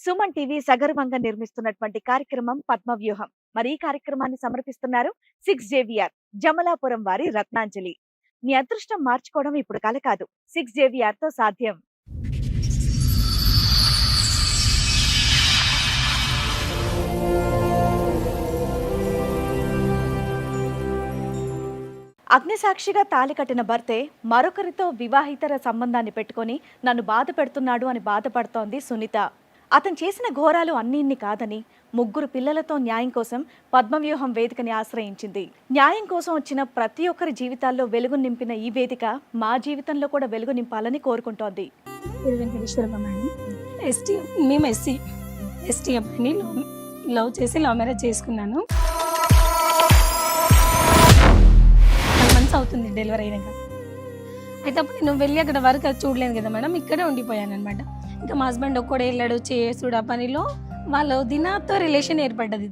Suman TV సగర్వంగా నిర్మిస్తున్నటువంటి కార్యక్రమం పద్మవ్యూహం. మరి ఈ కార్యక్రమాన్ని సమర్పిస్తున్నారు 6JVR జమలాపురం వారి రత్నాంజలి. మీ అదృష్టం మార్చుకోవడం ఇప్పుడు కల కాదు, 6JVR తో సాధ్యం. అగ్నిసాక్షిగా తాళి కట్టిన భర్తే మరొకరితో వివాహితర సంబంధాన్ని పెట్టుకొని నన్ను బాధ పెడుతున్నాడు అని బాధపడుతోంది సునీత. అతను చేసిన ఘోరాలు అన్నిన్ని కాదని 3 పిల్లలతో న్యాయం కోసం పద్మవ్యూహం వేదికని ఆశ్రయించింది. న్యాయం కోసం వచ్చిన ప్రతి ఒక్కరి జీవితాల్లో వెలుగు నింపిన ఈ వేదిక మా జీవితంలో కూడా వెలుగు నింపాలని కోరుకుంటోంది. మేము ఎస్టీ అబ్బాయిని లవ్ చేసి లవ్ మ్యారేజ్ చేసుకున్నాను. అవుతుంది డెలివరీ అయినాక. అయితే అప్పుడు నేను వెళ్ళి అక్కడ వర్క్ చూడలేదు కదా మేడం, ఇక్కడే ఉండిపోయాను అనమాట. ఇంకా మా హస్బెండ్ ఒక్కడే వెళ్ళాడు చేసుడు ఆ పనిలో, వాళ్ళు దినాతో రిలేషన్ ఏర్పడ్డది.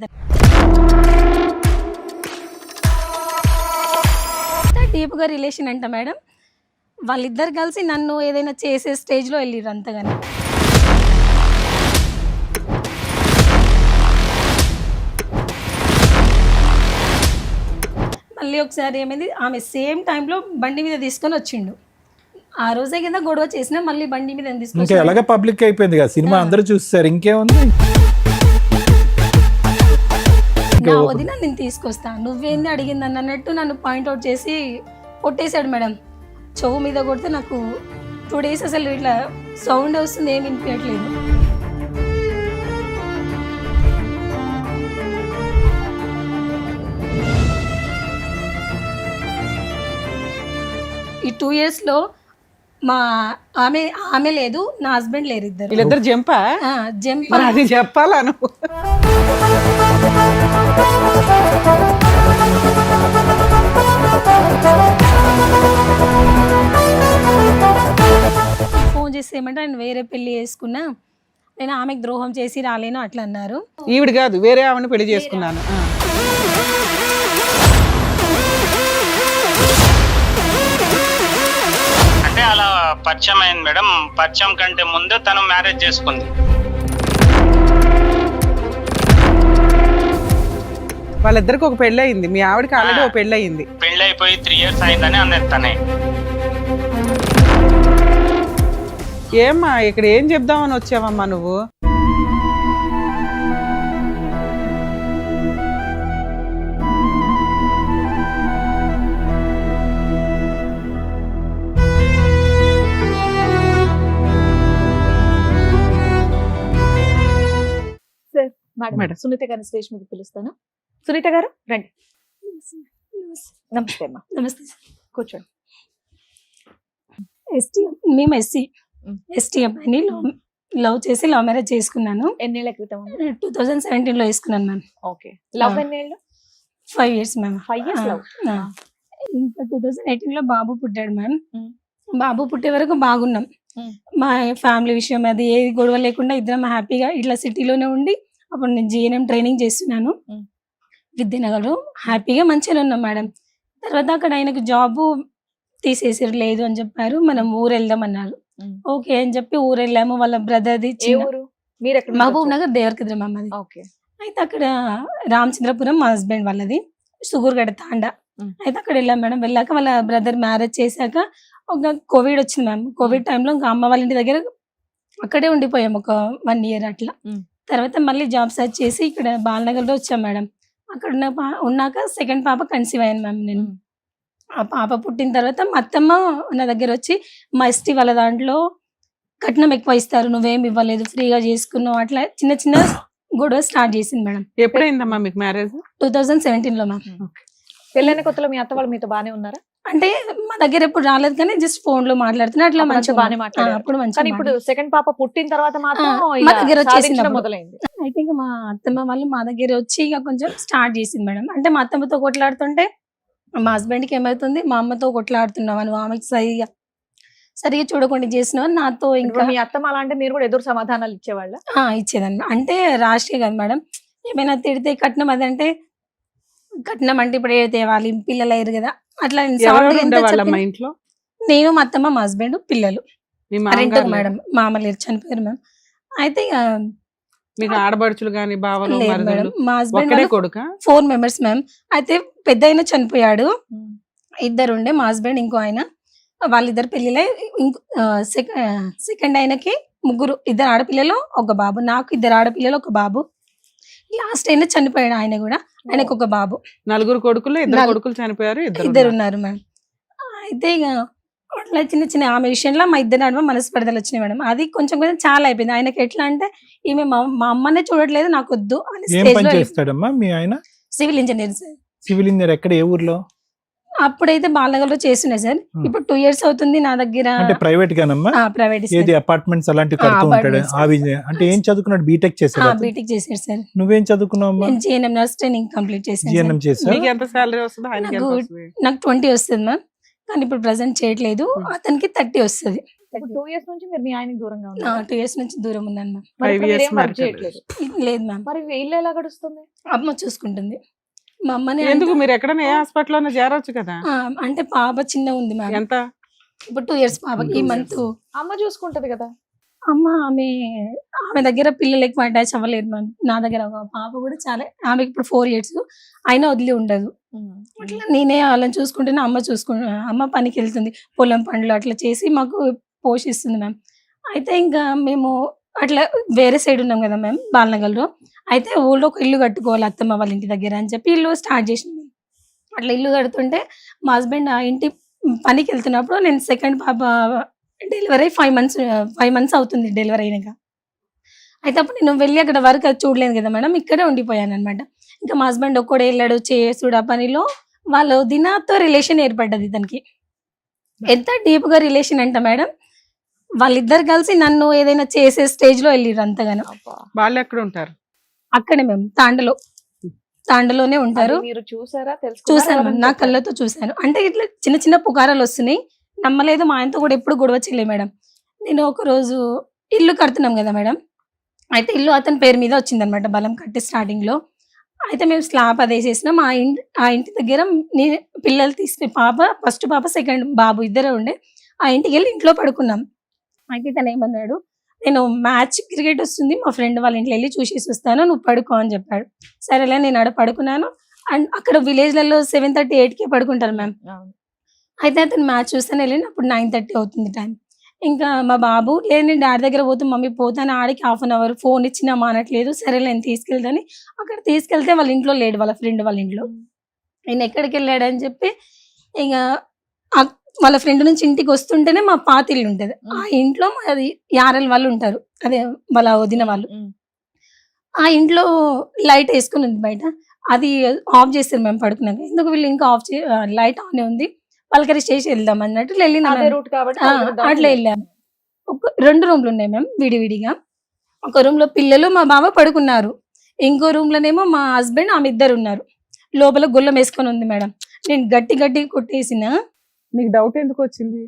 డీప్గా రిలేషన్ అంట మేడం. వాళ్ళిద్దరు కలిసి నన్ను ఏదైనా చేసే స్టేజ్లో వెళ్ళిర్రు అంతగానే. మళ్ళీ ఒకసారి ఏమైంది, ఆమె సేమ్ టైంలో బండి మీద తీసుకొని వచ్చిండు. ఆ రోజే కింద గొడవ చేసినా మళ్ళీ బండి మీద తీసుకొని అలాగే పబ్లిక్ అయిపోయింది కదా సినిమా, అందరూ చూస్తారు. ఇంకేముంది, నా వదిన నేను తీసుకొస్తా, నువ్వేంది అడిగింది అన్నట్టు నన్ను పాయింట్అవుట్ చేసి కొట్టేశాడు మేడం. చెవు మీద కొడితే నాకు 2 days అసలు ఇట్లా సౌండ్ వస్తుంది, ఏమి వినిపించట్లేదు. ఈ 2 yearsలో మా ఆమె లేదు, నా హస్బెండ్ లేరు, వీళ్ళిద్దరు జంపా జంప్ అది చెప్పాలా నువ్వు? ఫోన్ చేసి ఏమంటే నేను వేరే పెళ్లి చేసుకున్నా, నేను ఆమెకు ద్రోహం చేసి రాలేను అట్లా అన్నారు. ఈవిడ కాదు, వేరే ఆమెను పెళ్లి చేసుకున్నాను. అంటే అలా పరిచయం అయింది మేడం. పరిచయం కంటే ముందే తను మ్యారేజ్ చేసుకుంది. వాళ్ళిద్దరికి ఒక పెళ్లి అయింది, మీ ఆవిడకి ఆల్రెడీ ఒక పెళ్లి అయింది. పెళ్లి అయిపోయి 3 years అయిందని అన్నది తనే. ఏమ్మా ఇక్కడ ఏం చెప్దామని వచ్చావమ్మా నువ్వు? మేడం సునీత గారిని స్టేజ్ మీద పిలుస్తాను. సునీత గారు రండి. నమస్తే అమ్మా. నమస్తే సార్, కూర్చోండి. మేము ఎస్టీ అబ్బాయిని లవ్ చేసి లవ్ మ్యారేజ్ చేసుకున్నాను. ఎన్నేళ్ల క్రితం? 2017లో వేసుకున్నాను మ్యామ్. ఓకే. లవ్ ఎన్నేళ్ళు? 5 years మ్యామ్. 5 years love. ఇంకా 2018లో బాబు పుట్టాడు మ్యామ్. బాబు పుట్టే వరకు బాగున్నాం. మా ఫ్యామిలీ విషయం అది ఏ గొడవ లేకుండా ఇద్దరం హ్యాపీగా ఇట్లా సిటీలోనే ఉండి, అప్పుడు నేను GNM ట్రైనింగ్ చేస్తున్నాను విద్యానగర్లో. హ్యాపీగా మంచిగా ఉన్నాం మేడం. తర్వాత అక్కడ ఆయనకు జాబు తీసేసారు, లేదు అని చెప్పారు. మనం ఊరు వెళ్దాం అన్నారు. ఓకే అని చెప్పి ఊరు వెళ్ళాము. వాళ్ళ బ్రదర్ది మహబూబ్ నగర్ దేవరకద్ర అమ్మది. అయితే అక్కడ రామచంద్రపురం మా హస్బెండ్ వాళ్ళది, సుగూర్గడ తాండా. అయితే అక్కడ వెళ్ళాం మేడం. వెళ్ళాక వాళ్ళ బ్రదర్ మ్యారేజ్ చేశాక ఒక కోవిడ్ వచ్చింది మ్యామ్. కోవిడ్ టైంలో ఇంకా అమ్మ వాళ్ళ ఇంటి దగ్గర అక్కడే ఉండిపోయాం ఒక 1 year అట్లా. తర్వాత మళ్ళీ జాబ్ సర్చ్ చేసి ఇక్కడ బాలనగర్లో వచ్చాం మేడం. అక్కడ ఉన్నాక 2nd పాప కన్సీవ్ అయ్యాను మ్యామ్ నేను. ఆ పాప పుట్టిన తర్వాత మా అత్తమ్మ నా దగ్గర వచ్చి, మా ఎస్టీ వాళ్ళ దాంట్లో కట్నం ఎక్కువ ఇస్తారు, నువ్వేం ఇవ్వలేదు, ఫ్రీగా చేసుకున్నావు, అట్లా చిన్న చిన్న గొడవ స్టార్ట్ చేసింది మేడం. ఎప్పుడైందమ్మా మీకు మ్యారేజ్? 2017లో మ్యామ్. పెళ్ళైన కొత్తలో మీ అత్త వాళ్ళు మీతో బానే ఉన్నారా? అంటే మా దగ్గర ఎప్పుడు రాలేదు కానీ జస్ట్ ఫోన్ లో మాట్లాడుతున్నా, అట్లా మంచిగా బాగానే మాట్లాడారు. అప్పుడు మంచిగా. ఇప్పుడు 2nd పాప పుట్టిన తర్వాత మాత్రం మా దగ్గర వచ్చేసింది మొదలైంది. అయితే ఇంకా మా అత్తమ్మ వాళ్ళు మా దగ్గర వచ్చి ఇక కొంచెం స్టార్ట్ చేసింది మేడం. అంటే మా అత్తమ్మతో కొట్లాడుతుంటే మా హస్బెండ్ కి ఏమవుతుంది, మా అమ్మతో కొట్లాడుతున్నావు, నువ్వు ఆమెకి సరిగా చూడకుండా చేసినావు నాతో. ఇంకా మీ అత్తమ్మ అలా అంటే మీరు కూడా ఎదురు సమాధానాలు ఇచ్చేవాళ్ళ? ఇచ్చేదాన్ని. అంటే రాష్ట్రీయ కదా మేడం, ఏమైనా తిడితే కట్నం అదంటే కట్నం అంటే ఇప్పుడు ఏ తేవాలి, పిల్లలు అయ్యారు కదా అట్లా. నేను మా అత్తమ్మ మా హస్బెండ్ పిల్లలు మేడం, మామలేరు చనిపోయారు మ్యామ్. అయితే ఇక మీకు ఆడబడుచులు గాని బావలు లేదు మేడం, మరదలు మా హస్బెండ్ ఒక్కడే కొడుక? 4 మెంబర్స్ మ్యామ్. అయితే పెద్ద ఆయన చనిపోయాడు, ఇద్దరు ఉండే, మా హస్బెండ్ ఇంకో ఆయన. వాళ్ళిద్దరు పెళ్ళిలే. సెకండ్ ఆయనకి ముగ్గురు, 2 ఆడపిల్లలు 1 బాబు. నాకు 2 ఆడపిల్లలు 1 బాబు. లాస్ట్ అయినా చనిపోయాడు ఆయన కూడా, ఆయనకు 1 బాబు. 4 కొడుకులు, 2 నలుగురు. కొడుకులు చనిపోయారు, 2 ఇద్దరు ఉన్నారు మ్యామ్. అయితే ఇక అట్లా చిన్న చిన్న ఆమె విషయంలో మా ఇద్దరు నడుమ మనస్పర్ధలు వచ్చినాయి మేడం. అది కొంచెం కొంచెం చాలా అయిపోయింది. ఆయనకి ఎట్లా అంటే ఈమె మా అమ్మనే చూడట్లేదు, నాకు వద్దు అని ఏం స్టేజ్ పని లో. చేస్తాడమ్మా మీ ఆయన? Civil engineer sir. Civil engineer ఎక్కడ, ఏ ఊర్లో? అప్పుడైతే బాలనగర్లో చేస్తున్నాయి సార్. ఇప్పుడు 2 years అవుతుంది నా దగ్గర. అంటే ప్రైవేట్ గానమ్మా? ప్రైవేట్ ఏది అపార్ట్మెంట్స్ అలాంటివి కడుతూ ఉంటాడు? apartments. అంటే ఏం చదువుకున్నాడు? బీటెక్ చేశాడు? బీటెక్ చేశారు సార్. నువ్వేం చదువుకున్నావు? నేను జిఎన్ఎం నర్స్ ట్రైనింగ్ కంప్లీట్ చేశాను జిఎన్ఎం సార్. చేసా? మీకు ఎంత సాలరీ వస్తుంది? ఆయనకి ఎంత నాకు వస్తుంది? నాకు 20 వస్తుంది మ్యామ్, కానీ ఇప్పుడు ప్రెసెంట్ చేయట్లేదు. అతనికి 30 వస్తుంది. 2 years నుంచి మీరు మీ ఆయనకి దూరంగా ఉన్నారు. 2 years నుంచి దూరం ఉన్నాను మ్యామ్. 5 years వర్క్ చేయట్లేదు. లేదు మ్యామ్, మరి ఇల్లు ఎలా గడుస్తుంది? అమ్మ చూసుకుంటుంది. మా అమ్మని ఎందుకు మీరు ఎక్కడైనా ఏ హాస్పిటల్ లోనే చేరొచ్చు కదా? అంటే పాప చిన్న ఉంది మ్యామ్. ఎంత? ఇప్పుడు 2 years పాపకి. ఈ మంత్ అమ్మ చూసుకుంటది కదా. అమ్మ ఆమె దగ్గర పిల్లలు ఎక్కువ అటాచ్ అవ్వలేదు మ్యామ్. నా దగ్గర ఒక పాప కూడా చాలా, ఆమెకి ఇప్పుడు 4 years, అయినా వదిలి ఉండదు. అట్లా నేనే వాళ్ళని చూసుకుంటేనే అమ్మ పనికి వెళ్తుంది, పొలం పనులు అట్లా చేసి మాకు పోషిస్తుంది మ్యామ్. అయితే ఇంకా మేము అట్లా వేరే సైడ్ ఉన్నాం కదా మ్యామ్, బాలనగర్లో. అయితే ఊళ్ళో ఒక ఇల్లు కట్టుకోవాలి అత్తమ్మ వాళ్ళ ఇంటి దగ్గర అని చెప్పి ఇల్లు స్టార్ట్ చేసింది. అట్లా ఇల్లు కడుతుంటే మా హస్బెండ్ ఆ ఇంటి పనికి వెళ్తున్నప్పుడు, నేను సెకండ్ పాప డెలివరీ 5 months అవుతుంది డెలివరీ అయినాక. అయితే అప్పుడు నేను వెళ్ళి అక్కడ వర్క్ అది చూడలేను కదా మేడం, ఇక్కడే ఉండిపోయాను అనమాట. ఇంకా మా హస్బెండ్ ఒక్కడే వెళ్ళాడు చేసుడు ఆ పనిలో. వాళ్ళు దినాతో రిలేషన్ ఏర్పడ్డది ఇతనికి. ఎంత డీప్గా రిలేషన్ అంట మేడం, వాళ్ళిద్దరు కలిసి నన్ను ఏదైనా చేసే స్టేజ్ లో వెళ్ళిరు అంతగానో. వాళ్ళు ఎక్కడ ఉంటారు? అక్కడే మేము తాండలోనే ఉంటారు. అది మీరు చూసారా? చూసాను మ్యామ్, నా కళ్ళతో చూసాను. అంటే ఇట్లా చిన్న చిన్న పుకారాలు వస్తున్నాయి, నమ్మలేదు. మా ఆయనతో కూడా ఎప్పుడు గొడవ చేయలే మేడం. నేను ఒక రోజు ఇల్లు కడుతున్నాం కదా మేడం, అయితే ఇల్లు అతని పేరు మీద వచ్చిందనమాట బలం కట్టి స్టార్టింగ్ లో. అయితే మేము స్లాబ్ అది వేసేసినాం. ఆ ఇంటి దగ్గర పిల్లలు తీసుకుని ఫస్ట్ పాప సెకండ్ బాబు ఇద్దరే ఉండే. ఆ ఇంటికి వెళ్ళి ఇంట్లో పడుకున్నాం. అయితే తను ఏమన్నాడు, నేను మ్యాచ్ క్రికెట్ వస్తుంది, మా ఫ్రెండ్ వాళ్ళ ఇంట్లో వెళ్ళి చూసేసి వస్తాను, నువ్వు పడుకో అని చెప్పాడు. సరేలే నేను ఆడ పడుకున్నాను. అండ్ అక్కడ విలేజ్లలో 7:30, 8కే పడుకుంటారు మ్యామ్. అయితే అతను మ్యాచ్ చూస్తాను వెళ్ళిన అప్పుడు 9:30 అవుతుంది టైం. ఇంకా మా బాబు లేదు, నేను డాడీ దగ్గర పోతే మమ్మీ పోతాను, ఆడికి 1/2 hour ఫోన్ ఇచ్చినా మానట్లేదు. సరే నేను తీసుకెళ్తాను. అక్కడ తీసుకెళ్తే వాళ్ళ ఇంట్లో లేడు, వాళ్ళ ఫ్రెండ్ వాళ్ళ ఇంట్లో. ఆయన ఎక్కడికి వెళ్ళాడని చెప్పి ఇక వాళ్ళ ఫ్రెండ్ నుంచి ఇంటికి వస్తుంటేనే మా పాత ఇల్లు ఉంటుంది. ఆ ఇంట్లో అది యారల్ వాళ్ళు ఉంటారు, అదే వాళ్ళ వదిన వాళ్ళు. ఆ ఇంట్లో లైట్ వేసుకుని ఉంది బయట, అది ఆఫ్ చేస్తారు మేము పడుకున్నాక. ఎందుకు వీళ్ళు ఇంకా లైట్ ఆన్ ఉంది, పలకరి చేసి వెళ్దాం అన్నట్టు వెళ్ళినా అట్లా వెళ్ళాము. 2 రూమ్లు ఉన్నాయి మేము విడివిడిగా. ఒక రూమ్ లో పిల్లలు మా బావ పడుకున్నారు, ఇంకో రూమ్ లోనేమో మా హస్బెండ్ ఆమె ఇద్దరు ఉన్నారు. లోపల గుల్లం వేసుకొని ఉంది మేడం. నేను గట్టి కొట్టేసిన. మీకు డౌట్ ఎందుకు వచ్చింది?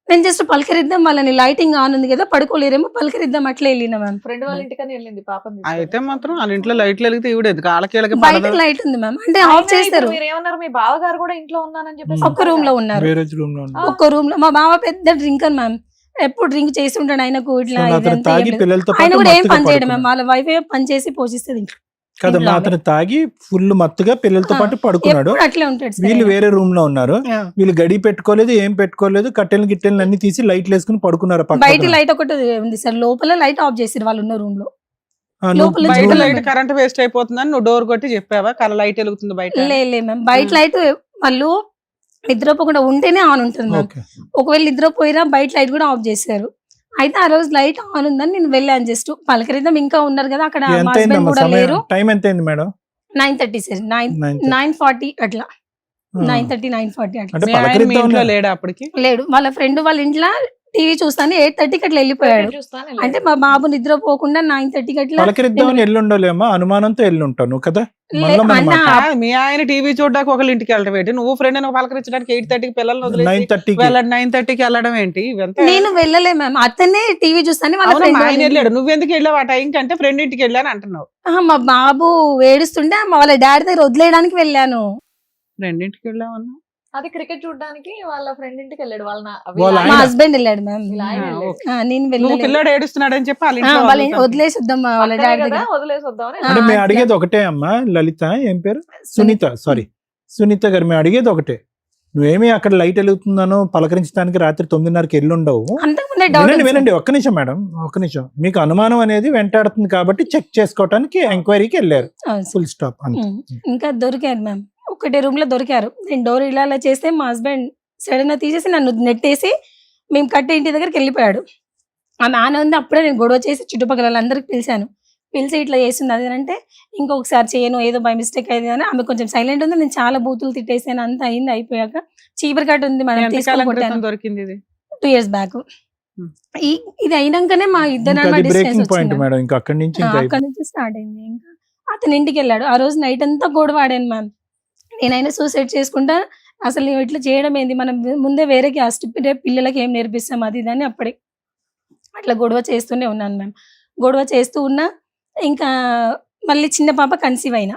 నేను జస్ట్ పలకరిద్దాం, వాళ్ళని లైటింగ్ ఆన్ ఉంది కదా పడుకోలేరేమో పలకరిద్దాం అట్లా వెళ్ళినా మ్యామ్. ఫ్రెండ్ వాళ్ళ ఇంటికని వెళ్ళింది పాపం. అయితే మాత్రం వాళ్ళ ఇంట్లో లైట్లు వెలిగితే ఇవిడేది కాళ్ళకి బయట లైట్ ఉంది మ్యామ్, అంటే ఆఫ్ చేస్తారు. మీరు ఏమన్నారు, మీ బావగారు కూడా ఇంట్లో ఉన్నానని చెప్పేసి ఒక్క రూమ్ లో ఉన్నారు. వేరే రూమ్ లో ఉన్నాడు. ఒక్క రూమ్ లో మా బావ పెద్ద డ్రింకర్ మ్యామ్, ఎప్పుడు డ్రింక్ చేసి ఉంటాడు. ఆయనకు ఇట్లా సో అతను ఇదంతా తాగి ఏం లేదు. పిల్లలతో ఆయన పాటు కూడా ఏం మత్తుగా పని చేయడం మ్యామ్, పడుకున్నాడు. వాళ్ళ వైఫ్ పని చేసి పోషిస్తుంది ఇంట్లో. కదమ్మా, ఇంట్లో అతను తాగి ఫుల్ మత్తుగా పిల్లలతో పాటు పడుకున్నాడు. ఎప్పుడు అట్లే ఉంటాడు సార్ వీళ్ళు ఆయన. వేరే రూమ్ లో ఉన్నారు. ఆ. వీళ్ళు గడి పెట్టుకోలేదు, ఏం పెట్టుకోలేదు, గిట్టెలు అన్ని తీసి లైట్లు వేసుకుని పడుకున్నారు. బయట లైట్ ఒకటి ఉంది సార్, లోపల లైట్ ఆఫ్ చేసారు వాళ్ళు ఉన్న రూమ్ లో. లోపల బయట చూడలేదు లైట్ మేడం. కరెంట్ వేస్ట్ అయిపోతుందని నువ్వు డోర్ కొట్టి చెప్పావా? లైట్ వెలుగుతుంది బయట. లే మ్యామ్, బయట లైట్ వాళ్ళు నిద్రపోకుండా ఉంటేనే ఆన్ ఉంటుంది మ్యామ్. ఓకే. ఒకవేళ నిద్రపోయినా బయట లైట్ కూడా ఆఫ్ చేశారు. అయితే ఆ రోజు లైట్ ఆన్ ఉందని నేను వెళ్ళాను, జస్ట్ పలకరిద్దాం, ఇంకా ఉన్నారు కదా అక్కడ. ఎంత మా హస్బెండ్ అయిందమ్మా కూడా సమయం? లేరు. టైం ఎంత అయింది మేడం? 9:30 సార్, 9:40 అట్లా, 9:30, 9:40 అట్లా. అంటే మీ ఆయన మీ పలకరిద్దాం ఇంట్లో అన్నా. లేడా అప్పటికి? లేడు, వాళ్ళ ఫ్రెండ్ వాళ్ళ ఇంట్లో టీవీ చూస్తాను 8:30కి అట్లా వెళ్ళిపోయాడు. అంటే మా బాబు నిద్రపోకుండా 9:30కి అట్లా. పలకరిద్దామని ఎల్లుండలేమా? అనుమానంతో ఎల్లుంటావు నువ్వు కదా. మళ్ళా మనం అన్న, మాట్లాడు. మీ ఆయన టీవీ చూడడానికి ఒకళ్ళ ఇంటికి వెళ్ళడం ఏంటి? నువ్వు ఫ్రెండ్ పలకరించడానికి 8:30కి పిల్లల్ని వదిలేసి 9:30కి. వెళ్ళడం 9:30కి వెళ్ళడం ఏంటి? ఇవంతా నేను వెళ్ళలే మ్యామ్, అతనే టీవీ చూస్తాను వాళ్ళ అవునా, ఫ్రెండ్ మా వాళ్ళ ఆయన ఇంట్లో. వెళ్ళాడు, నువ్వెందుకు వెళ్ళావు ఆ టైం కంటే? ఫ్రెండ్ ఇంటికి వెళ్ళాను అంటున్నావు. మా బాబు ఏడుస్తుంటే వాళ్ళ డాడీ దగ్గర వదిలేయడానికి వెళ్ళాను. ఫ్రెండ్ ఇంటికి వెళ్ళావన్నా? అది క్రికెట్ చూడడానికి వాళ్ళ ఫ్రెండ్ ఇంటికి వెళ్ళాడు వాళ్ళ వాళ్ళ మా ఆయన? హస్బెండ్ వెళ్ళాడు మ్యామ్. వీళ్ళ ఆయన ఆ, వెళ్ళాడు. ఓకే. నేను నువ్వు వెళ్ళలేదు. పిల్లాడు ఏడుస్తున్నాడని చెప్పి వాళ్ళ ఆ, ఇంట్లో వాళ్ళ వదులుతాను. వదిలేసి వద్దాం వాళ్ళ పక్కనే డాడీ కదా దగ్గర. వదిలేసి వద్దామని అంటే మేము అట్లా. అడిగేది ఒకటే అమ్మా లలిత, ఏం పేరు? సునీత, సారీ సునీత గారు, మేము అడిగేది ఒకటే. నువ్వేమి అక్కడ లైట్ వెలుగుతుందనో పలకరించడానికి రాత్రి 9:30కి వెళ్ళుండవు. అంతకుముందే డౌట్ వినండి వినండి, ఒక్క నిమిషం మేడం, ఒక్క నిమిషం. మీకు అనుమానం అనేది వెంటాడుతుంది కాబట్టి చెక్ చేసుకోవటానికి ఎంక్వైరీకి వెళ్ళారు, ఫుల్ స్టాప్ అంతే. ఇంకా దొరికారు మ్యామ్. ఒకటే రూమ్ లో దొరికారు. నేను డోర్ ఇలా చేస్తే మా హస్బెండ్ సడన్ గా తీసేసి నన్ను నెట్టేసి మేము కట్టే ఇంటి దగ్గరికి వెళ్ళిపోయాడు. ఆ నాన్న ఉంది. అప్పుడే నేను గొడవ చేసి చుట్టుపక్కల వాళ్ళందరికి పిలిచాను. పిలిచి ఇట్లా చేస్తుంది అది అంటే ఇంకొకసారి చేయను, ఏదో బై మిస్టేక్ అయింది అని ఆమె కొంచెం సైలెంట్ ఉంది. నేను చాలా బూతులు తిట్టేసాను. అంత అయింది. అయిపోయాక చీపురు కట్ట ఉంది మేడం, ఎంతకాలం క్రితం తీసుకొని దొరికింది ఇది? 2 years బ్యాక్. ఇది అయినాకనే మా ఇద్దరు ఇంకా అది డిస్టెన్స్ బ్రేకింగ్ పాయింట్ వచ్చింది. మేడం. ఇంకా అక్కడి నుంచి ఇంకా అక్కడ నుంచి స్టార్ట్ అయింది. ఇంకా అతని ఇంటికి వెళ్ళాడు. ఆ రోజు నైట్ అంతా గొడవ ఆడాను మ్యామ్. నేనైనా సూసైడ్ చేసుకుంటా, అసలు నువ్వు ఇట్లా చేయడం ఏంది, మనం ముందే వేరే క్యాస్ట్ పిల్లలకి ఏం నేర్పిస్తాం అది ఇది అని అప్పుడే అట్లా గొడవ చేస్తూనే ఉన్నాను మ్యామ్. గొడవ చేస్తూ ఉన్నా. ఇంకా మళ్ళీ చిన్న పాప కన్సీవ్ అయినా.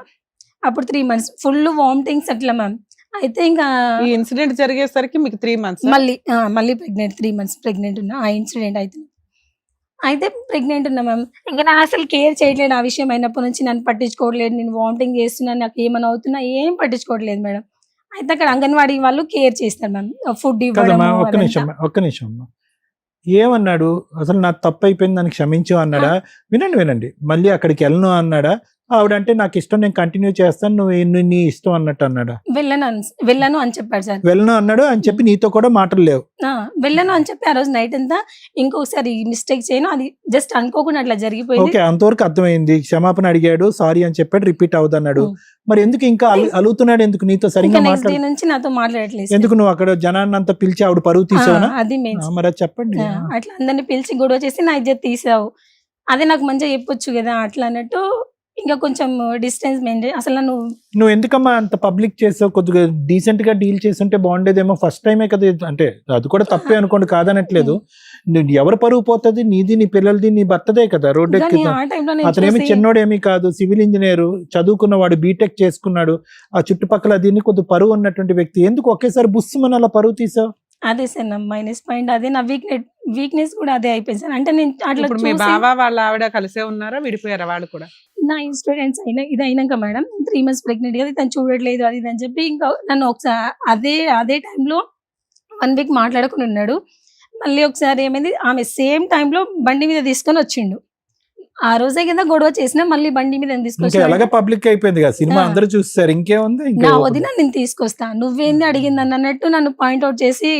అప్పుడు 3 months ఫుల్ వామిటింగ్స్ అట్లా మ్యామ్. అయితే ఇంకా ఈ ఇన్సిడెంట్ జరిగేసరికి మీకు 3 months. మళ్ళీ ప్రెగ్నెంట్, 3 months ప్రెగ్నెంట్ ఉన్నా. ఆ ఇన్సిడెంట్ అయితే ప్రెగ్నెంట్ ఉన్నా మ్యామ్. ఇంకా నా అసలు కేర్ చేయట్లేదు. ఆ విషయం అయినప్పటి నుంచి నన్ను పట్టించుకోవట్లేదు. నేను వామిటింగ్ చేస్తున్నాను, నాకు ఏమైనా అవుతున్నా ఏం పట్టించుకోవట్లేదు మేడం. అయితే అక్కడ అంగన్వాడీ వాళ్ళు కేర్ చేస్తారు మ్యామ్. ఫుడ్ కదమ్మా, ఇవ్వడం ఒక్క నిమిషం ఒక్క నిమిషం అమ్మా. ఏమన్నాడు అసలు? నాకు తప్పు అయిపోయింది, నన్ను క్షమించు అన్నాడా? వినండి వినండి, మళ్ళీ అక్కడికి వెళ్ళను అన్నాడా? ఆవిడంటే నాకు ఇష్టం, నేను కంటిన్యూ చేస్తాను, నువ్వు నీ ఇష్టం అన్నట్టు అన్నాడా? వెళ్ళను అని చెప్పాడు సార్. వెళ్ళను అన్నాడు అని చెప్పి నీతో కూడా మాటలు లేవు? వెళ్ళను అని చెప్పి ఆ రోజు నైట్ అంతా ఇంకొకసారి మిస్టేక్ చేయను, అది జస్ట్ అనుకోకుండా అట్లా జరిగిపోయింది. ఓకే, అంతవరకు అర్థమైంది. క్షమాపణ అడిగాడు, సారీ అని చెప్పాడు, రిపీట్ అవుతున్నాడు. మరి ఎందుకు ఇంకా అలుగుతున్నాడు? ఎందుకు నీతో ఇంకా సరిగ్గా నెక్స్ట్ డే మాట్లాడు? నుంచి నాతో మాట్లాడట్లేదు. ఎందుకు నువ్వు అక్కడ జనాన్ని అంతా పిలిచి ఆవిడ పరువు తీసావునా? అది మెయిన్. మరి అది చెప్పండి. అట్లా అందరిని పిలిచి గొడవ చేసి నా ఇజ్జత్ తీసావు, అదే నాకు మంచిగా చెప్పొచ్చు కదా అట్లా అన్నట్టు. ఇంకా కొంచెం డిస్టెన్స్ మెయింటైన్. అసలు నువ్వు ఎందుకమ్మా అంత పబ్లిక్ చేసావు? కొద్దిగా డీసెంట్ గా డీల్ చేస్తుంటే బాగుండేదేమో. ఫస్ట్ టైమే కదా ఇది. అంటే అది కూడా తప్పే అనుకోండి, కాదనట్లేదు. ఎవరు పరువు పోతుంది? నీది, నీ పిల్లలది, నీ భర్తదే కదా. రోడ్డు ఎక్కి ఆ టైంలో అతనేమి చిన్నోడేమీ కాదు, సివిల్ ఇంజనీర్ చదువుకున్నవాడు, బీటెక్ చేసుకున్నాడు. ఆ చుట్టుపక్కల దీన్ని కొద్ది పరువు ఉన్నటువంటి వ్యక్తి. ఎందుకు ఒకేసారి బుస్సుమని అలా పరువు తీసావు? అదే సార్ నా మైనస్ పాయింట్. అదే నా వీక్నెస్ కూడా అదే అయిపోయింది సార్. అంటే నేను అట్లా ఇప్పుడు మీ బావ వాళ్ళ ఆవిడ కలిసే ఉన్నారా, విడిపోయారా వాళ్ళు కూడా? నా ఇన్స్టూడెంట్స్ ఇది అయినాక మేడం 3 months ప్రెగ్నెంట్ కదా, తను చూడట్లేదు అది ఇది అని చెప్పి ఇంకా నన్ను ఒకసారి అదే టైంలో 1 week మాట్లాడుకుని ఉన్నాడు. మళ్ళీ ఒకసారి ఏమైంది, ఆమె సేమ్ టైంలో బండి మీద తీసుకొని వచ్చిండు. ఆ రోజే కదా గొడవ చేసినా మళ్ళీ బండి మీద ఇంకా ఎలాగ పబ్లిక్ అయిపోయింది కదా, సినిమా అందరూ చూస్తారు, ఇంకేముంది. నా వదిన నేను తీసుకొస్తా, నువ్వేంది అడిగింది అన్నట్టు నన్ను పాయింట్అవుట్ చేసి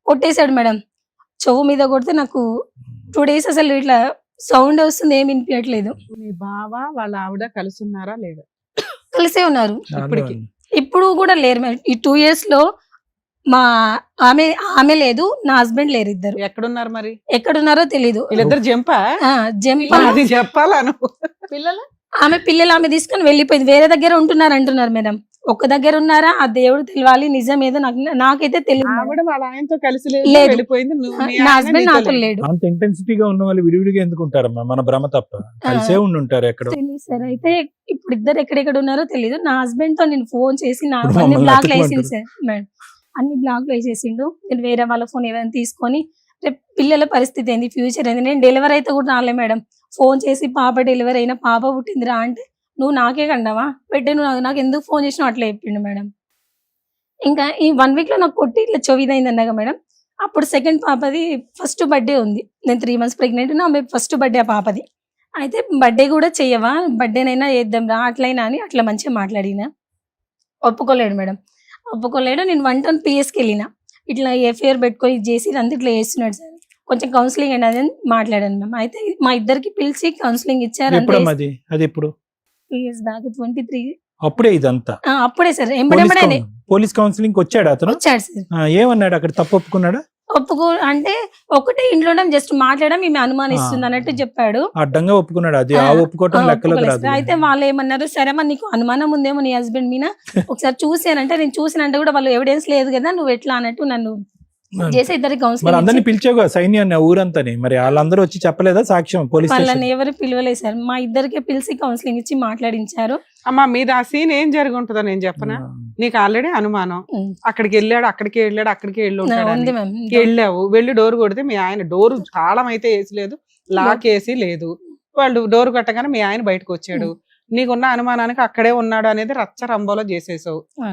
కొట్టేశాడు మేడం. చెవు మీద కొడితే నాకు 2 days అసలు ఇట్లా సౌండ్ వస్తుంది, ఏమి వినిపించట్లేదు. మీ బావ వాళ్ళ ఆవిడ కలిసి ఉన్నారా లేదా? కలిసే ఉన్నారు. ఇప్పటికి ఇప్పుడు కూడా లేరు మేడం. ఈ 2 years లో మా ఆమె లేదు, నా హస్బెండ్ లేరు. ఇద్దరు ఎక్కడున్నారు మరి? ఎక్కడున్నారో తెలీదు. వీళ్ళిద్దరు జంపా? జంప్. అది చెప్పాలా నువ్వు? పిల్లలు ఆమె తీసుకొని వెళ్ళిపోయింది. వేరే దగ్గర ఉంటున్నారు అంటున్నారు మేడం. ఒక్క దగ్గర ఉన్నారా ఆ దేవుడు తెలియాలి. నిజం ఏదో నాకైతే తెలియదు. ఆవిడ వాళ్ళ ఆయనతో కలిసి లేదు. వెళ్ళిపోయింది. నా హస్బెండ్ నాతో లేడు. అంత ఇంటెన్సిటీగా ఉన్న వాళ్ళు విడివిడిగా ఎందుకు ఉంటారమ్మా? మన భ్రమ తప్ప. కలిసే ఉంటారు ఎక్కడ. తెలియదు సార్. అయితే ఇప్పుడు ఇద్దరు ఎక్కడెక్కడ ఉన్నారో తెలియదు. నా హస్బెండ్ తో నేను ఫోన్ చేసి నా ఇప్పుడు అన్ని మమ్మల్ని బ్లాక్ వేసింది అతుక్కుంటారు. Sir madam. అన్ని బ్లాక్ వేసేసిండు. నేను వేరే వాళ్ళ ఫోన్ ఏదైనా తీసుకొని రేపు పిల్లల పరిస్థితి ఏంది, ఫ్యూచర్ ఏంది. నేను డెలివరీ అయితే కూడా రాలే మేడం. ఫోన్ చేసి పాప డెలివరీ అయినా, పాప పుట్టిందిరా అంటే నువ్వు నాకే కండవా పెట్టే, నువ్వు నాకు ఎందుకు ఫోన్ చేసినావు అట్లా చెప్పిండు మేడం. ఇంకా ఈ 1 week లో నాకు కొట్టి ఇట్లా చొవిదైంది అన్నాగా మేడం. అప్పుడు సెకండ్ పాపది ఫస్ట్ బర్త్డే ఉంది. నేను 3 months ప్రెగ్నెంట్ ఉన్నా. ఆమె ఫస్ట్ బర్త్డే ఆ పాపది. అయితే బర్త్డే కూడా చెయ్యవా, బర్త్డేనైనా చేద్దాం రా అట్లయినా అని అట్లా మంచిగా మాట్లాడినా. ఒప్పుకోలేడు మేడం. ఒప్పుకోలేడు. నేను 110 PSకి వెళ్ళిన. ఇట్లా ఎఫ్ఐఆర్ పెట్టుకొని ఇది చేసి అంతా ఇట్లా చేస్తున్నాడు సార్, కొంచెం కౌన్సిలింగ్ అండి అని మాట్లాడాను మ్యామ్. అయితే మా ఇద్దరికి పిలిచి కౌన్సిలింగ్ ఇచ్చారు. ఎప్పుడమ్మా అది ఎప్పుడు? 3 years బ్యాక్ 23. అప్పుడే ఇదంతా? అప్పుడే సార్. ఎంబడే పోలీస్ కౌన్సిలింగ్ వచ్చాడు అతను? వచ్చాడు సార్. ఏమన్నాడు అక్కడ? తప్పు ఒప్పుకున్నాడా? అంటే ఒకటే ఇంట్లో జస్ట్ మాట్లాడడం ఈమె అనుమానిస్తుంది అన్నట్టు చెప్పాడు. అడ్డంగా ఒప్పుకున్నాడు. అది ఒప్పుకోవటం లెక్కలోకి రాదు. అయితే వాళ్ళు ఏమన్నారు, సరే మరి నీకు అనుమానం ఉందేమో నీ హస్బెండ్ మీద, ఒకసారి చూసానంటే నేను చూసినంటే కూడా వాళ్ళు ఎవిడెన్స్ లేదు కదా, నువ్వు ఎట్లా అన్నట్టు నన్ను చేసి ఇద్దరికి మరి అందరిని కౌన్సిలింగ్ పిలిచావుగా సైన్యాన్ని ఆ ఊరంతని, మరి వాళ్ళందరూ వచ్చి చెప్పలేదా సాక్ష్యం పోలీస్ వాళ్ళని స్టేషన్? ఎవరు పిలవలేదు సార్, మా ఇద్దరికి పిలిచి కౌన్సిలింగ్ ఇచ్చి మాట్లాడించారు. అమ్మా మీద ఆ సీన్ ఏం జరిగి ఉంటుందో నేను చెప్పనా, నీకు ఆల్రెడీ అనుమానం, ఉమ్. అక్కడికి వెళ్ళాడు అక్కడికి వెళ్ళి ఉంటాడు ఉంది అని. మ్యామ్. వెళ్ళావు, వెళ్ళి డోర్ కొడితే మీ ఆయన డోర్ తాళం అయితే వేసి లేదు, లాక్ వేసి లేదు, వాళ్ళు డోర్ కొట్టగానే మీ ఆయన బయటకు వచ్చాడు, నీకున్న అనుమానానికి అక్కడే ఉన్నాడు అనేది రచ్చ రంబోలో చేసేసావు. ఆ.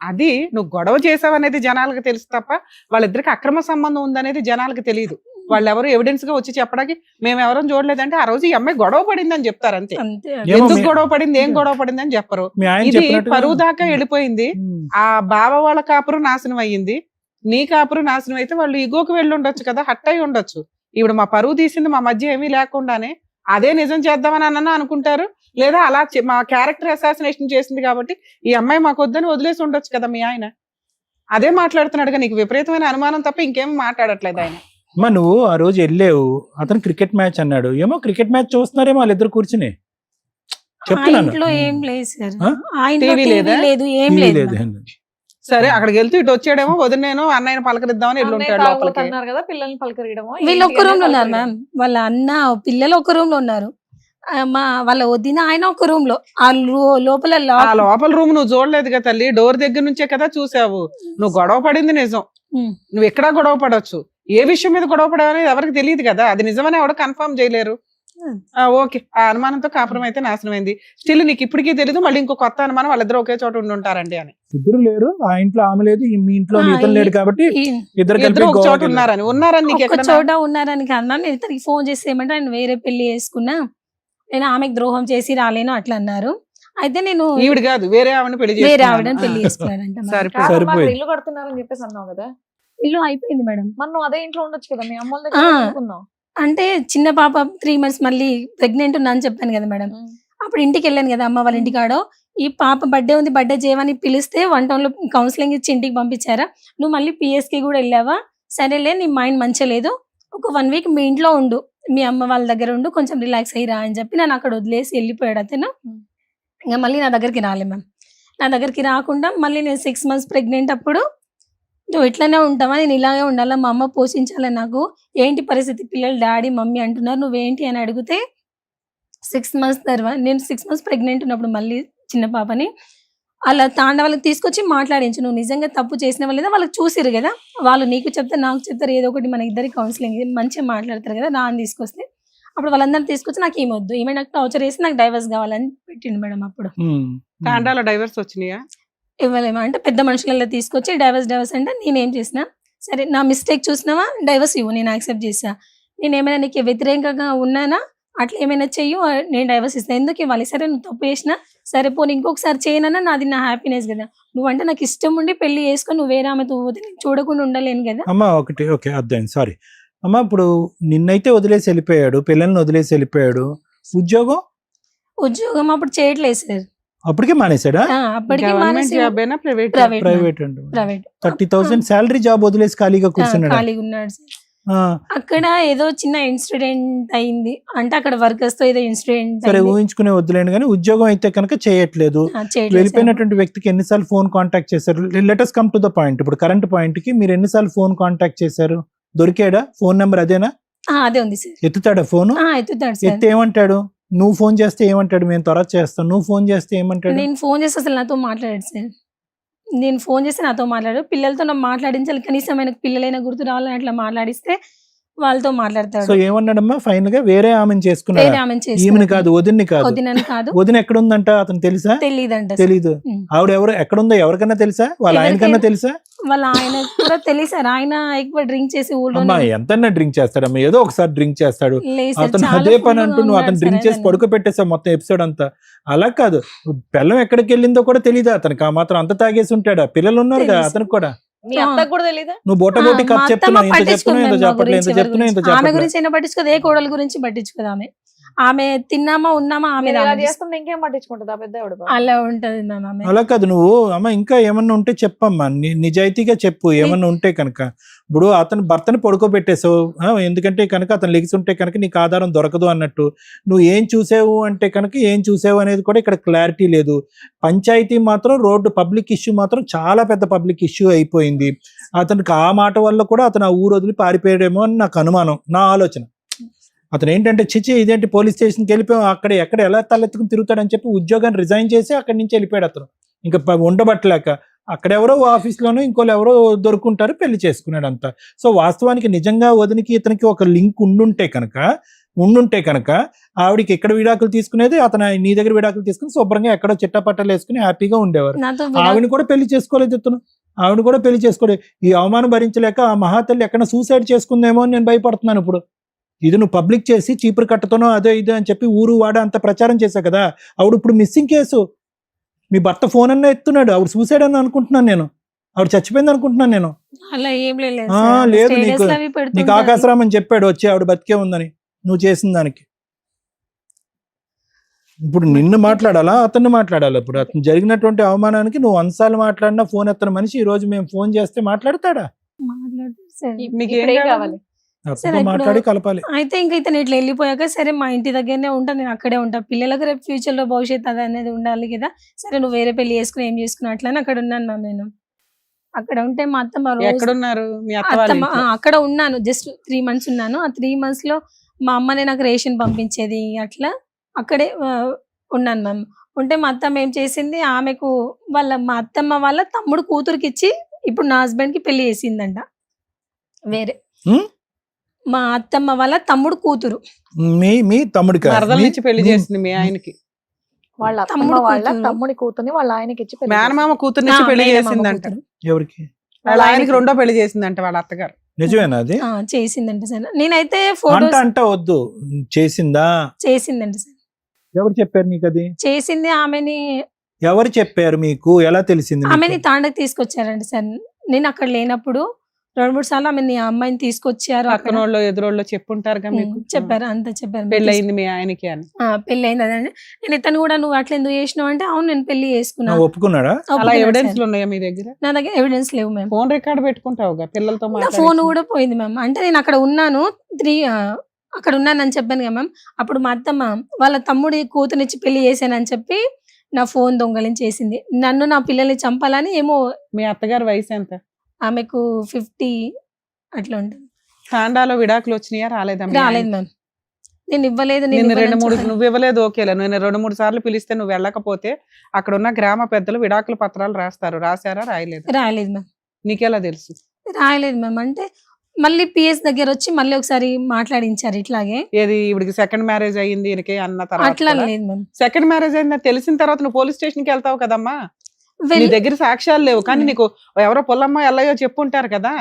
అది నువ్వు గొడవ చేసావు అనేది జనాలకు తెలుసు తప్ప వాళ్ళిద్దరికి అక్రమ సంబంధం ఉందనేది జనాలకు తెలియదు. వాళ్ళు ఎవరు ఎవిడెన్స్ గా వచ్చి చెప్పడానికి మేము ఎవరం చూడలేదంటే ఆ రోజు ఈ అమ్మాయి గొడవ పడింది అని చెప్తారు అంతే. అంతే. ఏమో ఎందుకు మీ- గొడవ పడింది ఏం గొడవ పడింది అని చెప్పరు. మీ ఆయన ఇది చెప్పినట్టుగా- పరువు దాకా వెళ్ళిపోయింది. ఆ బావ వాళ్ళ కాపురం నాశనం అయ్యింది, నీ కాపురం నాశనం అయితే వాళ్ళు ఇగోకి వెళ్ళి ఉండొచ్చు కదా, హట్ అయి ఉండొచ్చు. ఇప్పుడు మా పరువు తీసింది మా మధ్య ఏమీ లేకుండానే అదే నిజం చేద్దామని అన్న అనుకుంటారు, లేదా అలా మా క్యారెక్టర్ అసాసినేషన్ చేసింది కాబట్టి ఈ అమ్మాయి మాకు వద్దని వదిలేసి ఉండొచ్చు కదా మీ ఆయన. అదే మాట్లాడుతున్నాడుగా, నీకు విపరీతమైన అనుమానం తప్ప ఇంకేం మాట్లాడట్లేదు ఆయన. అమ్మా నువ్వు ఆ రోజు వెళ్ళావు, అతను క్రికెట్ మ్యాచ్ అన్నాడు, ఏమో క్రికెట్ మ్యాచ్ చూస్తున్నారేమో వాళ్ళిద్దరు కూర్చుని ఆ చెప్తున్నాను. ఇంట్లో ఏం లేదు సార్, ఆ? ఆ ఇంట్లో టీవీ టీవీ లేదా? లేదు, ఏం టీవీ లేదు లేదు. మ్యామ్. సరే అక్కడికి వెళ్తూ ఇటు వచ్చాడేమో, వదిలేను అన్నయ్యని పలకరిద్దామని ఇల్లు అన్నయ్య ఉంటాడు లోపలికి. తాగుబోతున్నారు కదా, పిల్లల్ని పలకరియడమో వీళ్ళు ఒక్క రూమ్ లో ఉన్నారు మ్యామ్, వాళ్ళ అన్న పిల్లలు ఒక రూమ్ లో ఉన్నారు, వాళ్ళ వదిన ఆయన ఒక రూమ్ లో, ఆ లోపల ఆ లోపల రూమ్ నువ్వు చూడలేదు కదా తల్లి, డోర్ దగ్గర నుంచే కదా చూసావు. నువ్వు గొడవ పడింది నిజం, నువ్వు ఎక్కడా గొడవ పడవచ్చు, ఏ విషయం మీద గొడవ పడవనేది ఎవరికి తెలియదు కదా, అది నిజమని ఎవరు కన్ఫర్మ్ చేయలేరు. ఓకే, ఆ అనుమానంతో కాపురం అయితే నాశనం అయింది. స్టిల్ నీకు ఇప్పటికీ తెలీదు మళ్ళీ ఇంకో కొత్త అనుమానం వాళ్ళిద్దరు ఒకే చోట ఉండి ఉంటారండి అని. ఇద్దరు లేరు, ఆ ఇంట్లో ఆమె లేదు, మీ ఇంట్లో ఆ, ఇతను లేడు కాబట్టి ఇద్దరు కలిపి ఇద్దరు ఒక గోవాకి చోట వెళ్ళారు. ఉన్నారని నీకు ఒక ఎక్కడ చోట ఉన్నారని కాదు మ్యామ్, నేను ఇతనికి ఫోన్ చేసి ఏమంటే ఆయన వేరే పెళ్లి చేసుకున్నా, నేను ఆమెకు ద్రోహం చేసి రాలేను అట్లా అన్నారు. అయితే నేను ఈవిడ కాదు వేరే ఆవిడని పెళ్లి వేరే చేసుకున్నాను. ఆవిడని పెళ్లి చేసుకున్నానంట మ్యామ్. సరిపోయింది. సరిపోయింది. ఇల్లు కడుతున్నారని చెప్పేసి అన్నావు కదా, ఇల్లు అయిపోయింది మేడం. మరి నువ్వు అదే ఇంట్లో ఉండొచ్చు కదా, మీ అమ్మోళ్ళ ఆ. దగ్గర ఎందుకున్నావు? అంటే చిన్న పాప 3 months మళ్ళీ ప్రెగ్నెంట్ ఉన్నా అని చెప్పాను కదా మేడం, అప్పుడు ఇంటికి వెళ్ళాను కదా అమ్మ వాళ్ళ ఇంటికాడో, ఈ పాప బర్త్డే ఉంది బర్త్డే చేయమని పిలిస్తే 1 town లో కౌన్సిలింగ్ ఇచ్చి ఇంటికి పంపించారా, నువ్వు మళ్ళీ పిఎస్కి కూడా వెళ్ళావా, సరేలే నీ మైండ్ మంచిగా లేదు, ఒక 1 week మీ ఇంట్లో ఉండు, మీ అమ్మ వాళ్ళ దగ్గర ఉండు, కొంచెం రిలాక్స్ అయ్యిరా అని చెప్పి నన్ను అక్కడ వదిలేసి వెళ్ళిపోయాడు అతను. ఇంకా మళ్ళీ నా దగ్గరికి రాలే మ్యామ్, నా దగ్గరికి రాకుండా మళ్ళీ నేను 6 months ప్రెగ్నెంట్ అప్పుడు, నువ్వు ఇట్లానే ఉంటావా, నేను ఇలాగే ఉండాలా, మా అమ్మ పోషించాలి, నాకు ఏంటి పరిస్థితి, పిల్లలు డాడీ మమ్మీ అంటున్నారు, నువ్వేంటి అని అడిగితే 6 months తర్వాత నేను 6 months ప్రెగ్నెంట్ ఉన్నప్పుడు మళ్ళీ చిన్న పాపని అలా వాళ్ళకి తీసుకొచ్చి మాట్లాడించు, నువ్వు నిజంగా తప్పు చేసిన వాళ్ళేదా వాళ్ళకి చూసిరు కదా, వాళ్ళు నీకు చెప్తారు నాకు చెప్తారు, ఏదో ఒకటి మన ఇద్దరి కౌన్సిలింగ్ మంచిగా మాట్లాడతారు కదా, నా అని తీసుకొస్తే అప్పుడు వాళ్ళందరినీ తీసుకొచ్చి నాకు ఏమొద్దు, ఏమైనా నాకు టార్చర్ చేసి నాకు డైవర్స్ కావాలని పెట్టిండు మేడం. అప్పుడు తాండాల డైవర్స్ వచ్చినాయా? ఇవ్వలేమా అంటే పెద్ద మనుషులలో తీసుకొచ్చి డైవర్స్ అంటే నేనేం చేసిన, సరే నా మిస్టేక్ చూసినావా డైవర్స్ ఇవ్వు, నేను యాక్సెప్ట్ చేసా, నేను ఏమైనా నీకు వ్యతిరేకంగా ఉన్నానా, అట్లా ఏమైనా చెయ్యు, నేను డైవర్స్ ఇస్తాను, ఎందుకు ఇవ్వాలి, సరే నువ్వు తప్పు చేసినా సరే పోనీ ఇంకొకసారి చేయనన్నా నాది నా హ్యాపీనెస్ కదా, నువ్వంటే నాకు ఇష్టం ఉండి పెళ్లి చేసుకొని నువ్వు వేరే ఆమెతో పోతే నేను చూడకుండా ఉండలేను కదా. అమ్మా ఒకటి ఓకే అర్థం, సారీ అమ్మా. ఇప్పుడు నిన్నైతే వదిలేసి వెళ్ళిపోయాడు, పిల్లల్ని వదిలేసి వెళ్ళిపోయాడు, ఉద్యోగం అప్పుడు చేయట్లేదు సార్, అప్పటికే మానేశాడా? అప్పటికి గవర్నమెంట్ జాబ్ అయినా ప్రైవేట్ ప్రైవేట్ అండి. ప్రైవేట్ 30,000 శాలరీ జాబ్ వదిలేసి ఖాళీగా కూర్చున్నాడు. ఖాళీగా ఉన్నాడు సార్. అక్కడ ఏదో చిన్న ఇన్సిడెంట్ అయింది, అంటే అక్కడ వర్కర్స్ తో ఏదో ఇన్సిడెంట్ సరే ఊహించుకునే వద్దులేండి, కానీ ఉద్యోగం అయితే కనుక చేయట్లేదు. వెళ్ళిపోయినటువంటి వ్యక్తికి ఎన్నిసార్లు ఫోన్ కాంటాక్ట్ చేశారు? Letters come to the point. ఇప్పుడు కరెంట్ పాయింట్ కి మీరు ఎన్నిసార్లు ఫోన్ కాంటాక్ట్ చేశారు? దొరికాడా? ఫోన్ నెంబర్ అదేనా? అదే ఉంది సార్. ఎత్తుతాడా ఫోన్? ఎత్తుతాడు సార్. ఎత్తి ఏమంటాడు? నువ్వు ఫోన్ చేస్తే ఏమంటాడు? మేము త్వరగా చేస్తాం. నువ్వు ఫోన్ చేస్తే ఏమంటాడు? నేను ఫోన్ చేస్తే అసలు నాతో మాట్లాడాడు సార్. నేను ఫోన్ చేస్తే నాతో మాట్లాడాడు. పిల్లలతో నాకు మాట్లాడించాలి, కనీసం ఆయనకు పిల్లలైనా గుర్తు రావాలని అట్లా మాట్లాడిస్తే వాళ్ళతో మాట్లాడతాడు. సో ఏమన్నాడమ్మా ఫైనల్ గా? వేరే ఆమెను చేసుకున్నాడు. వేరే ఆమెను చేసుకున్నాడు. ఈమెను కాదు, వదిన్ని కాదు. వదినని కాదు. వదిన ఎక్కడ ఉందంట అతను తెలుసా? తెలీదంట. తెలీదు. ఆవిడ ఎవరు ఎక్కడుందో ఎవరికన్నా తెలుసా? వాళ్ళ ఆయనకన్నా తెలుసా? వాళ్ళ ఆయన కూడా తెలిసారు. ఆయన ఎక్కువ డ్రింక్ చేసి ఊళ్ళో అమ్మా ఎంతన్నా డ్రింక్ చేస్తాడమ్మా, ఏదో ఒకసారి డ్రింక్ చేస్తాడు లేదు సార్, అతను. చాలా అదే పని ఫుల్గా అంటూ నువ్వు అతను ఉన్నాడు డ్రింక్ సార్ చేసి ఆయన. పడుకోబెట్టేసావు మొత్తం ఎపిసోడ్ అంతా. అలా కాదు, పిల్లం ఎక్కడికి వెళ్ళిందో కూడా తెలియదు అతనికి. ఆ మాత్రం అంత తాగేసి ఉంటాడా? పిల్లలు ఉన్నారు కదా తెలుసు. అతనికి కూడా. మీ అత్తకు కూడా తెలీదా? నువ్వు బోటబోటి మా కప్ అత్తమ్మ చెప్తున్నావు, ఇంత చెప్తున్నావు, ఇంత పట్టించుకోదు చెప్పట్లేదు, ఇంత ఎవరి చెప్తున్నావు, ఇంత గురించి. ఆమె చెప్పట్లేదు. గురించి అయినా పట్టించుకోదు, ఏ కోడల గురించి పట్టించుకోదు ఆమె. ఆమె తిన్నామా ఉన్నామా ఆమె మీరు ఇలా ఆలోచిస్తుంది. చేస్తుంటే ఇంకేం పట్టించుకుంటుందా పెద్ద ఆవిడ పాపం? అలా ఉంటది మ్యామ్ ఆమె. అలా కాదు, నువ్వు అమ్మ ఇంకా ఏమన్నా ఉంటే చెప్పమ్మా, నిజాయితీగా చెప్పు ఏమన్నా ఉంటే కనుక. ఇప్పుడు అతను భర్తని పడుకోబెట్టేసావు, ఎందుకంటే కనుక అతను లెగిసి ఉంటే కనుక నీకు ఆధారం దొరకదు అన్నట్టు. నువ్వు ఏం చూసావు అంటే కనుక ఏం చూసావు అనేది కూడా ఇక్కడ క్లారిటీ లేదు. పంచాయతీ మాత్రం రోడ్డు పబ్లిక్ ఇష్యూ మాత్రం చాలా పెద్ద పబ్లిక్ ఇష్యూ అయిపోయింది. అతనికి ఆ మాట వల్ల కూడా అతను ఆ ఊరు వదిలి పారిపోయాడేమో అని నాకు అనుమానం, నా ఆలోచన. అతను ఏంటంటే చిచి ఇదేంటి పోలీస్ స్టేషన్కి వెళ్ళిపోయాం, అక్కడ ఎక్కడ ఎలా తలెత్తుకుని తిరుగుతాడని చెప్పి ఉద్యోగాన్ని రిజైన్ చేసి అక్కడి నుంచి వెళ్ళిపోయాడు అతను. ఇంకా ఉండబట్టలేక అక్కడెవరో ఆఫీస్లోనో ఇంకోళ్ళు ఎవరో దొరుకుంటారు, పెళ్లి చేసుకున్నాడు అంతా. సో వాస్తవానికి నిజంగా వదినికి ఇతనికి ఒక లింక్ ఉండుంటే కనుక ఆవిడికి ఎక్కడ విడాకులు తీసుకునేది, అతను నీ దగ్గర విడాకులు తీసుకుని శుభ్రంగా ఎక్కడో చిట్టపట్టలు వేసుకుని హ్యాపీగా ఉండేవారు. నాతో ఆవిడ కూడా పెళ్లి చేసుకోలేదు ఇతను, ఆవిడ కూడా పెళ్లి చేసుకోలేదు. ఈ అవమానం భరించలేక ఆ మహాతల్లి ఎక్కడ సూసైడ్ చేసుకుందేమో అని నేను భయపడుతున్నాను ఇప్పుడు. ఇది నువ్వు పబ్లిక్ చేసి చీపురు కట్టతోనో అదే ఇదే అని చెప్పి ఊరు వాడ అంత ప్రచారం చేశావు కదా. ఆవిడ ఇప్పుడు మిస్సింగ్ కేసు, మీ భర్త ఫోన్ అన్న ఎత్తున్నాడు, ఆవిడ సూసైడ్ అని అనుకుంటున్నాను నేను, ఆవిడ చచ్చిపోయింది అనుకుంటున్నాను నేను. అలా ఏం లేదు లేదు, నీకు ఆకాశరామని చెప్పాడు వచ్చి ఆవిడ బతికే ఉందని నువ్వు చేసిన దానికి. ఇప్పుడు నిన్ను మాట్లాడాలా అతన్ని మాట్లాడాలా? ఇప్పుడు అతను జరిగినటువంటి అవమానానికి నువ్వు అన్సార్లు మాట్లాడినా ఫోన్ ఎత్తన మనిషి ఈ రోజు మేము ఫోన్ చేస్తే మాట్లాడతాడా? మీకు ఇప్పుడు ఏం ఏం కావాలి? కావాలి? అతనితో మాట్లాడి కలపాలి. అయితే ఇంకా ఇతను ఇట్లా వెళ్ళిపోయాక సరే మా ఇంటి దగ్గరనే ఉంటా, నేను అక్కడే ఉంటా, పిల్లలకు రేపు ఫ్యూచర్ లో భవిష్యత్తు అది అనేది ఉండాలి కదా. సరే నువ్వు వేరే పెళ్లి చేసుకుని ఏం చేసుకున్నా అట్లా అని అక్కడ ఉన్నాను మ్యామ్. నేను అక్కడ ఉంటే మా అత్తమ్మ రోజు ఎక్కడున్నారు మీ అత్త వాళ్ళ అత్తమ్మ ఇంట్లో? అక్కడ ఉన్నాను, జస్ట్ 3 months ఉన్నాను. ఆ 3 months లో మా అమ్మనే నాకు రేషన్ పంపించేది, అట్లా అక్కడే ఉన్నాను మ్యామ్. ఉంటే మా అత్తమ్మ ఏం చేసింది, ఆమెకు మా అత్తమ్మ వాళ్ళ తమ్ముడు కూతురికి ఇచ్చి ఇప్పుడు నా హస్బెండ్ కి పెళ్లి చేసిందంట వేరే. హ్మ్? మా అత్తమ్మ వాళ్ళ తమ్ముడు కూతురు మీ తమ్ముడికి మరదల నుంచి పెళ్లి చేసింది మీ ఆయనకి. వాళ్ళ అత్తమ్మ తమ్ముడు వాళ్ళ కూతురు. తమ్ముడి కూతుర్ని వాళ్ళ ఆయనకి ఇచ్చి పెళ్లి మేనమామ కూతురు నుంచి పెళ్లి చేసిందంట. ఎవరికి? వాళ్ళ ఆయనకి రెండో పెళ్లి చేసిందంట వాళ్ళ అత్తగారు. నిజమేనా అది? చేసిందంట సార్. నేనైతే అంట ఫోటోస్ అంట వద్దు, చేసిందా? చేసిందంట సార్. ఎవరు చెప్పారు నీకు అది? చేసింది ఆమెని. ఎవరు చెప్పారు మీకు? ఎలా తెలిసింది మీకు? ఆమెని తాండకి తీసుకొచ్చారంట సార్. నేను అక్కడ లేనప్పుడు 2-3 సార్లు ఆమెని ఆ అమ్మాయిని తీసుకొచ్చారు. అక్కడ పక్కనోళ్ళు ఎదురోళ్ళు చెప్పుంటారుగా మీకు. చెప్పారు, అంతా చెప్పారు. పెళ్లి అయింది మీ ఆయనకి అని. పెళ్లి అయింది అదే. నేను ఇతను కూడా నువ్వు అట్లా ఎందుకు చేసినావు అంటే అవును నేను పెళ్లి చేసుకున్నా. ఒప్పుకున్నాడా? అలా ఒప్పుకున్నాడు ఎవిడెన్స్ సార్. ఉన్నాయా మీ దగ్గర? నా దగ్గర ఎవిడెన్స్ లేవు మ్యామ్. ఫోన్ రికార్డ్ పెట్టుకుంటావుగా పిల్లలతో నా ఫోన్ కూడా పోయింది మ్యామ్. అంటే నేను అక్కడ ఉన్నాను, అక్కడ ఉన్నానని చెప్పాను కదా మ్యామ్. అప్పుడు మా అత్తమ్మ వాళ్ళ తమ్ముడి కూతునిచ్చి పెళ్లి చేశానని చెప్పి నా ఫోన్ దొంగలించేసింది. నన్ను నా పిల్లల్ని చంపాలని ఏమో. మీ అత్తగారి వయసు ఎంత? ఆమెకు 50 అట్లా ఉంటుంది. తాండాలో విడాకులు వచ్చినాయా రాలేదా? రాలేదు మ్యామ్. నేను ఇవ్వలేదు, నేను నిన్ను ఇవ్వనని 2-3 చెప్పాను. నువ్వు ఇవ్వలేదు ఓకేలే. నేను 2-3 సార్లు పిలిస్తే నువ్వు వెళ్ళకపోతే అక్కడ ఉన్న గ్రామ పెద్దలు విడాకుల పత్రాలు రాస్తారు. రాశారా రాయలేదు? రాయలేదు మ్యామ్. నీకెలా తెలుసు? రాయలేదు మ్యామ్. అంటే మళ్ళీ పిఎస్ దగ్గర వచ్చి మళ్ళీ ఒకసారి మాట్లాడించారు ఇట్లాగే. ఏది ఇవిడికి సెకండ్ మ్యారేజ్ అయ్యింది ఈయనకి అన్న తర్వాత అట్లా లేదు మ్యామ్. సెకండ్ మ్యారేజ్ అయిందని తెలిసిన తర్వాత నువ్వు పోలీస్ స్టేషన్ కి వెళ్తావు కదమ్మా. నీ వెళ్ళి దగ్గర సాక్ష్యాలు లేవు కానీ నీకు ఎవరో పొల్లమ్మ ఎల్లయో చెప్పుంటారు కదా.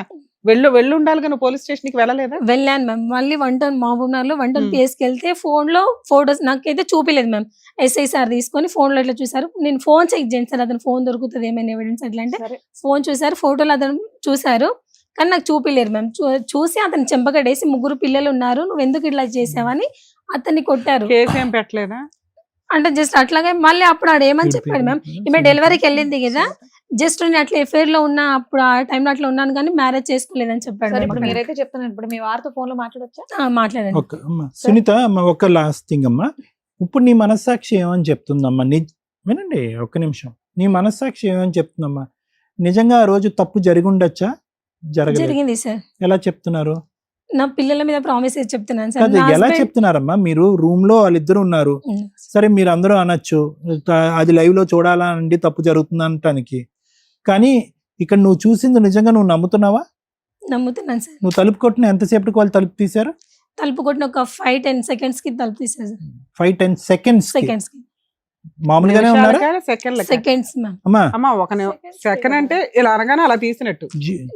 వెళ్ళు ఉండాలి కానీ పోలీస్ స్టేషన్ కి వెళ్ళలేదా? వెళ్ళాను మ్యామ్. మళ్ళీ 1 town మహబూబ్నగర్ లో 1 town మ్మ్. పిఎస్కి వెళ్తే ఫోన్ లో ఫోటోస్ నాకైతే చూపిలేదు మ్యామ్. ఎస్ఐ సార్ తీసుకొని ఫోన్ లో ఇట్లా చూసారు. నేను ఫోన్ చెక్ చేయండి సార్, అతను ఫోన్ దొరుకుతుంది ఏమైనా ఎవిడెన్స్ అట్లా అంటే సరే ఫోన్ చూసారు, ఫోటోలు అతను చూసారు కానీ నాకు చూపిలేరు మ్యామ్. చూసి అతను చెంపకడేసి 3 పిల్లలు ఉన్నారు, నువ్వు ఎందుకు ఇట్లా చేసావని అతన్ని కొట్టారు. కేసు ఏం పెట్టలేదా? అంటే జస్ట్ అట్లాగే మళ్ళీ అప్పుడు ఆడు ఏమని చెప్పాడు మ్యామ్, ఈమె డెలివరీకి వెళ్ళింది కదా, జస్ట్ నేను అట్లా ఎఫ్ఐఆర్ లో ఉన్నా, అప్పుడు ఆ టైంలో అట్లా ఉన్నాను కానీ మ్యారేజ్ చేసుకోలేదని చెప్పాడు సరే ma'am ఇప్పుడు అక్కడ. మీరైతే చెప్తున్నాను, ఇప్పుడు మీ వారితో ఫోన్ లో మాట్లాడొచ్చా? మాట్లాడండి. సునీత అమ్మ, ఒక లాస్ట్ థింగ్ అమ్మా. ఇప్పుడు నీ మనస్సాక్షి ఏమని చెప్తుందమ్మా? వినండి ఒక్క నిమిషం. నీ మనస్సాక్షి ఏమని చెప్తుందమ్మా? నిజంగా ఆ రోజు తప్పు జరిగి ఉండొచ్చా? జరగలేదు. జరిగింది సార్. ఎలా చెప్తున్నారు? నా పిల్లల మీద ప్రామిస్ చేసి చెప్తున్నాను సార్. కాదు, నా ఎలా husband- చెప్తున్నారమ్మా? మీరు రూమ్ లో వాళ్ళిద్దరు ఉన్నారు, ఉమ్. సరే మీరు అందరూ అనొచ్చు అది లైవ్ లో చూడాలా అండి తప్పు జరుగుతుంది అనటానికి, కానీ ఇక్కడ నువ్వు చూసింది నిజంగా నువ్వు నమ్ముతున్నావా? నమ్ముతున్నాను సార్. నువ్వు తలుపు కొట్టిన ఎంతసేపటికి వాళ్ళు తలుపు తీశారు? తలుపు కొట్టిన ఒక 5-10 seconds కి తలుపు తీసారు సార్. 5-10 seconds సెకండ్స్ కి మామూలుగానే ఉన్నారా? Seconds ma'am. అమ్మా అమ్మా ఒక సెకండ్ అంటే ఇలా అనగానే అలా తీసినట్టు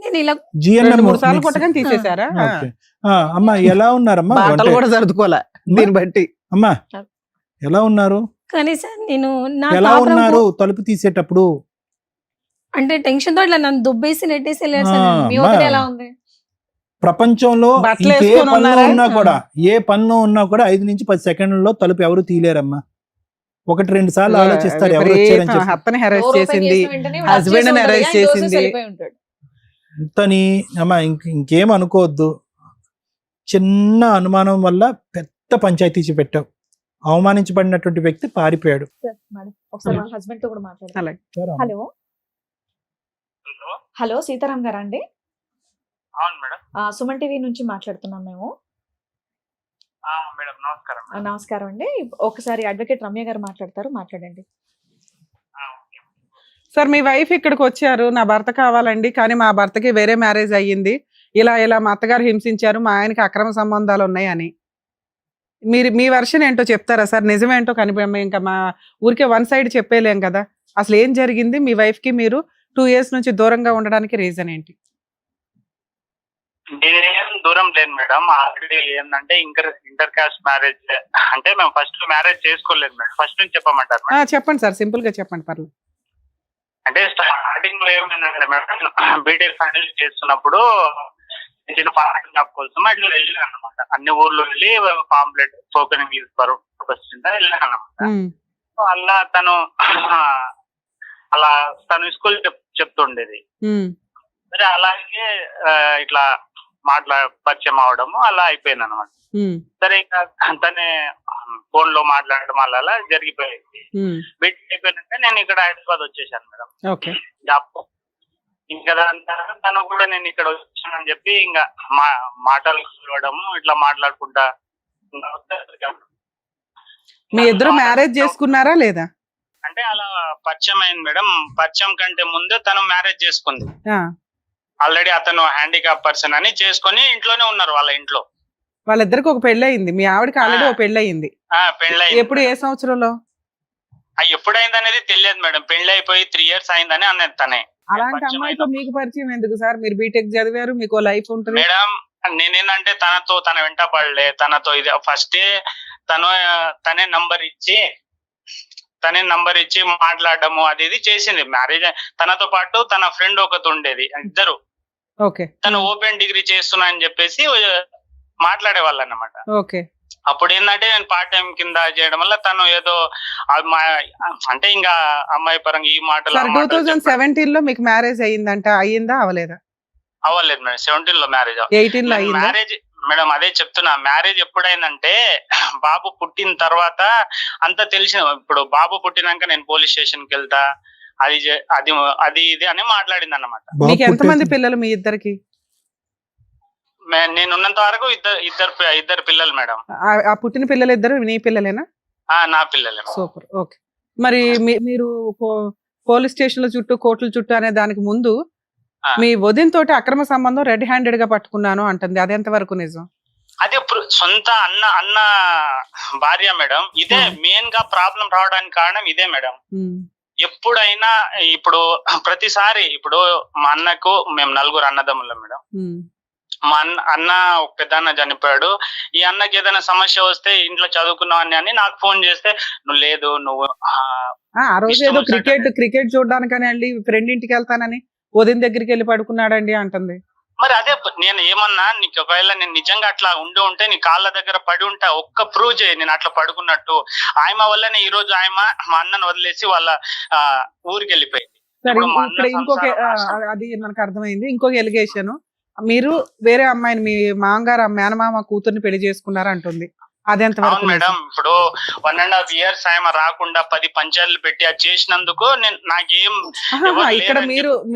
నేను ఇలా జిఎన్ఎం 2-3 సార్లు కొట్టగానే తీసేశారా? అమ్మా ఎలా ఉన్నారమ్మా? బాటలు కూడా సర్దుకోలే దీన్ని బట్టి. అమ్మా ఎలా ఉన్నారు? కానీ సార్ నేను నా ఎలా కాపురం ఉన్నారు తలుపు తీసేటప్పుడు? అంటే టెన్షన్ తో ఇట్లా నన్ను దుబ్బేసి నెట్టేసి వెళ్ళారు సార్. ఆ. మీ అమ్మా. వదిన ఎలా ఉంది? ప్రపంచంలో బట్టలు ఇంకే వేసుకొని పనిలో ఉన్నారా? ఉన్నా కూడా ఏ పనిలో ఉన్నా కూడా 5 నుంచి 10 సెకండ్లలో తలుపు ఎవరు తీలేరమ్మా. 1-2 సార్లు ఆలోచిస్తారు ఎవరు వచ్చారని చెప్పి. అత్తని హెరాస్ డోర్ ఓపెన్ చేసింది, చేసిన వెంటనే వాడు husband వచ్చేసి ని ఉంటాడు, arrest ఆయన దోసేసి చేసింది. వెళ్ళిపోయి ఉంటాడు. అంతని అమ్మా ఇంకేం అనుకోవద్దు. చిన్న అనుమానం వల్ల పెద్ద పంచాయతీ పెట్టావు. అవమానించబడినటువంటి వ్యక్తి పారిపోయాడు. సార్, మేడం, ఒకసారి వాళ్ళ హస్బెండ్ తో కూడా మాట్లాడాలి. అలాగే. హలో హలో సీతారాం గారా అండి? అవును మేడం. సుమన్ టీవీ నుంచి మాట్లాడుతున్నాం మేము. మేడం నమస్కారం మేడం. నమస్కారం అండి. ఒకసారి అడ్వకేట్ రమ్య గారు మాట్లాడతారు, మాట్లాడండి. సార్, మీ వైఫ్ ఇక్కడికి వచ్చారు, నా భర్త కావాలండి, కానీ మా భర్తకి వేరే మ్యారేజ్ అయ్యింది, ఇలా మా అత్తగారు హింసించారు, మా ఆయనకి అక్రమ సంబంధాలు ఉన్నాయి అని. మీరు మీ వర్షన్ ఏంటో చెప్తారా సార్? నిజమేంటో ఇంకా మా ఊరికే వన్ సైడ్ చెప్పేలేం కదా. అసలు ఏం జరిగింది? మీ వైఫ్ కి మీరు 2 years నుంచి దూరంగా ఉండడానికి రీజన్ ఏంటి? నేనేం దూరం లేను మేడం. ఆల్రెడీ ఏంటంటే ఇంటర్ కాస్ట్ మ్యారేజ్, అంటే మేము ఫస్ట్ మ్యారేజ్ చేసుకోలేదు మేడం. ఫస్ట్ నుంచి చెప్పమంటారు మేడం? చెప్పండి సార్, సింపుల్ గా చెప్పండి, పర్లేదు. అంటే స్టార్టింగ్ లో ఏమైందంటే మేడం, బీటెక్ ఫైనల్ చేస్తున్నప్పుడు చిన్న పార్టీ జాబ్ కోసం అట్లా వెళ్ళాను అనమాట. అన్ని ఊర్లో వెళ్ళి పాంప్లెట్ స్పోకెన్ ఇంగ్లీష్ పర్పస్ వెళ్ళాను అనమాట. అలా తను స్కూల్ చెప్తుండేది. సరే, అలాగే ఇట్లా పరిచయం అవడము అలా అయిపోయింది అనమాట. సరే, ఇంకా తనే ఫోన్ లో మాట్లాడడం అలా జరిగిపోయింది. బీటెక్ అయిపోయినాక నేను ఇక్కడ హైదరాబాద్ వచ్చేసాను మేడం జాబ్. ఇంకా దాని తర్వాత తను కూడా నేను ఇక్కడ వచ్చానని చెప్పి ఇంకా మాటలు కలవడము ఇట్లా మాట్లాడుకుంటా. మీ ఇద్దరు మ్యారేజ్ చేసుకున్నారా లేదా? అంటే అలా పరిచయం అయింది మేడం. పరిచయం కంటే ముందే తను మ్యారేజ్ చేసుకుంది. ఆల్రెడీ అతను హ్యాండిక్యాప్ పర్సన్ అని చేసుకుని ఇంట్లోనే ఉన్నారు వాళ్ళ ఇంట్లో. వాళ్ళిద్దరికి ఒక పెళ్లి అయింది, మీ ఆవిడకి ఆల్రెడీ ఒక పెళ్లి అయింది. పెళ్ళి ఎప్పుడు, ఏ సంవత్సరంలో? ఎప్పుడైంది అనేది తెలియదు మేడం. పెళ్లి అయిపోయి 3 years అయిందని అన్నది తనే. అలాంటి అమ్మాయితో మీకు పరిచయం ఎందుకు సార్? మీరు బీటెక్ చదివారు, మీకు లైఫ్ ఉంటుంది మేడం. నేనేందంటే తన వెంట పడలే. తనతో ఇది ఫస్ట్ తనే నంబర్ ఇచ్చి మాట్లాడము అది ఇది చేసింది. మ్యారేజ్ తనతో పాటు తన ఫ్రెండ్ ఒకటి ఉండేది, ఇద్దరు. తను ఓపెన్ డిగ్రీ చేస్తున్నా అని చెప్పేసి మాట్లాడే వాళ్ళు అన్నమాట. అప్పుడు ఏంటంటే నేను పార్ట్ టైం కింద చేయడం వల్ల తను ఏదో అంటే ఇంకా అమ్మాయి పరంగా ఈ మాటలు. 2017 లో మీకు మ్యారేజ్ అయ్యిందంట, అయ్యిందా అవలేదా? అవ్వలేదు మేడం. 17 లో మ్యారేజ్. 18 లో అయ్యిందా? మ్యారేజ్ మేడం అదే చెప్తున్నా. మ్యారేజ్ ఎప్పుడైందంటే బాబు పుట్టిన తర్వాత అంతా తెలిసిన. ఇప్పుడు బాబు పుట్టినాక నేను పోలీస్ స్టేషన్ కి వెళ్తా, అది ఇది అని మాట్లాడింది అన్నమాట. మీకు ఎంతమంది పిల్లలు మీ ఇద్దరికి? నేను ఉన్నంత వరకు ఇద్దరు పిల్లలు మేడం. ఆ పుట్టిన పిల్లలు ఇద్దరు నీ పిల్లలేనా? నా పిల్లలే. సూపర్. ఓకే. మరి మీరు పోలీస్ స్టేషన్ల చుట్టూ, కోర్టుల చుట్టూ అనే దానికి ముందు మీ వదిన తోటి అక్రమ సంబంధం రెడ్ హ్యాండెడ్ గా పట్టుకున్నాను అంటుంది, అది ఎంత వరకు నిజం? అదే సొంత అన్న భార్య మేడం. ఇదే మెయిన్ గా ప్రాబ్లం రావడానికి కారణం ఇదే మేడం. ఎప్పుడైనా ఇప్పుడు ప్రతిసారి ఇప్పుడు మా అన్నకు మేము 4 అన్నదమ్ములం మేడం. మా అన్న ఒక పెద్ద అన్న చనిపోయాడు. ఈ అన్నకి ఏదైనా సమస్య వస్తే ఇంట్లో చదువుకున్నావు అని నాకు ఫోన్ చేస్తే నువ్వు ఆ రోజు ఏదో క్రికెట్ చూడడానికని అండి ఫ్రెండ్ ఇంటికి వెళ్తానని వదిన దగ్గరికి వెళ్ళి పడుకున్నాడండి అంటుంది. మరి అదే నేను ఏమన్నా, నీకు ఒకవేళ నేను నిజంగా అట్లా ఉంటే నీ కాళ్ళ దగ్గర పడి ఉంటా, ఒక్క ప్రూవ్ చేయి నేను అట్లా పడుకున్నట్టు. ఆయమ వల్లనే ఈ రోజు ఆయమ మా అన్నను వదిలేసి వాళ్ళ ఊరికి వెళ్ళిపోయింది. ఇంకొక అది మనకు అర్థమైంది. ఇంకొక ఎలిగేషన్, మీరు వేరే అమ్మాయిని మీ మామగారు మేనమామ కూతుర్ని పెళ్లి చేసుకున్నారు అంటుంది, అదెంత వరకు మేడం? ఇప్పుడు 1.5 years ఆయన రాకుండా 10 పంచాయతీలు పెట్టి అది చేసినందుకు నాకేం ఇక్కడ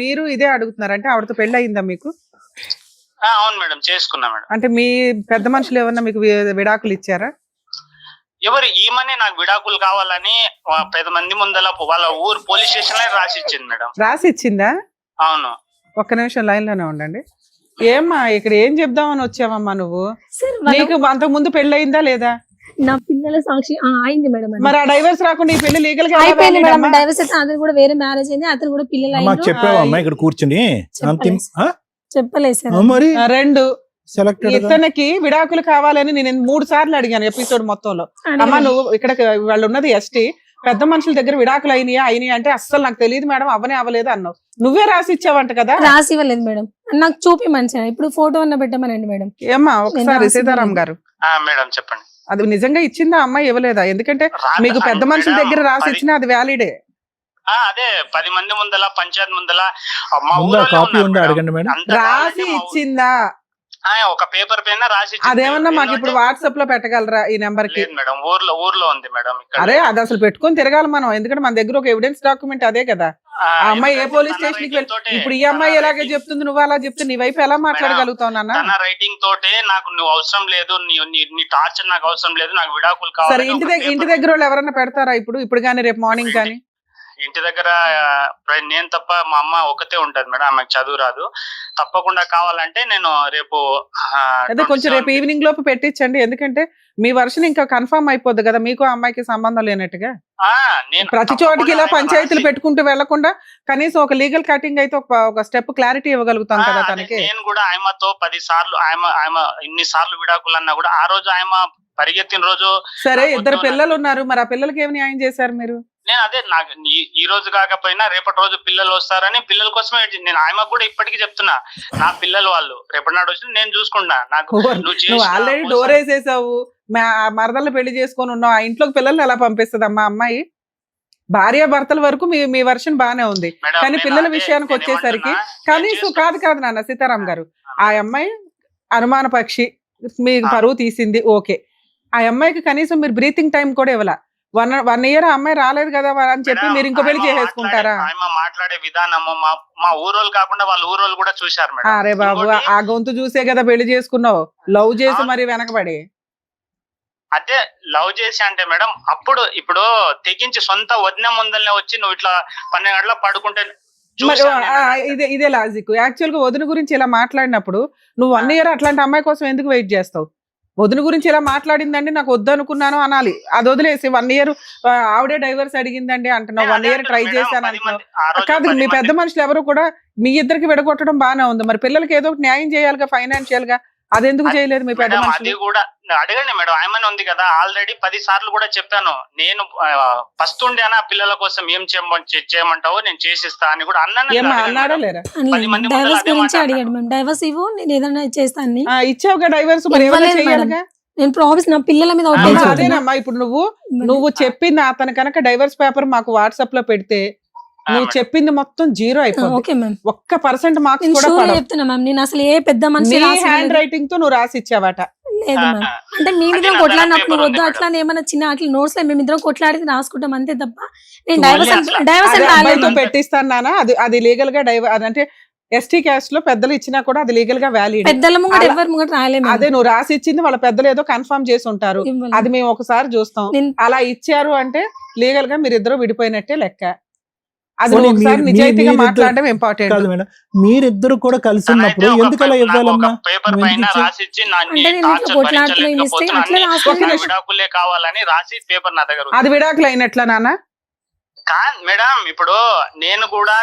మీరు ఇదే అడుగుతున్నారు అంటే ఆవిడతో పెళ్లి అయిందా మీకు? అవును మేడం, చేసుకున్నా మేడం. అంటే మీ పెద్ద మనుషులు ఏమన్నా మీకు విడాకులు ఇచ్చారా? ఎవరు ఈమని నాకు విడాకులు కావాలని 10 మంది ముందల వాళ్ళ ఊరు పోలీస్ స్టేషన్ లో రాసిచ్చింది మేడం. రాసిచ్చిందా? అవును. ఒక్క నిమిషం లైన్ లోనే ఉండండి. ఏమ్మా ఇక్కడ ఏం చెప్దామని వచ్చావమ్మా నువ్వు? నీకు అంతకు ముందు పెళ్లి అయిందా లేదా? నా పిల్లల సాక్షి అయింది మేడం. మరి ఆ డైవర్స్ రాకుండా ఈ పెళ్లి లీగల్ గా అయిపోయింది మేడం. డైవర్స్ అయితే అతను కూడా వేరే మ్యారేజ్ అయింది, అతను కూడా పిల్లలు అయ్యారు. చెప్పావమ్మా ఇక్కడ కూర్చుని? చెప్పలేదు సార్. మరి 2 ఇతనికి విడాకులు కావాలని నేను 3 సార్లు అడిగాను ఎపిసోడ్ మొత్తంలో. అమ్మా నువ్వు ఇక్కడ వాళ్ళు ఉన్నది ఎస్టీ, పెద్ద మనుషుల దగ్గర విడాకులు అయినాయి అంటే అస్సలు నాకు తెలియదు మేడం, అవనే అవ్వలేదు అన్నావు. నువ్వే రాసి ఇచ్చావంట కదా. రాసి ఇవ్వలేదు మేడం, నాకు చూపి మంచిగా ఇప్పుడు ఫోటో అన్న పెట్టమనండి మేడం. ఏమ్మా ఒకసారి రాసి సీతారాం ఇవ్వలేదు. గారు మేడం చెప్పండి. అది నిజంగా ఇచ్చిందా అమ్మాయి ఇవ్వలేదా? ఎందుకంటే మీకు పెద్ద మనుషుల దగ్గర రాసి ఇచ్చినా అది వ్యాలిడే. అదే 10 మంది ముందల పంచాయత్ ముందల మా ముందా ఊరోళ్ళే కాపీ ఉన్నారు ఉందా మేడం. అడగండి మేడం. అంత రాసి కావాలంటే మా ఇచ్చిందా? ఒక పేపర్ పైన రాసి ఇచ్చింది. అదేమన్నా మాకు ఇప్పుడు ఎందుకంటే- వాట్సాప్ లో పెట్టగలరా ఈ నెంబర్ కి? లేదు మేడం, ఊర్లో ఉంది మేడం ఇక్కడ. అరే అది అసలు పెట్టుకొని తిరగాలి మనం, ఎందుకంటే మన దగ్గర ఒక ఎవిడెన్స్ డాక్యుమెంట్ అదే కదా. ఆ అమ్మాయి ఏ పోలీస్ స్టేషన్ కి వెళ్ళి ఇప్పుడు ఈ అమ్మాయి ఎలాగే చెప్తుంది, నువ్వు అలా చెప్తే నీ వైపు ఎలా మాట్లాడగలుగుతావు నాన్న? తన రైటింగ్ తోటే నాకు నువ్వు అవసరం లేదు, నీ టార్చర్ నాకు అవసరం లేదు, నాకు విడాకులు సరే కావాలి. ఇంటి దగ్గర వాళ్ళు ఎవరైనా పెడతారా ఇప్పుడు కానీ రేపు మార్నింగ్ కానీ? ఇంటి దగ్గర నేను తప్ప మా అమ్మ ఒకతే ఉంటది మేడం, ఆమెకు చదువు రాదు. తప్పకుండా కావాలంటే నేను రేపు అదే కొంచెం రేపు ఈవినింగ్ లోపు పెట్టించండి, ఎందుకంటే మీ వర్షన్ ఇంకా కన్ఫర్మ్ అయిపోద్ది కదా, మీకు ఆ అమ్మాయికి సంబంధం లేనట్టుగా. ప్రతి చోటికి ఇలా పంచాయతీలు పెట్టుకుంటూ వెళ్లకుండా కనీసం ఒక లీగల్ కటింగ్ అయితే ఒక స్టెప్ క్లారిటీ ఇవ్వగలుగుతాం కదా తనకి. నేను కూడా ఆయమతో 10 సార్లు ఆయన ఇన్ని సార్లు విడాకులు అన్నా కూడా ఆ రోజు ఆయన పరిగెత్తిన రోజు. సరే ఇద్దరు పిల్లలు ఉన్నారు, మరి ఆ పిల్లలకి ఏమి న్యాయం చేశారు మీరు? నేను అదే నాకు ఈ రోజు కాకపోయినా రేపటి రోజు పిల్లలు వస్తారని పిల్లల కోసమే నేను ఆయనకు కూడా ఇప్పటికీ చెప్తున్నా, నా పిల్లలు వాళ్ళు రేపటి నాడు వచ్చి నేను చూసుకుంటా. నాకు నువ్వు ఆల్రెడీ డోర్ వేసేసావు, మరదలు పెళ్లి చేసుకొని ఉన్నావు, ఆ ఇంట్లోకి పిల్లల్ని ఎలా పంపిస్తుంది అమ్మా అమ్మాయి? భార్య భర్తల వరకు మీ వర్షన్ బానే ఉంది, కానీ పిల్లల విషయానికి వచ్చేసరికి కనీసం కాదు నాన్న సీతారాం గారు, ఆ అమ్మాయి అనుమాన పక్షి, మీ పరువు తీసింది ఓకే, ఆ అమ్మాయికి కనీసం మీరు బ్రీతింగ్ టైం కూడా ఇవ్వాల. 1 year ఆ అమ్మాయి రాలేదు కదా అని చెప్పి మీరు ఇంకో పెళ్లి చేసేసుకుంటారా? మాట్లాడే విధానము మా ఊరోళ్ళు కాకుండా వాళ్ళ ఊరోళ్ళు కూడా చూశారు మేడం. అరే బాబు ఆ గొంతు చూసే కదా పెళ్లి చేసుకున్నావు, లవ్ చేసి మరి వెనకబడి. అదే లవ్ చేసి అంటే మేడం అప్పుడు ఇప్పుడు తెగించి సొంత వదిన ముందల్నే వచ్చి నువ్వు ఇట్లా 12 గంటలకు పడుకుంటే ఇదే లాజిక్. యాక్చువల్ గా వదిన గురించి ఇలా మాట్లాడినప్పుడు నువ్వు 1 year అట్లాంటి అమ్మాయి కోసం ఎందుకు వెయిట్ చేస్తావు? వదిన గురించి ఇలా మాట్లాడిందండి నాకు వద్దు అనుకున్నాను అనాలి, అది వదిలేసి 1 year ఆవిడే డైవర్స్ అడిగిందండి అంటున్నావు, 1 year ట్రై చేశాను అంటున్నావు. కాదు మీ పెద్ద మనుషులు ఎవరు కూడా మీ ఇద్దరికి విడగొట్టడం బానే ఉంది, మరి పిల్లలకి ఏదో ఒకటి న్యాయం చేయాలిగా ఫైనాన్షియల్ గా, అదెందుకు చేయలేదు మీ పెద్ద మనుషులు? అది కూడా అడగండి మేడం, ఆయమని ఉంది కదా ఆల్రెడీ 10 సార్లు కూడా చెప్పాను. నేను ఫస్ట్ ఉండే ఆ పిల్లల కోసం ఏం చేయమంటావో నేను చేసిస్తా అని కూడా అన్నాడా లేరా? డైవర్స్ గురించి అడిగాడు మ్యామ్, డైవర్స్ ఇవ్వు నేను ఏదైనా చేస్తాను. ఇచ్చావుగా డైవర్స్, మరి ఏమైనా చేయాలిగా? నేను ప్రామిస్ నా పిల్లల మీద అదేనమ్మా ఇప్పుడు నువ్వు చెప్పింది అతను కనుక డైవర్స్ పేపర్ మాకు వాట్సాప్ లో పెడితే నువ్వు చెప్పింది మొత్తం 0 అయిపోతుంది, 1% మార్క్స్ కూడా చెప్తున్నా మ్యామ్. నేను అసలు ఏ పెద్ద మనిషి హ్యాండ్ రైటింగ్ తో నువ్వు రాసి ఇచ్చావట. లేదు మ్యామ్, అంటే మేమిద్దరం కొట్లాడినప్పుడు వద్దు అట్లా ఏమైనా చిన్న అట్లా నోట్స్ లో మేమిద్దరం కొట్లాడి రాసుకుంటాం అంతే తప్ప నేను డైవర్స్ పెట్టిస్తాను నాన్న. అది లీగల్ గా అంటే ఎస్టీ క్యాస్ట్ లో పెద్దలు ఇచ్చినా కూడా అది లీగల్ గా వ్యాలిడ్. పెద్దల ముంగట ఎవరి ముంగట రాయలేము. అదే నువ్వు రాసి ఇచ్చింది వాళ్ళ పెద్దలు ఏదో కన్ఫర్మ్ చేసి ఉంటారు, అది మేము ఒకసారి చూస్తాం. అలా ఇచ్చారు అంటే లీగల్ గా మీరిద్దరు విడిపోయినట్టే లెక్క. అది ఒకసారి నిజాయితీగా మాట్లాడడం ఇంపార్టెంట్ కాదు మేడం. మీరిద్దరు కూడా కలిసి ఉన్నప్పుడు ఎందుకు అలా ఇవ్వాలమ్మా? పేపర్ పైన రాసి ఇచ్చి విడాకులే కావాలని రాసి పేపర్ నా దగ్గర. అది విడాకులు అయినట్లా నాన్న? మేడం ఇప్పుడు నేను కూడా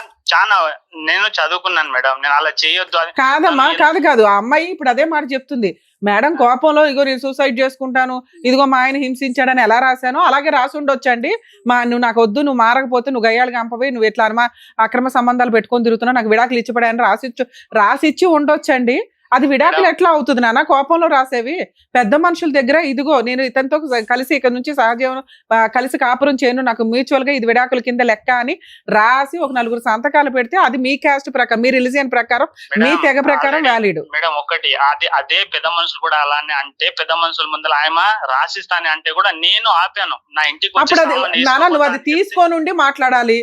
నేను చదువుకున్నాను మేడం, నేను అలా చేయొద్దు. కాదమ్మా కాదు ఆ అమ్మాయి ఇప్పుడు అదే మాట చెప్తుంది. మేడం కోపంలో ఇగో నేను సూసైడ్ చేసుకుంటాను, ఇదిగో మా ఆయన హింసించాడని ఎలా రాశానో అలాగే రాసి ఉండొచ్చండి. నువ్వు నాకు వద్దు, నువ్వు మారకపోతే నువ్వు గయ్యాళ్ళకి అంపపోయి నువ్వు ఎట్లా అక్రమ సంబంధాలు పెట్టుకొని తిరుగుతున్నావు, నాకు విడాకులు ఇచ్చిపడాయని రాసిచ్చి ఉండొచ్చండి. అది విడాకులు ఎట్లా అవుతుంది నాన్న కోపంలో రాసేవి? పెద్ద మనుషుల దగ్గర ఇదిగో నేను ఇతనితో కలిసి ఇక్కడ నుంచి సహజీవనం కలిసి కాపురం చేయను, నాకు మ్యూచువల్ గా ఇది విడాకుల కింద లెక్క అని రాసి ఒక 4 సంతకాలు పెడితే అది మీ క్యాస్ట్ ప్రకారం, మీ రిలీజియన్ ప్రకారం, మీ తెగ ప్రకారం వ్యాలిడ్. మేడం ఒకటి అదే పెద్ద మనుషులు కూడా అలానే అంటే పెద్ద మనుషుల ముందు ఆయన రాసిస్తానే అంటే కూడా నేను ఆపాను నా ఇంటికి. అప్పుడు నాన్న నువ్వు అది తీసుకోనుండి మాట్లాడాలి.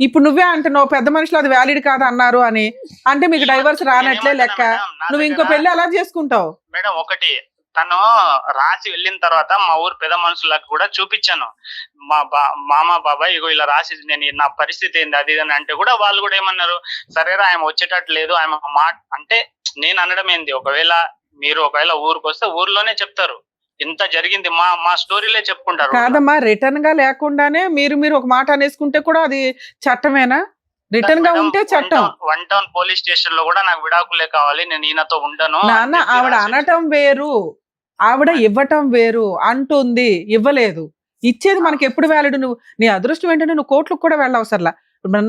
ఇప్పుడు నువ్వే అంటున్నావు పెద్ద మనుషులు అది వ్యాలిడ్ కాదు అన్నారు అని, అంటే మీకు డైవర్స్ రానట్లే లెక్క. నువ్వు ఇంకో పెళ్లి ఎలా చేసుకుంటావు? మేడం ఒకటి తను రాసి వెళ్ళిన తర్వాత మా ఊరు పెద్ద మనుషులకు కూడా చూపించాను, మా మామ బాబాయ్ ఇగో ఇలా రాసి నేను నా పరిస్థితి ఏంది అది అని అంటే కూడా వాళ్ళు కూడా ఏమన్నారు, సరేరా ఆయన వచ్చేటట్టు లేదు ఆయన అంటే నేను అనడం ఏంది, ఒకవేళ ఊరికి వస్తే ఊర్లోనే చెప్తారు ఇంత జరిగింది, మా స్టోరీలే చెప్పుకుంటారు. కాదమ్మా రిటర్న్ గా లేకుండానే మీరు ఒక మాట అనేసుకుంటే కూడా అది చట్టమేనా? రిటర్న్ గా ఉంటే చట్టం. 1 టౌన్ పోలీస్ స్టేషన్ లో కూడా నాకు విడాకులే కావాలి, నేను ఈయనతో ఉండను నాన్న. ఆవిడ అనటం వేరు, ఆవిడ ఇవ్వటం వేరు. అంటుంది ఇవ్వలేదు, ఇచ్చేది మనకి ఎప్పుడు వ్యాలిడ్. నువ్వు నీ అదృష్టం ఏంటంటే నువ్వు కోర్టులకు కూడా వెళ్ళవసరలా.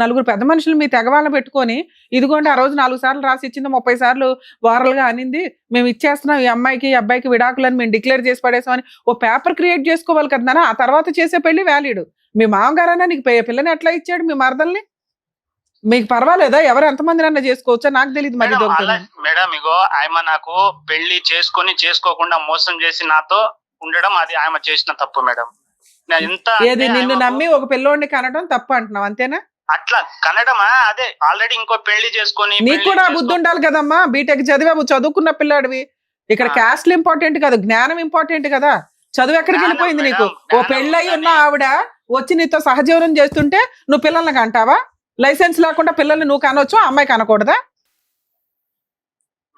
నలుగురు పెద్ద మనుషులు మీ తెగవాళ్ళని పెట్టుకొని ఇదిగోండి ఆ రోజు 4 సార్లు రాసి ఇచ్చింది, 30 సార్లు వారల్గా అనింది, మేము ఇచ్చేస్తున్నాం ఈ అమ్మాయికి ఈ అబ్బాయికి విడాకులని మేము డిక్లేర్ చేసి పడేసామని ఓ పేపర్ క్రియేట్ చేసుకోవాలి కదా. ఆ తర్వాత చేసే పెళ్లి వ్యాలిడ్. మీ మామగారైనా నీకు పిల్లని ఎట్లా ఇచ్చాడు, మీ మరదల్ని? మీకు పర్వాలేదా? ఎవరు ఎంతమంది అన్నా చేసుకోవచ్చా? నాకు తెలియదు మరి. మేడం ఇగో ఆమె నాకు పెళ్లి చేసుకోకుండా మోసం చేసి నాతో ఉండడం అది ఆమె చేసిన తప్పు మేడం. ఏది నిన్ను నమ్మి ఒక పిల్లోడిని కనడం తప్పు అంటున్నావు అంతేనా? అట్లా కనడమా? అదే ఆల్రెడీ ఇంకో పెళ్లి చేసుకొని. నీకు కూడా బుద్ధి ఉండాలి కదమ్మా. బీటెక్ చదివావు, చదువుకున్న పిల్లాడివి. ఇక్కడ క్యాస్ట్లు ఇంపార్టెంట్ కాదు, జ్ఞానం ఇంపార్టెంట్ కదా. చదువు ఎక్కడికి వెళ్ళిపోయింది నీకు? ఓ పెళ్ళై ఉన్న ఆవిడ వచ్చి నీతో సహజీవనం చేస్తుంటే నువ్వు పిల్లల్ని అంటావా? లైసెన్స్ లేకుండా పిల్లల్ని నువ్వు కనొచ్చు, అమ్మాయి కనకూడదా?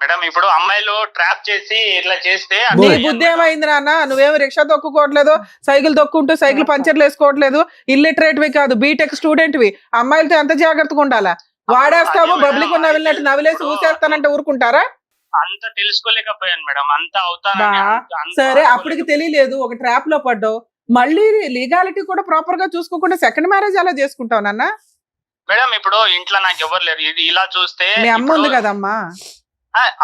మేడం ఇప్పుడు అమ్మాయిలు ట్రాప్ చేసి ఇట్లా చేస్తే నీ బుద్ధి ఏమైంది నాన్న? నువ్వేమి రిక్షా తొక్కుకోవట్లేదు, సైకిల్ తొక్కుంటూ సైకిల్ పంచర్లు వేసుకోవట్లేదు, ఇల్లిటరేట్వి కాదు, బీటెక్ స్టూడెంట్వి. అమ్మాయిలతో ఎంత జాగ్రత్తగా ఉండాలా? వాడేస్తావు, పబ్లిక్ నవ్వినట్టు నవ్విలేసి ఊసేస్తానంటే ఊరుకుంటారా? అంత తెలుసుకోలేకపోయాను మేడం. అంత అవుతాను. సరే, అప్పటికి తెలియలేదు, ఒక ట్రాప్ లో పడ్డావు. మళ్ళీ లీగాలిటీ కూడా ప్రాపర్ గా చూసుకోకుండా సెకండ్ మ్యారేజ్ అలా చేసుకుంటావు నాన్న? మేడం ఇప్పుడు ఇంట్లో నాకు ఎవరు లేరు. ఇది ఇలా చూస్తే మీ అమ్మ ఉంది కదమ్మా.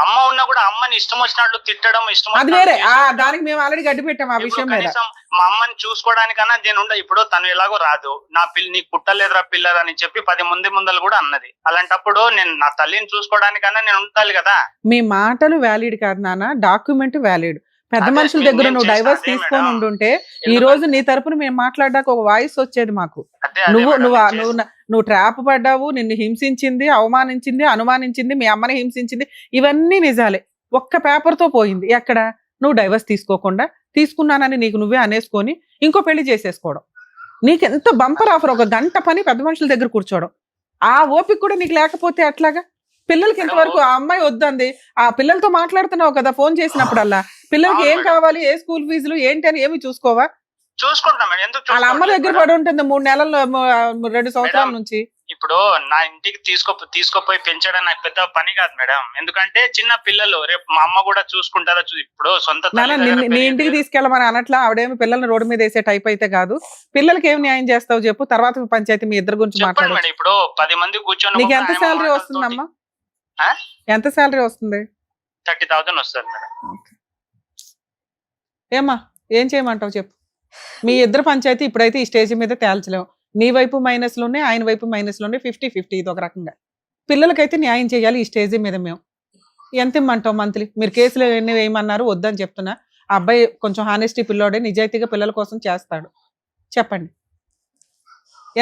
అమ్మ ఉన్నా కూడా అమ్మని ఇష్టం వచ్చినట్లు తిట్టడం, ఇష్టం అది వేరే. దానికి మేము ఆల్రెడీ గడ్డి పెట్టాం ఆ విషయం మీద. మా అమ్మని చూసుకోవడానికన్నా నేను ఉండ. ఇప్పుడు తను ఎలాగో రాదు, నా పిల్ల నీకు పుట్టలేదురా పిల్లలు అని చెప్పి 10 మంది ముందలు కూడా అన్నది. అలాంటప్పుడు నేను నా తల్లిని చూసుకోవడానికన్నా నేను ఉండాలి కదా. మీ మాటలు వ్యాలిడ్ కాదు నాన్న, డాక్యుమెంట్ వ్యాలిడ్. పెద్ద మనుషుల దగ్గర నువ్వు డైవర్స్ తీసుకొని ఉండుంటే ఈ రోజు నీ తరపున మేము మాట్లాడడానికి ఒక వాయిస్ వచ్చేది మాకు. నువ్వు ట్రాప్ పడ్డావు, నిన్ను హింసించింది, అవమానించింది, అనుమానించింది, మీ అమ్మని హింసించింది, ఇవన్నీ నిజాలే. ఒక్క పేపర్ తో పోయింది. ఎక్కడ? నువ్వు డైవర్స్ తీసుకోకుండా తీసుకున్నానని నీకు నువ్వే అనేసుకొని ఇంకో పెళ్లి చేసేసుకోవడం. నీకెంత బంపర్ ఆఫర్, ఒక గంట పని పెద్ద మనుషుల దగ్గర కూర్చోవడం. ఆ ఓపిక కూడా నీకు లేకపోతే అట్లాగా? పిల్లలకి ఇంతవరకు ఆ అమ్మాయి వద్దంది, ఆ పిల్లలతో మాట్లాడుతున్నావు కదా ఫోన్ చేసినప్పుడల్లా. పిల్లలకి ఏం కావాలి, ఏ స్కూల్ ఫీజులు ఏంటి అని ఏమి చూసుకోవా? చూసుకుంటాం. వాళ్ళ అమ్మ దగ్గర పడి ఉంటుంది 3 నెలల్లో, 2 సంవత్సరాల నుంచి. ఇప్పుడు నా ఇంటికి తీసుకుపోయి పెంచడం నాకు పెద్ద పని కాదు మేడం. ఎందుకంటే చిన్న పిల్లలు, రేపు మా అమ్మ కూడా చూసుకుంటారా? ఇప్పుడు సొంత నీ ఇంటికి తీసుకెళ్ళమని అనట్లా. ఆవిడేమి పిల్లల్ని రోడ్డు మీద వేసే టైప్ అయితే కాదు. పిల్లలకి ఏం న్యాయం చేస్తావు చెప్పు, తర్వాత పంచాయతీ మీ ఇద్దరు గురించి మాట్లాడు. ఇప్పుడు 10 మంది కూర్చొని. నీకు ఎంత శాలరీ వస్తుందమ్మా? ఎంత శాలరీ వస్తుంది? 30,000 వస్తుంది మేడం. ఏమ్మా ఏం చేయమంటావు చెప్పు. మీ ఇద్దరు పంచాయతీ ఇప్పుడైతే ఈ స్టేజ్ మీద తేల్చలేము. నీ వైపు మైనస్లోనే, ఆయన వైపు మైనస్లోనే, 50-50. ఇది ఒక రకంగా. పిల్లలకైతే న్యాయం చేయాలి ఈ స్టేజ్ మీద. మేము ఎంత ఇమ్మంటావు మంత్లీ? మీరు కేసులు ఎన్ని వేయమన్నారు, వద్దని చెప్తున్నా. ఆ అబ్బాయి కొంచెం హానెస్టీ పిల్లోడే, నిజాయితీగా పిల్లల కోసం చేస్తాడు. చెప్పండి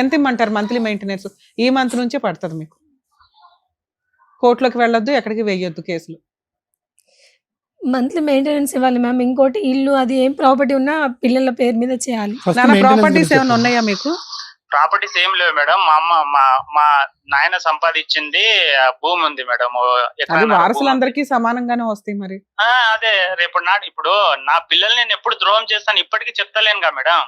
ఎంత ఇమ్మంటారు మంత్లీ మెయింటెనెన్స్? ఈ మంత్ నుంచే పడుతుంది మీకు. కోర్టులోకి వెళ్ళొద్దు, ఎక్కడికి వేయొద్దు కేసులు. మంత్లీ మెయింటెనెన్స్ ఇవ్వాలి మ్యామ్. ఇంకోటి ఇల్లు అది ఏం ప్రాపర్టీ ఉన్నా పిల్లల పేరు మీద చేయాలి. ప్రాపర్టీస్ ఏమైనా ఉన్నాయా మీకు? ప్రాపర్టీస్ ఏం లేవు మేడం. మా అమ్మ మా నాయన సంపాదించింది భూమి ఉంది మేడం. వారసులందరికీ సమానంగానే వస్తాయి మరి. అదే రేపు ఇప్పుడు నా పిల్లల్ని నేను ఎప్పుడు ద్రోహం చేస్తాను ఇప్పటికీ చెప్తలేనుగా మేడం.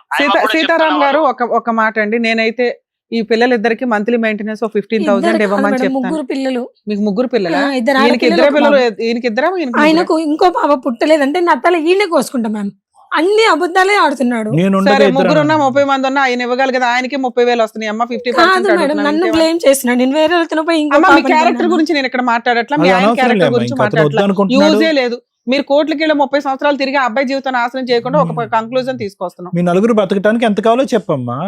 సీతారాం గారు ఒక మాట అండి, నేనైతే ఈ పిల్లలిద్దరికి మంత్లీ మెయింటెనెన్స్ 15,000 ఇవ్వమని చెప్తాను. 3 పిల్లలు. మీకు 3 పిల్లలా? ఇద్దరు పిల్లలు. ఈయనకిద్దరా? ఆయనకు ఇంకో పాప పుట్టలేదంటే నా తల ఈయన కోసుకుంటా మ్యామ్. అన్ని అబద్ధాలే ఆడుతున్నాడు. సరే, 3 ఉన్నా 30 మంది ఉన్నా ఆయన ఇవ్వగలి కదా. ఆయనకి 30,000 వస్తున్నాయి. అమ్మ 50%. నన్ను బ్లేమ్ చేస్తున్నాడు. నేను వేరే వాళ్ళతో పోయి మీ క్యారెక్టర్ గురించి నేను ఇక్కడ మాట్లాడట్లా, మీ ఆయన క్యారెక్టర్ గురించి మాట్లాడట్లా. యూజే లేదు. మీరు కోట్లకి 30 సంవత్సరాలు తిరిగి అబ్బాయి జీవితాన్ని నాశనం చేయకుండా ఒక కంక్లూజన్ తీసుకొస్తున్నాం. మీ నలుగురు బతకడానికి ఎంత కావాలో చెప్పమ్మా.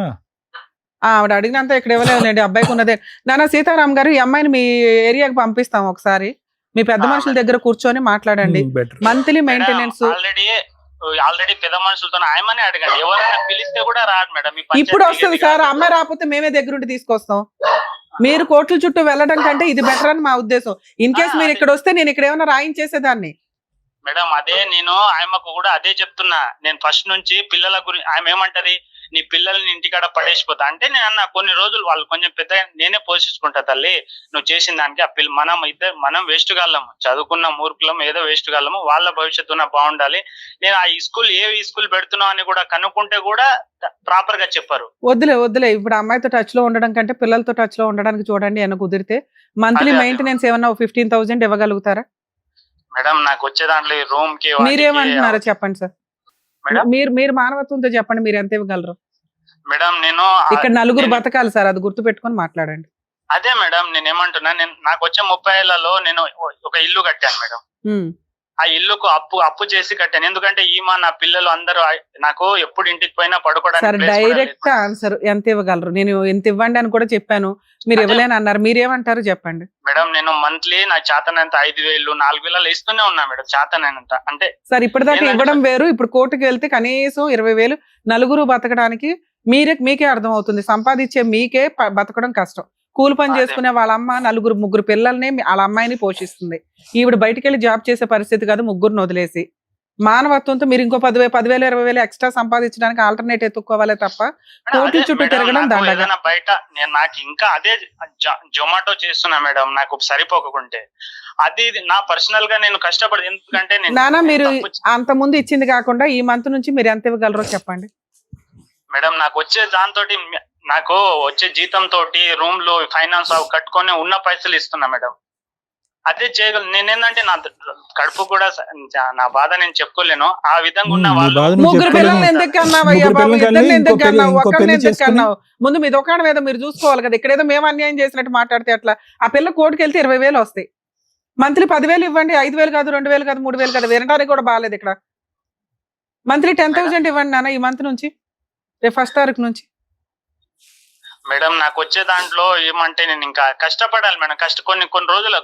ఆవిడ అడిగినంత ఇక్కడ ఇవ్వలేదండి, అబ్బాయికి ఉన్నదే. నాన్న సీతారాం గారు, ఈ అమ్మాయిని మీ ఏరియాకి పంపిస్తాం. ఒకసారి మీ పెద్ద మనుషుల దగ్గర కూర్చొని మాట్లాడండి. మంత్లీ మెయింటెనెన్స్ ఆల్రెడీ పెద్ద మనుషులతో ఆయమని అడగండి. ఎవరైనా పిలిస్తే కూడా రాదు మేడం. ఇప్పుడు వస్తుంది సార్. అమ్మాయి రాకపోతే మేమే దగ్గరుండి తీసుకొస్తాం. మీరు కోట్ల చుట్టూ వెళ్ళడం కంటే ఇది బెటర్ అని మా ఉద్దేశం. ఇన్ కేసు మీరు ఇక్కడ వస్తే నేను ఇక్కడ ఏమైనా రాయించేసేదాన్ని. మేడం అదే నేను ఆయమకు కూడా అదే చెప్తున్నా. నేను ఫస్ట్ నుంచి పిల్లల గురించి ఆమె ఏమంటది, నీ పిల్లల్ని ఇంటికాడ పడేసిపోతా అంటే నేను అన్న కొన్ని రోజులు వాళ్ళు కొంచెం పెద్ద నేనే పోషించుకుంటా తల్లి, నువ్వు చేసిన దానికి. ఆ మనం వేస్ట్ గాళ్ళము, చదువుకున్న మూర్ఖులం, ఏదో వేస్ట్ గాళ్ళము, వాళ్ళ భవిష్యత్తున బాగుండాలి. నేను ఆ ఏ స్కూల్ పెడుతున్నావు అని కూడా కనుక్కుంటే కూడా ప్రాపర్ గా చెప్పారు. వద్దులే ఇప్పుడు అమ్మాయితో టచ్ లో ఉండడం కంటే పిల్లలతో టచ్ లో ఉండడానికి చూడండి. ఏమైనా కుదిరితే మంత్లీ మెయింటెనెన్స్ ఏమన్నా 15,000 ఇవ్వగలుగుతారా? మేడం నాకు వచ్చే దాంట్లో రూమ్ కి మీరేమంటున్నారో చెప్పండి సార్. మేడం మీరు మానవత్వంతో చెప్పండి, మీరు ఎంత ఇవ్వగలరు? మేడం నేను ఇక్కడ నలుగురు నేను- బతకాలి సార్, అది గుర్తు పెట్టుకొని మాట్లాడండి. అదే మేడం నేను ఏమంటున్నా, నాకు వచ్చే 30 ఏళ్లలో నేను ఒక ఇల్లు కట్టాను మేడం. ఉమ్. ఆ ఇల్లుకు అప్పు చేసి కట్టాను. ఎందుకంటే నా పిల్లలు అందరూ నాకు ఎప్పుడు ఇంటికి పోయినా సార్ పడుకోవడానికి place కూడా డైరెక్ట్ లేదు. ఆన్సర్ ఎంత ఇవ్వగలరు? నేను ఎంత ఇవ్వండి అని కూడా చెప్పాను, మీరు అదే. ఇవ్వలేని అన్నారు. మీరేమంటారు చెప్పండి. మేడం నేను మంత్లీ నాకు చేతనంత 5,000 4,000 ఇస్తూనే ఉన్నా మేడం, చేతనంత. అంటే సార్ ఇప్పటిదాకా ఏంటంటే ఇవ్వడం వేరు, ఇప్పుడు కోర్టుకు వెళ్తే కనీసం 20,000 నలుగురు బతకడానికి మీకే అర్థం అవుతుంది. సంపాదించే మీకే బతకడం కష్టం. కూలి పని అదే. చేసుకునే వాళ్ళ అమ్మ ముగ్గురు పిల్లల్ని వాళ్ళ అమ్మాయిని పోషిస్తుంది. ఈవిడ బయటికి వెళ్ళి జాబ్ చేసే పరిస్థితి కాదు, ముగ్గురుని వదిలేసి. మానవత్వంతో మీరు ఇంకో 10,000 20,000 ఎక్స్ట్రా సంపాదించడానికి ఆల్టర్నేట్ ఎత్తుక్కోవాలే తప్ప కోర్టు అదే చుట్టూ మేడం, తిరగడం నాకు దండగా. ఏదైనా బయట నాకు ఇంకా అదే జొమాటో చేస్తున్నా మేడం, నాకు సరిపోకుంటే. అది నా పర్సనల్ గా నేను కష్టపడి, ఎందుకంటే నేను నానా మీరు తప్పు- అంత ముందు ఇచ్చింది కాకుండా ఈ మంత్ నుంచి మీరు ఎంత ఇవ్వగలరో చెప్పండి. మేడం నాకు వచ్చే దాంతోటి నాకు వచ్చే జీతం తోటి రూమ్ లో ఫైనాన్స్ కట్టుకొని ఉన్న పైసలు ఇస్తున్నా మేడం. అదే చేయగలను. నేనేందంటే నా కడుపు కూడా నా బాధ నేను చెప్పుకోలేను. ఆ విధంగా ఉన్న నీ వాళ్ళు బాధ నువ్వు ముగ్గురు చెప్పుకోలేవు. పిల్లల్ని ఎందుకు కన్నావయ్యా ముగ్గురు బాబు? పిల్లల్ని ఇద్దరిని కని ఎందుకు ఇంకో పెళ్లి- కన్నావు? ఇంకో ఒకరిని పెళ్లి ఎందుకు చేసుకుని- కన్నావు? ముందు మీ దుకాణం ఏదో మీరు చూసుకోవాలి కదా. ఇక్కడేదో మేము అన్యాయం చేసినట్టు మాట్లాడితే అట్లా. ఆ పిల్ల కోర్టుకు వెళ్తే 20,000 వస్తాయి. మంత్లీ 10,000 ఇవ్వండి, 5,000 కాదు, 2,000 కాదు, 3,000 కాదు. వినడానికి కూడా బాగాలేదు ఇక్కడ. మంత్లీ 10,000 ఇవ్వండి నాన్న ఈ మంత్ నుంచి, రేపు 1st తారీఖు నుంచి. మేడం నాకు వచ్చే దాంట్లో ఏమంటే నేను ఇంకా కష్టపడాలి మేడం.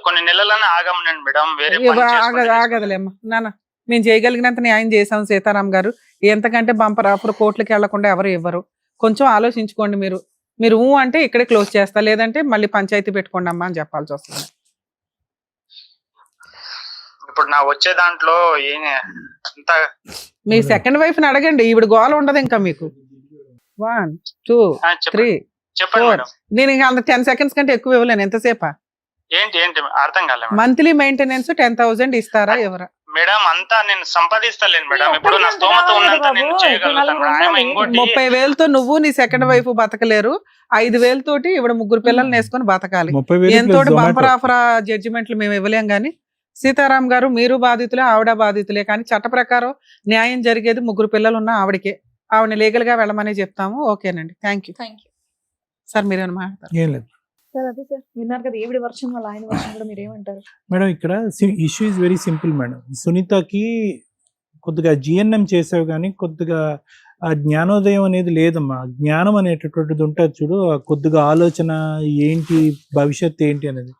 కొన్ని నెలలనే ఆగమనండి మేడం. వేరే పని చేసుకుంటూ ఆగదులేమ్మా నాన్న, మేము చేయగలిగినంత న్యాయం చేసాం సీతారాం గారు. ఎంతకంటే బంపర్ ఆఫర్ కోర్టులకు వెళ్లకుండా ఎవరు ఇవ్వరు. కొంచెం ఆలోచించుకోండి. మీరు అంటే ఇక్కడే క్లోజ్ చేస్తా, లేదంటే మళ్ళీ పంచాయతీ పెట్టుకోండి అమ్మా అని చెప్పాల్సి వస్తుంది. ఇప్పుడు నా వచ్చే దాంట్లో అంత మీ సెకండ్ వైఫ్ ని అడగండి, ఈవిడ గోల ఉండదు ఇంకా మీకు. 1 2 3 చెప్పండి 4 మేడం. నేను ఇంకా అంత 10 seconds కంటే ఎక్కువ ఇవ్వలేను. ఎంతసేపా? ఏంటి అర్థం కాలే మేడం. మంత్లీ మెయింటెనెన్స్ 10,000 ఇస్తారా ఎవరా? మేడం అంతా నేను సంపాదిస్తలేను మేడం. ఎక్కడికి ఇప్పుడు నా అంత స్తోమత రావాలి ఉన్నంత బాబు? నేను ఇప్పుడు చేయగలుగుతాను. నలుగురు ఆయన ఉండాలి. ఇంకోటి 30,000తో నువ్వు నీ సెకండ్ వైఫ్ బతకలేరు. 5,000 తోటి ఇవిడ ముగ్గురు పిల్లల్ని వేసుకొని బతకాలి. 30,000 ఎంతో plus బంపర్ Zomato. ఆఫర్ జడ్జిమెంట్లు మేము ఇవ్వలేం గానీ, సీతారాం గారు మీరు బాధితులే, ఆవిడ బాధితులే. కానీ చట్ట ప్రకారం న్యాయం జరిగేది ముగ్గురు పిల్లలు ఉన్న ఆవిడకే. ఆవిడని లీగల్ గా వెళ్ళమని చెప్తాము. ఓకేనండి, థ్యాంక్ యూ. సార్ మీరేమైనా మాట్లాడతారు? ఏం లేదు సార్ అదే సార్ విన్నారు కదా, ఈవిడ వర్షం వాళ్ళ ఆయన వర్షం కూడా మీరు ఏమంటారు? మేడం. ఇక్కడ issue is very simple madam. సునీతకి కొద్దిగా జిఎన్ఎం చేసావు కానీ కొద్దిగా ఆ జ్ఞానోదయం అనేది లేదమ్మా. జ్ఞానం అనేటటువంటిది ఉంటుంది చూడు, ఆ కొద్దిగా ఆలోచన ఏంటి, భవిష్యత్తు ఏంటి అనేది.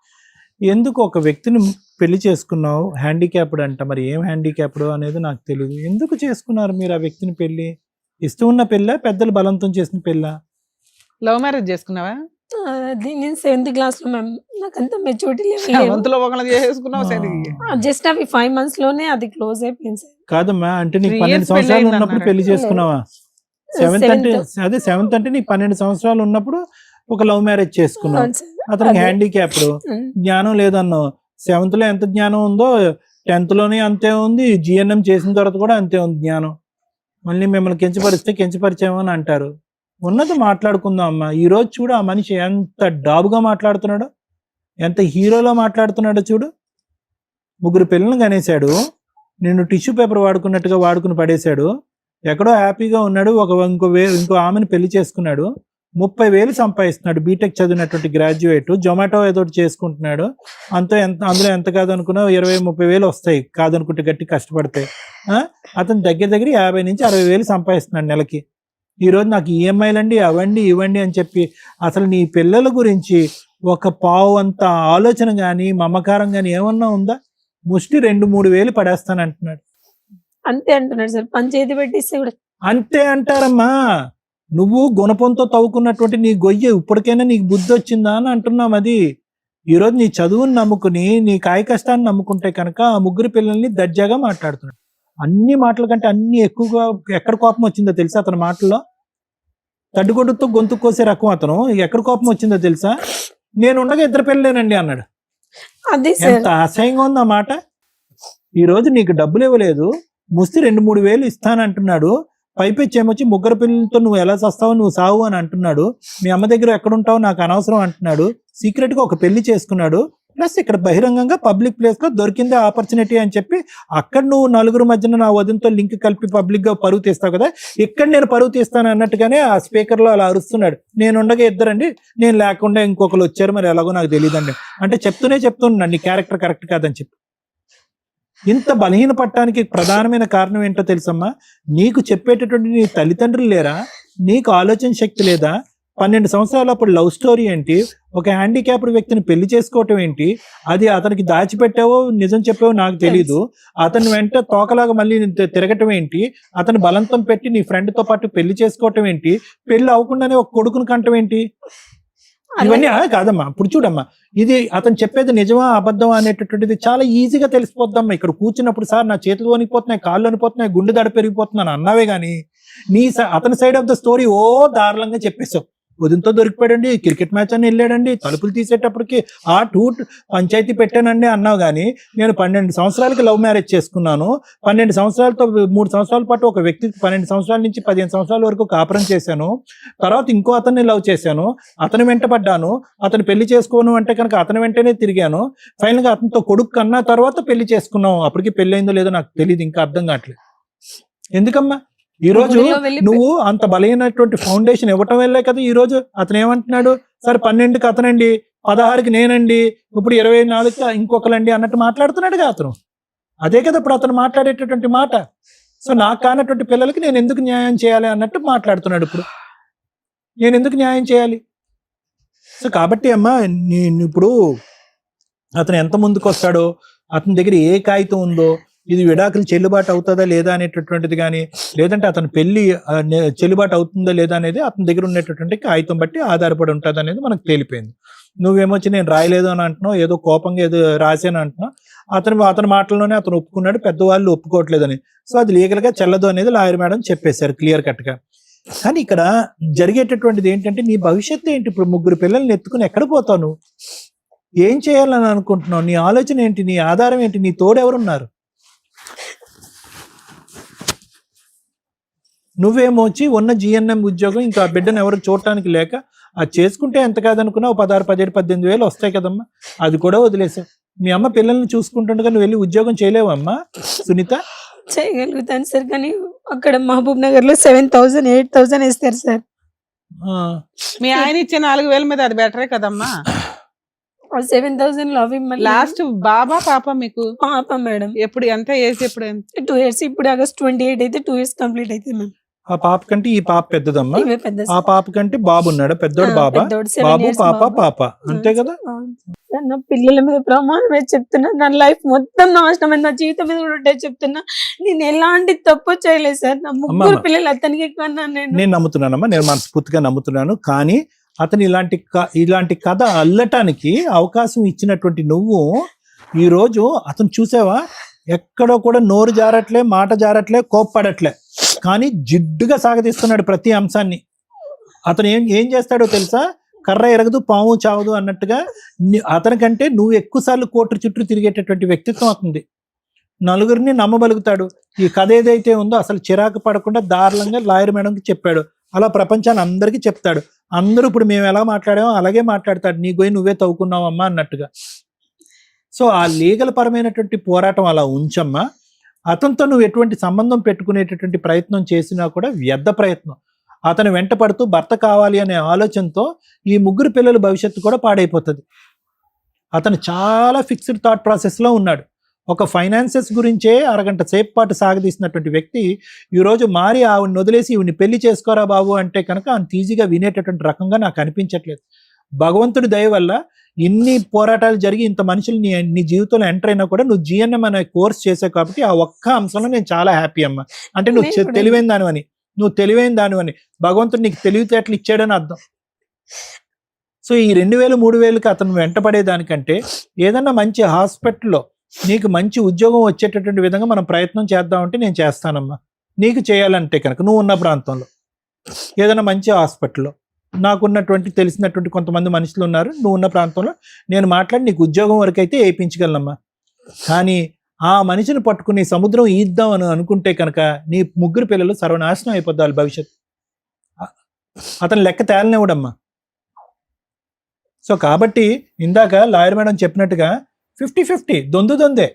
ఎందుకు ఒక వ్యక్తిని పెళ్లి చేసుకున్నావు, హ్యాండిక్యాప్డ్ అంట, మరి ఏం హ్యాండిక్యాప్డ్ అనేది నాకు తెలియదు. ఎందుకు చేసుకున్నారు మీరు ఆ వ్యక్తిని పెళ్లి? ఇస్తూ ఉన్న పెళ్ళ, పెద్దలు బలంతం చేసిన పెళ్ళ? లవ్ మ్యారేజ్ చేసుకున్నావా? అది నేను 7th క్లాస్ లో మ్యామ్, నాకు అంత మెచ్యూరిటీ వంతులో ఒకళ్ళు చేసుకున్నావు సరే. జస్ట్ అవి 5 months లోనే అది క్లోజ్ అయిపోయింది సార్. కాదమ్మా, అంటే నీకు 3 12 years సంవత్సరాలు పెళ్ళయింది ఉన్నప్పుడు అన్నారు. పెళ్లి చేసుకున్నావా? 7th అంటే అదే 7th అంటే నీకు 12 సంవత్సరాలు ఉన్నప్పుడు ఒక లవ్ మ్యారేజ్ చేసుకున్నావు. అవును సార్. అతనికి అదే. హ్యాండిక్యాప్డ్, ఉమ్. జ్ఞానం లేదన్నావు. 7th లో ఎంత జ్ఞానం ఉందో 10th లోనే అంతే ఉంది. జిఎన్ఎం చేసిన తర్వాత కూడా అంతే ఉంది జ్ఞానం. మళ్ళీ మిమ్మల్ని కించపరిస్తే కించపరిచామో అని అంటారు. ఉన్నది మాట్లాడుకుందాం అమ్మా. ఈ రోజు చూడు ఆ మనిషి ఎంత డాబుగా మాట్లాడుతున్నాడో, ఎంత హీరోలో మాట్లాడుతున్నాడో చూడు. ముగ్గురు పిల్లల్ని కనేశాడు, నిన్ను టిష్యూ పేపర్ వాడుకున్నట్టుగా వాడుకుని పడేశాడు. ఎక్కడో హ్యాపీగా ఉన్నాడు. ఇంకో ఆమెను పెళ్లి చేసుకున్నాడు. 30,000 సంపాదిస్తున్నాడు. బీటెక్ చదివినటువంటి గ్రాడ్యుయేట్. జొమాటో ఏదో ఒకటి చేసుకుంటున్నాడు. అందులో ఎంత కాదనుకున్నా 20-30,000 వస్తాయి కాదనుకుంటే గట్టి కష్టపడితే. అతను దగ్గర 50,000 నుంచి 60,000 సంపాదిస్తున్నాడు నెలకి. ఈరోజు నాకు ఈఎంఐలండి అవండి ఇవ్వండి అని చెప్పి అసలు నీ పిల్లల గురించి ఒక పావు అంత ఆలోచన కానీ మమకారం కానీ ఏమన్నా ఉందా? ముష్టి 2-3 వేలు పడేస్తాను అంటున్నాడు. అంతే అంటున్నాడు సార్. పంచాయతీ పెట్టిస్తే కూడా అంతే అంటారమ్మా. నువ్వు గుణపంతో తవ్వుకున్నటువంటి నీ గొయ్యి ఇప్పటికైనా నీకు బుద్ధి వచ్చిందా అని అంటున్నాం. అది ఈరోజు నీ చదువుని నమ్ముకుని నీ కాయ కష్టాన్ని నమ్ముకుంటే కనుక ఆ ముగ్గురు పిల్లల్ని దర్జాగా మాట్లాడుతున్నాడు. అన్ని మాటల కంటే అన్ని ఎక్కువగా ఎక్కడ కోపం వచ్చిందో తెలుసా అతని మాటల్లో? తడ్డుగొడ్డుతో గొంతు కోసే రకం అతను. ఎక్కడ కోపం వచ్చిందో తెలుసా? నేను ఉండగా 2 పిల్లలేనండి అన్నాడు. అదే సార్. ఎంత అసహ్యంగా ఉంది ఆ మాట. ఈరోజు నీకు డబ్బులు ఇవ్వలేదు, ముస్తి 2-3 వేలు ఇస్తానంటున్నాడు. పైపెచ్చి ఏమొచ్చి ముగ్గురు పిల్లలతో నువ్వు ఎలా చస్తావో నువ్వు సావు అని అంటున్నాడు. మీ అమ్మ దగ్గర ఎక్కడుంటావు నాకు అనవసరం అంటున్నాడు. సీక్రెట్ గా ఒక పెళ్లి చేసుకున్నాడు. ప్లస్ ఇక్కడ బహిరంగంగా పబ్లిక్ ప్లేస్ లో దొరికిందే ఆపర్చునిటీ అని చెప్పి అక్కడ నువ్వు నలుగురు మధ్యన నా వదినతో లింక్ కలిపి పబ్లిక్ గా పరువు తీస్తావు కదా, ఇక్కడ నేను పరువు తీస్తాను అన్నట్టుగానే ఆ స్పీకర్ లో అలా అరుస్తున్నాడు. నేను ఉండగా ఇద్దరండి, నేను లేకుండా ఇంకొకరు వచ్చారు, మరి ఎలాగో నాకు తెలియదండి అంటే చెప్తున్నాను నీ క్యారెక్టర్ కరెక్ట్ కాదని చెప్పి. ఇంత బలహీన పట్టడానికి ప్రధానమైన కారణం ఏంటో తెలుసమ్మా, నీకు చెప్పేటటువంటి నీ తల్లిదండ్రులు లేరా, నీకు ఆలోచన శక్తి లేదా, 12 సంవత్సరాలు అప్పుడు లవ్ స్టోరీ ఏంటి, ఒక హ్యాండిక్యాప్డ్ వ్యక్తిని పెళ్లి చేసుకోవటం ఏంటి, అది అతనికి దాచిపెట్టావో నిజం చెప్పావో నాకు తెలీదు, అతని వెంట తోకలాగా మళ్ళీ తిరగటం ఏంటి, అతను బలంతం పెట్టి నీ ఫ్రెండ్ తో పాటు పెళ్లి చేసుకోవటం ఏంటి, పెళ్లి అవ్వకుండానే ఒక కొడుకుని కంటం ఏంటి, ఇవన్నీ కాదమ్మా. ఇప్పుడు చూడమ్మా, ఇది అతను చెప్పేది నిజమా అబద్ధమా అనేటటువంటిది చాలా ఈజీగా తెలిసిపోద్దమ్మా. ఇక్కడ కూర్చున్నప్పుడు సార్ నా చేతులు వణిపోతున్నాయి, కాళ్ళు వణిపోతున్నాయి, గుండె దడ పెరిగిపోతున్నాను అన్నావే గానీ అతని సైడ్ ఆఫ్ ద స్టోరీ దారుణంగా చెప్పేశావు. ఉదయంతో దొరికిపోయాడండి, క్రికెట్ మ్యాచ్ అని వెళ్ళాడండి, తలుపులు తీసేటప్పటికి పంచాయతీ పెట్టానండి అన్నావు కానీ నేను 12 సంవత్సరాలకి లవ్ మ్యారేజ్ చేసుకున్నాను, 12 సంవత్సరాలతో 3 సంవత్సరాల పాటు ఒక వ్యక్తి 12 సంవత్సరాల నుంచి 15 సంవత్సరాల వరకు కాపురం చేశాను, తర్వాత ఇంకో అతన్ని లవ్ చేశాను, అతని వెంట పడ్డాను, అతను పెళ్లి చేసుకోను అంటే కనుక అతని వెంటనే తిరిగాను, ఫైనల్ గా అతనితో కొడుకు కన్నా తర్వాత పెళ్లి చేసుకున్నావు, అప్పటికి పెళ్లి అయిందో లేదో నాకు తెలియదు, ఇంకా అర్థం కావట్లేదు. ఎందుకమ్మా ఈ రోజు నువ్వు అంత బలమైనటువంటి ఫౌండేషన్ ఇవ్వటం వల్లే కదా ఈ రోజు అతను ఏమంటున్నాడు, సరే 12కి అతనండి, 16కి నేనండి, ఇప్పుడు 24కి ఇంకొకరండి అన్నట్టు మాట్లాడుతున్నాడుగా అతను. అదే కదా ఇప్పుడు అతను మాట్లాడేటటువంటి మాట. సో నాకు కానటువంటి పిల్లలకి నేను ఎందుకు న్యాయం చేయాలి అన్నట్టు మాట్లాడుతున్నాడు. ఇప్పుడు నేను ఎందుకు న్యాయం చేయాలి? సో కాబట్టి అమ్మా ఇప్పుడు అతను ఎంత ముందుకు వస్తాడో, అతని దగ్గర ఏ కాగితం ఉందో, ఇది విడాకులు చెల్లుబాటు అవుతుందా లేదా అనేటటువంటిది కానీ, లేదంటే అతని పెళ్లి చెల్లుబాటు అవుతుందా లేదా అనేది అతని దగ్గర ఉన్నటువంటి కాగితం బట్టి ఆధారపడి ఉంటుంది అనేది మనకు తేలిపోయింది. నువ్వేమొచ్చి నేను రాయలేదు అని అంటున్నావు, ఏదో కోపంగా ఏదో రాశాను అంటున్నావు. అతని మాటల్లోనే అతను ఒప్పుకున్నాడు, పెద్దవాళ్ళు ఒప్పుకోవట్లేదని. సో అది లీగల్ గా చెల్లదు అనేది లాయర్ మేడం చెప్పేశారు క్లియర్ కట్ గా. కానీ ఇక్కడ జరిగేటటువంటిది ఏంటంటే నీ భవిష్యత్తు ఏంటి? ఇప్పుడు 3 పిల్లల్ని ఎత్తుకుని ఎక్కడ పోతావు? ఏం చేయాలని అనుకుంటున్నావు? నీ ఆలోచన ఏంటి? నీ ఆధారం ఏంటి? నీ తోడు ఎవరున్నారు? నువ్వేమో వచ్చి ఉన్న జిఎన్ఎం ఉద్యోగం ఇంకా బిడ్డను ఎవరికి చూడటానికి లేక అది చేసుకుంటే ఎంత కాదనుకున్నా 16, 17, 18 వేలు వస్తాయి కదమ్మా, అది కూడా వదిలేసావు. మీ అమ్మ పిల్లల్ని చూసుకుంటుండగా నువ్వు వెళ్ళి ఉద్యోగం చేయలేవమ్మా సునీత? చేయగలుగుతాను సార్, కానీ అక్కడ మహబూబ్ నగర్ లో 7,000 8,000 వేస్తారు సార్. మీ ఆయన ఇచ్చే 4,000 మీద అది బెటరే కదమ్మా. 7,000 లో అవి లాస్ట్ బాబా పాప మీకు? పాప మేడం. ఎప్పుడు ఎంత ఏజ్? ఎప్పుడు 2 years. ఇప్పుడు ఆగస్ట్ 28 అయితే 2 years కంప్లీట్ అయితే మ్యామ్. ఆ పాప కంటే ఈ పాప పెద్దదమ్మా. ఇవే పెద్ద ఆ పాప కంటే బాబు ఉన్నాడు, పెద్దోడు బాబా, బాబు పాప అంతే కదా. నా పిల్లల మీద ప్రమాణం మీద చెప్తున్నా, నా లైఫ్ మొత్తం నాశనం, నా జీవితం మీద కూడా చెప్తున్నా, నేను ఎలాంటి తప్పు చేయలేదు సార్. నా 3 పిల్లలు అతనికి కన్నా నేను నమ్ముతున్నానమ్మా, నేను మనస్ఫూర్తిగా నమ్ముతున్నాను. కానీ అతను ఇలాంటి కథ అల్లటానికి అవకాశం ఇచ్చినటువంటి నువ్వు ఈ రోజు అతను చూసావా, ఎక్కడో కూడా నోరు జారట్లే, మాట జారట్లే, కోప్పడట్లే, కానీ జిడ్డుగా సాగదీస్తున్నాడు ప్రతి అంశాన్ని. అతను ఏం చేస్తాడో తెలుసా, కర్ర ఎరగదు పాము చావదు అన్నట్టుగా అతనికంటే నువ్వు ఎక్కువసార్లు కోర్టు చుట్టూ తిరిగేటటువంటి వ్యక్తిత్వం అవుతుంది. నలుగురిని నమ్మబలుగుతాడు. ఈ కథ ఏదైతే ఉందో అసలు చిరాకు పడకుండా దారుణంగా లాయర్ మేడంకి చెప్పాడు, అలా ప్రపంచాన్ని అందరికీ చెప్తాడు. అందరూ ఇప్పుడు మేము ఎలా మాట్లాడామో అలాగే మాట్లాడతాడు, నీ గోయి నువ్వే తవ్వుకున్నావమ్మా అన్నట్టుగా. సో ఆ లీగల్ పరమైనటువంటి పోరాటం అలా ఉంచమ్మా. అతనితో నువ్వు ఎటువంటి సంబంధం పెట్టుకునేటటువంటి ప్రయత్నం చేసినా కూడా వ్యర్థ ప్రయత్నం. అతను వెంట పడుతూ భర్త కావాలి అనే ఆలోచనతో ఈ 3 పిల్లల భవిష్యత్తు కూడా పాడైపోతుంది. అతను చాలా ఫిక్స్డ్ థాట్ ప్రాసెస్లో ఉన్నాడు. ఒక ఫైనాన్సెస్ గురించే అరగంట సేపు పాటు సాగదీసినటువంటి వ్యక్తి ఈరోజు మారి ఆవిడని వదిలేసి ఈవిని పెళ్లి చేసుకోరా బాబు అంటే కనుక అంత ఈజీగా వినేటటువంటి రకంగా నాకు అనిపించట్లేదు. భగవంతుడి దయ వల్ల ఇన్ని పోరాటాలు జరిగి ఇంత మనుషులు నీ జీవితంలో ఎంటర్ అయినా కూడా నువ్వు జిఎన్ఎం అనే కోర్స్ చేసావు కాబట్టి ఆ ఒక్క అంశంలో నేను చాలా హ్యాపీ అమ్మా. అంటే నువ్వు తెలివైన దానివని, భగవంతుడు నీకు తెలివితేటలు ఇచ్చాడని అర్థం. సో ఈ 2,000 3,000కి అతను వెంటపడేదానికంటే ఏదన్నా మంచి హాస్పిటల్లో నీకు మంచి ఉద్యోగం వచ్చేటటువంటి విధంగా మనం ప్రయత్నం చేద్దామంటే నేను చేస్తానమ్మా. నీకు చేయాలంటే కనుక నువ్వు ఉన్న ప్రాంతంలో ఏదైనా మంచి హాస్పిటల్లో నాకున్నటువంటి తెలిసినటువంటి కొంతమంది మనుషులు ఉన్నారు, నువ్వు ఉన్న ప్రాంతంలో నేను మాట్లాడి నీకు ఉద్యోగం వరకు అయితే వేయించగలనమ్మా. కానీ ఆ మనిషిని పట్టుకుని సముద్రం ఈద్దాం అని అనుకుంటే కనుక నీ 3 పిల్లలు సర్వనాశనం అయిపోద్ది భవిష్యత్తు. అతను లెక్క తేలనివ్వడమ్మా. సో కాబట్టి ఇందాక లాయర్ మేడం చెప్పినట్టుగా 50-50 దొందే.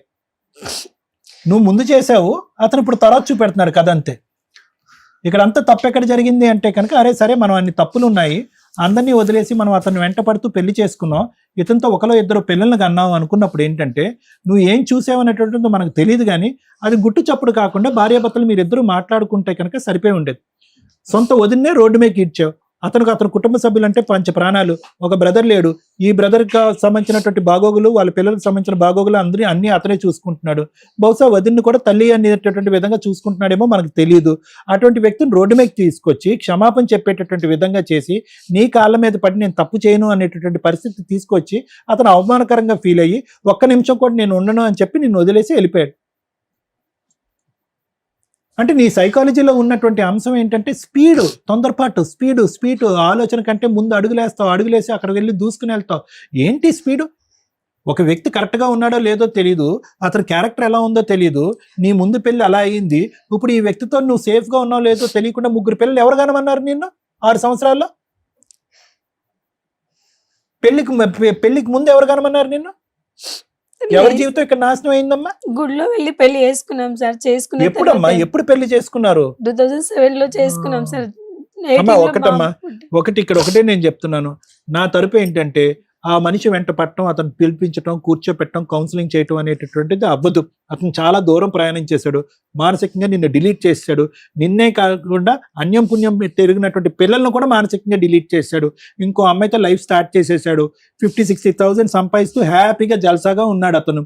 నువ్వు ముందు చేసావు, అతను ఇప్పుడు తర్వాత చూపెడుతున్నాడు కథ అంతే. ఇక్కడ అంతా తప్పు ఎక్కడ జరిగింది అంటే కనుక, అరే సరే మనం అన్ని తప్పులు ఉన్నాయి, అందరినీ వదిలేసి మనం అతన్ని వెంట పడుతూ పెళ్లి చేసుకున్నాం, ఇతనితో ఒకలో ఇద్దరు పిల్లల్ని కన్నావు అనుకున్నప్పుడు ఏంటంటే, నువ్వు ఏం చూసావనేటువంటిదో మనకు తెలియదు, కానీ అది గుట్టు చప్పుడు కాకుండా భార్యాభర్తలు మీరిద్దరూ మాట్లాడుకుంటే కనుక సరిపోయి ఉండేది. సొంత వదిన్నే రోడ్డు మీద ఈడ్చావు. అతని కుటుంబ సభ్యులు అంటే పంచ ప్రాణాలు. ఒక బ్రదర్ లేడు, ఈ బ్రదర్కి సంబంధించినటువంటి బాగోగులు, వాళ్ళ పిల్లలకు సంబంధించిన బాగోగులు అన్ని అతనే చూసుకుంటున్నాడు. బహుశా వదిన్ని కూడా తల్లి అనేటటువంటి విధంగా చూసుకుంటున్నాడేమో మనకు తెలియదు. అటువంటి వ్యక్తిని రోడ్డు మీద తీసుకొచ్చి క్షమాపణ చెప్పేటటువంటి విధంగా చేసి, నీ కాళ్ళ మీద పడి నేను తప్పు చేయను అనేటటువంటి పరిస్థితి తీసుకొచ్చి అతను అవమానకరంగా ఫీల్ అయ్యి, ఒక్క నిమిషం కూడా నేను ఉండను అని చెప్పి నిన్ను వదిలేసి వెళ్ళిపోయాడు. అంటే నీ సైకాలజీలో ఉన్నటువంటి అంశం ఏంటంటే స్పీడు, తొందరపాటు, స్పీడు ఆలోచన కంటే ముందు అడుగులేసి అక్కడ వెళ్ళి దూసుకుని వెళ్తావు. ఏంటి స్పీడు? ఒక వ్యక్తి కరెక్ట్గా ఉన్నాడో లేదో తెలియదు, అతని క్యారెక్టర్ ఎలా ఉందో తెలియదు, నీ ముందు పెళ్ళి అలా అయింది, ఇప్పుడు ఈ వ్యక్తితో నువ్వు సేఫ్గా ఉన్నావు లేదో తెలియకుండా 3 పిల్లలు ఎవరు కనమన్నారు నిన్ను 6 సంవత్సరాల్లో? పెళ్లికి ముందు ఎవరు కనమన్నారు నిన్ను? ఎవరి జీవితం ఇక్కడ నాశనం అయిందమ్మా? గుడిలో వెళ్ళి పెళ్లి చేసుకున్నాం సార్. చేసుకున్న ఎప్పుడమ్మా, ఎప్పుడు పెళ్లి చేసుకున్నారు? 2007 లో చేసుకున్నాం సార్. అమ్మా ఒకటే నేను చెప్తున్నాను, నా తరపు ఏంటంటే, ఆ మనిషి వెంట పట్టడం, అతను పిలిపించడం, కూర్చోపెట్టడం, కౌన్సిలింగ్ చేయటం అనేటటువంటిది అవ్వదు. అతను చాలా దూరం ప్రయాణం చేశాడు, మానసికంగా నిన్ను డిలీట్ చేశాడు. నిన్నే కాకుండా అన్యం పుణ్యం తిరిగినటువంటి పిల్లలను కూడా మానసికంగా డిలీట్ చేశాడు. ఇంకో అమ్మాయితో లైఫ్ స్టార్ట్ చేసేసాడు. 50,000-60,000 సంపాదిస్తూ హ్యాపీగా జల్సాగా ఉన్నాడు అతను.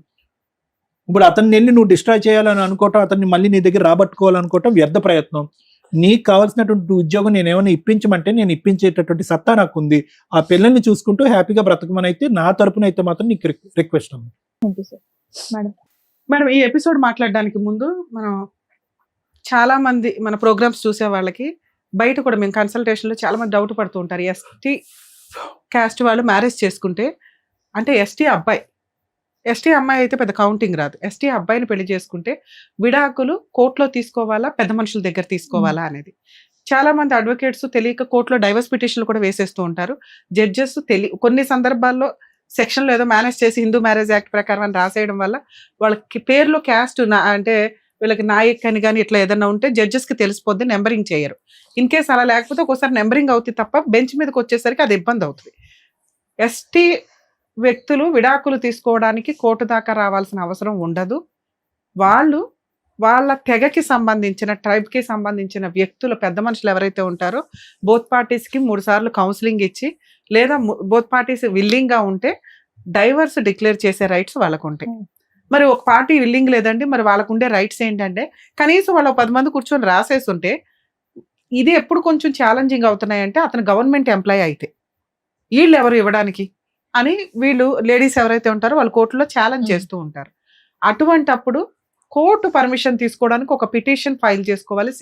ఇప్పుడు అతన్ని వెళ్ళి నువ్వు డిస్ట్రాయ్ చేయాలని అనుకోవటం, అతన్ని మళ్ళీ నీ దగ్గర రాబట్టుకోవాలనుకోవటం వ్యర్థ ప్రయత్నం. నీకు కావాల్సినటువంటి ఉద్యోగం నేను ఏమైనా ఇప్పించమంటే నేను ఇప్పించేటటువంటి సత్తా నాకు ఉంది. ఆ పిల్లల్ని చూసుకుంటూ హ్యాపీగా బ్రతకమని అయితే నా తరపున అయితే మాత్రం నీకు రిక్వెస్ట్ అమ్మా. మేడం, ఈ ఎపిసోడ్ మాట్లాడడానికి ముందు మనం చాలా మంది మన ప్రోగ్రామ్స్ చూసే వాళ్ళకి బయట కూడా మేము కన్సల్టేషన్లో చాలా మంది డౌట్ పడుతూ ఉంటారు. ఎస్టీ క్యాస్ట్ వాళ్ళు మ్యారేజ్ చేసుకుంటే, అంటే ఎస్టీ అమ్మాయి అయితే పెద్ద కౌంటింగ్ రాదు, ఎస్టీ అబ్బాయిని పెళ్లి చేసుకుంటే విడాకులు కోర్టులో తీసుకోవాలా, పెద్ద మనుషుల దగ్గర తీసుకోవాలా అనేది. చాలా మంది అడ్వకేట్స్ తెలియక కోర్టులో డైవర్స్ పిటిషన్లు కూడా వేసేస్తూ ఉంటారు. జడ్జెస్ కొన్ని సందర్భాల్లో సెక్షన్లో ఏదో మేనేజ్ చేసి హిందూ మ్యారేజ్ యాక్ట్ ప్రకారం అని రాసేయడం వల్ల వాళ్ళకి పేర్లో క్యాస్ట్ అంటే వీళ్ళకి నాయక్ అని కానీ ఇట్లా ఏదైనా ఉంటే జడ్జెస్కి తెలిసిపోద్ది, నెంబరింగ్ చేయరు. ఇన్ కేస్ అలా లేకపోతే ఒకసారి నెంబరింగ్ అవుతుంది తప్ప బెంచ్ మీదకి వచ్చేసరికి అది ఇబ్బంది అవుతుంది. ఎస్టీ వ్యక్తులు విడాకులు తీసుకోవడానికి కోర్టు దాకా రావాల్సిన అవసరం ఉండదు. వాళ్ళ తెగకి సంబంధించిన, ట్రైబ్కి సంబంధించిన వ్యక్తులు, పెద్ద మనుషులు ఎవరైతే ఉంటారో బోత్ పార్టీస్కి 3 సార్లు కౌన్సిలింగ్ ఇచ్చి, లేదా బోత్ పార్టీస్ విల్లింగ్గా ఉంటే డైవర్స్ డిక్లేర్ చేసే రైట్స్ వాళ్ళకు ఉంటాయి. మరి ఒక పార్టీ విల్లింగ్ లేదండి, మరి వాళ్ళకు ఉండే రైట్స్ ఏంటంటే కనీసం వాళ్ళు 10 మంది కూర్చొని రాసేసి ఉంటే. ఇది ఎప్పుడు కొంచెం ఛాలెంజింగ్ అవుతున్నాయంటే అతను గవర్నమెంట్ ఎంప్లాయీ అయితే వీళ్ళు ఎవరు ఇవ్వడానికి అని వీళ్ళు లేడీస్ ఎవరైతే ఉంటారో వాళ్ళు కోర్టులో ఛాలెంజ్ చేస్తూ ఉంటారు. అటువంటప్పుడు కోర్టు పర్మిషన్ తీసుకోవడానికి ఒక పిటిషన్ ఫైల్ చేసుకోవాలి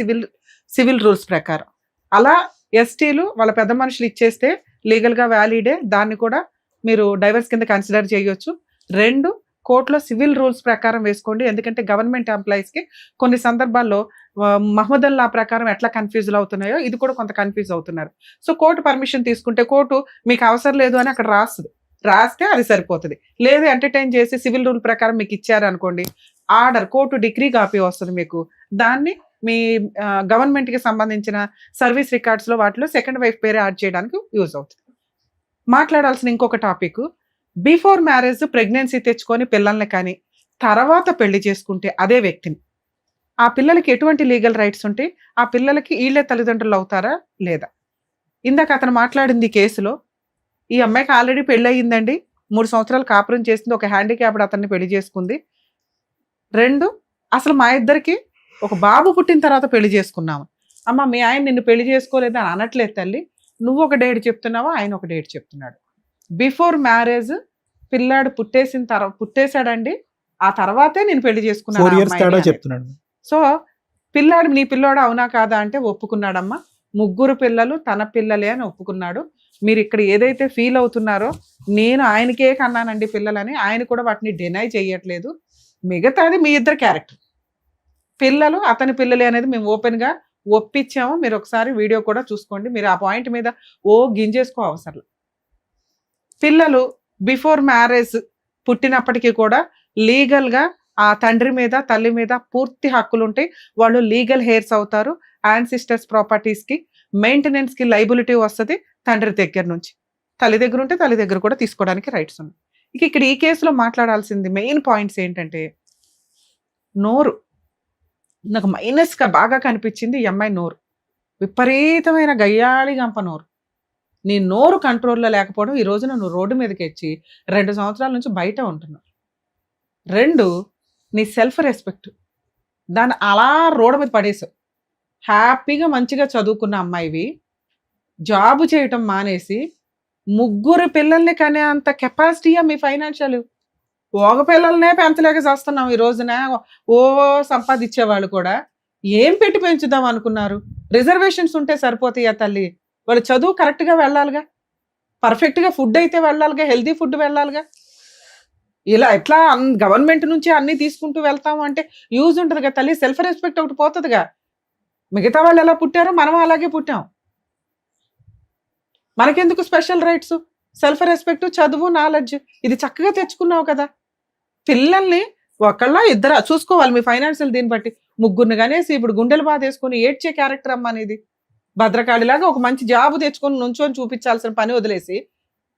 సివిల్ రూల్స్ ప్రకారం. అలా ఎస్టీలు వాళ్ళ పెద్ద మనుషులు ఇచ్చేస్తే లీగల్గా వ్యాలిడే, దాన్ని కూడా మీరు డైవర్స్ కింద కన్సిడర్ చేయొచ్చు. 2, కోర్టులో సివిల్ రూల్స్ ప్రకారం వేసుకోండి. ఎందుకంటే గవర్నమెంట్ ఎంప్లాయీస్కి కొన్ని సందర్భాల్లో మహమ్మదన్ లా ప్రకారం ఎట్లా కన్ఫ్యూజ్ అవుతున్నాయో ఇది కూడా కొంత కన్ఫ్యూజ్ అవుతున్నారు. సో కోర్టు పర్మిషన్ తీసుకుంటే కోర్టు మీకు అవసరం లేదు అని అక్కడ రాస్తే అది సరిపోతుంది. లేదు ఎంటర్టైన్ చేసి సివిల్ రూల్ ప్రకారం మీకు ఇచ్చారు అనుకోండి, ఆర్డర్ కోర్టు డిగ్రీ కాపీ వస్తుంది మీకు. దాన్ని మీ గవర్నమెంట్కి సంబంధించిన సర్వీస్ రికార్డ్స్లో వాటిలో సెకండ్ వైఫ్ పేరు యాడ్ చేయడానికి యూజ్ అవుతుంది. మాట్లాడాల్సిన ఇంకొక టాపిక్, బిఫోర్ మ్యారేజ్ ప్రెగ్నెన్సీ తెచ్చుకొని పిల్లల్ని కానీ తర్వాత పెళ్లి చేసుకుంటే అదే వ్యక్తిని, ఆ పిల్లలకి ఎటువంటి లీగల్ రైట్స్ ఉంటాయి, ఆ పిల్లలకి వీళ్ళే తల్లిదండ్రులు అవుతారా లేదా? ఇందాక అతను మాట్లాడింది కేసులో, ఈ అమ్మాయికి ఆల్రెడీ పెళ్ళి అయ్యిందండి, 3 సంవత్సరాలు కాపురం చేసింది, ఒక హ్యాండిక్యాప్డ్ అతన్ని పెళ్లి చేసుకుంది. 2, అసలు మా ఇద్దరికి ఒక బాబు పుట్టిన తర్వాత పెళ్లి చేసుకున్నాము. అమ్మ మీ ఆయన నిన్ను పెళ్లి చేసుకోలేదు అని అనట్లేదు తల్లి, నువ్వు ఒక డేట్ చెప్తున్నావా, ఆయన ఒక డేట్ చెప్తున్నాడు. బిఫోర్ మ్యారేజ్ పిల్లాడు పుట్టేశాడండి, ఆ తర్వాతే నేను పెళ్లి చేసుకున్నాను. సో పిల్లాడు నీ పిల్లోడు అవునా కాదా అంటే ఒప్పుకున్నాడమ్మా. 3 పిల్లలు తన పిల్లలే అని ఒప్పుకున్నాడు. మీరు ఇక్కడ ఏదైతే ఫీల్ అవుతున్నారో, నేను ఆయనకే కన్నానండి పిల్లలని, ఆయన కూడా వాటిని డినై చేయట్లేదు. మిగతాది మీ ఇద్దరు క్యారెక్టర్. పిల్లలు అతని పిల్లలే అనేది మేము ఓపెన్గా ఒప్పించాము. మీరు ఒకసారి వీడియో కూడా చూసుకోండి. మీరు ఆ పాయింట్ మీద గింజేసుకో అవసరం. పిల్లలు బిఫోర్ మ్యారేజ్ పుట్టినప్పటికీ కూడా లీగల్ గా ఆ తండ్రి మీద తల్లి మీద పూర్తి హక్కులు ఉంటాయి. వాళ్ళు లీగల్ హెయిర్స్ అవుతారు. యాన్సిస్టర్స్ ప్రాపర్టీస్ కి మెయింటెనెన్స్ కి లైబిలిటీ వస్తుంది తండ్రి దగ్గర నుంచి. తల్లి దగ్గర ఉంటే తల్లి దగ్గర కూడా తీసుకోవడానికి రైట్స్ ఉన్నాయి. ఇక్కడ ఈ కేసులో మాట్లాడాల్సింది మెయిన్ పాయింట్స్ ఏంటంటే, నోరు నాకు మైనస్ గా బాగా కనిపించింది. ఈ అమ్మాయి నోరు విపరీతమైన గయ్యాళి గంప నోరు. నీ నోరు కంట్రోల్లో లేకపోవడం ఈ రోజున నువ్వు రోడ్డు మీదకి వచ్చి 2 సంవత్సరాల నుంచి బయట ఉంటున్నావు. 2, నీ సెల్ఫ్ రెస్పెక్ట్ దాన్ని అలా రోడ్డు మీద పడేసావు. హ్యాపీగా మంచిగా చదువుకున్న అమ్మాయివి జాబు చేయటం మానేసి 3 పిల్లల్ని కనే అంత కెపాసిటీయా మీ ఫైనాన్షియల్? ఒక పిల్లల్నే పెంచలేక చేస్తున్నాం ఈ రోజున. ఓ సంపాదించేవాళ్ళు కూడా ఏం పెట్టి పెంచుదాం అనుకున్నారు? రిజర్వేషన్స్ ఉంటే సరిపోతాయా తల్లి? వాళ్ళు చదువు కరెక్ట్గా వెళ్ళాలిగా, పర్ఫెక్ట్గా ఫుడ్ అయితే వెళ్ళాలిగా, హెల్దీ ఫుడ్ వెళ్ళాలిగా. ఇలా ఎట్లా గవర్నమెంట్ నుంచి అన్ని తీసుకుంటూ వెళ్తాము అంటే యూజ్ ఉంటుంది కదా తల్లి. సెల్ఫ్ రెస్పెక్ట్ ఒకటి పోతుందిగా. మిగతా వాళ్ళు ఎలా పుట్టారో మనం అలాగే పుట్టాం. మనకెందుకు స్పెషల్ రైట్స్? సెల్ఫ్ రెస్పెక్ట్, చదువు, నాలెడ్జ్ ఇది చక్కగా తెచ్చుకున్నావు కదా. పిల్లల్ని ఒకళ్ళ ఇద్దరు చూసుకోవాలి మీ ఫైనాన్షియల్. దీన్ని బట్టి 3 కనేసి ఇప్పుడు గుండెలు బాధ వేసుకొని ఏడ్చే క్యారెక్టర్ అమ్మ అనేది. భద్రకాళిలాగా ఒక మంచి జాబు తెచ్చుకొని నుంచొని చూపించాల్సిన పని వదిలేసి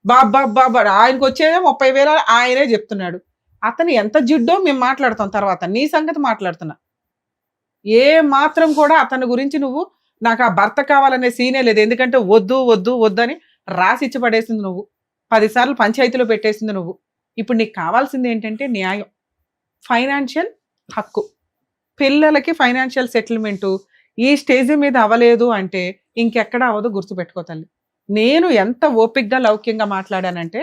బాబా ఆయనకు వచ్చేదే 30,000 ఆయనే చెప్తున్నాడు. అతను ఎంత జిడ్డో మేము మాట్లాడతాం తర్వాత. నీ సంగతి మాట్లాడుతున్నా. ఏ మాత్రం కూడా అతని గురించి నువ్వు నాకు ఆ భర్త కావాలనే సీనే లేదు. ఎందుకంటే వద్దు వద్దు వద్దని రాసిచ్చి పడేసింది నువ్వు. 10 సార్లు పంచాయతీలో పెట్టేసింది నువ్వు. ఇప్పుడు నీకు కావాల్సింది ఏంటంటే న్యాయం, ఫైనాన్షియల్ హక్కు. పిల్లలకి ఫైనాన్షియల్ సెటిల్మెంటు ఈ స్టేజ్ మీద అవ్వలేదు అంటే ఇంకెక్కడ అవ్వదు. గుర్తుపెట్టుకో తల్లి. నేను ఎంత ఓపిక్గా లౌక్యంగా మాట్లాడానంటే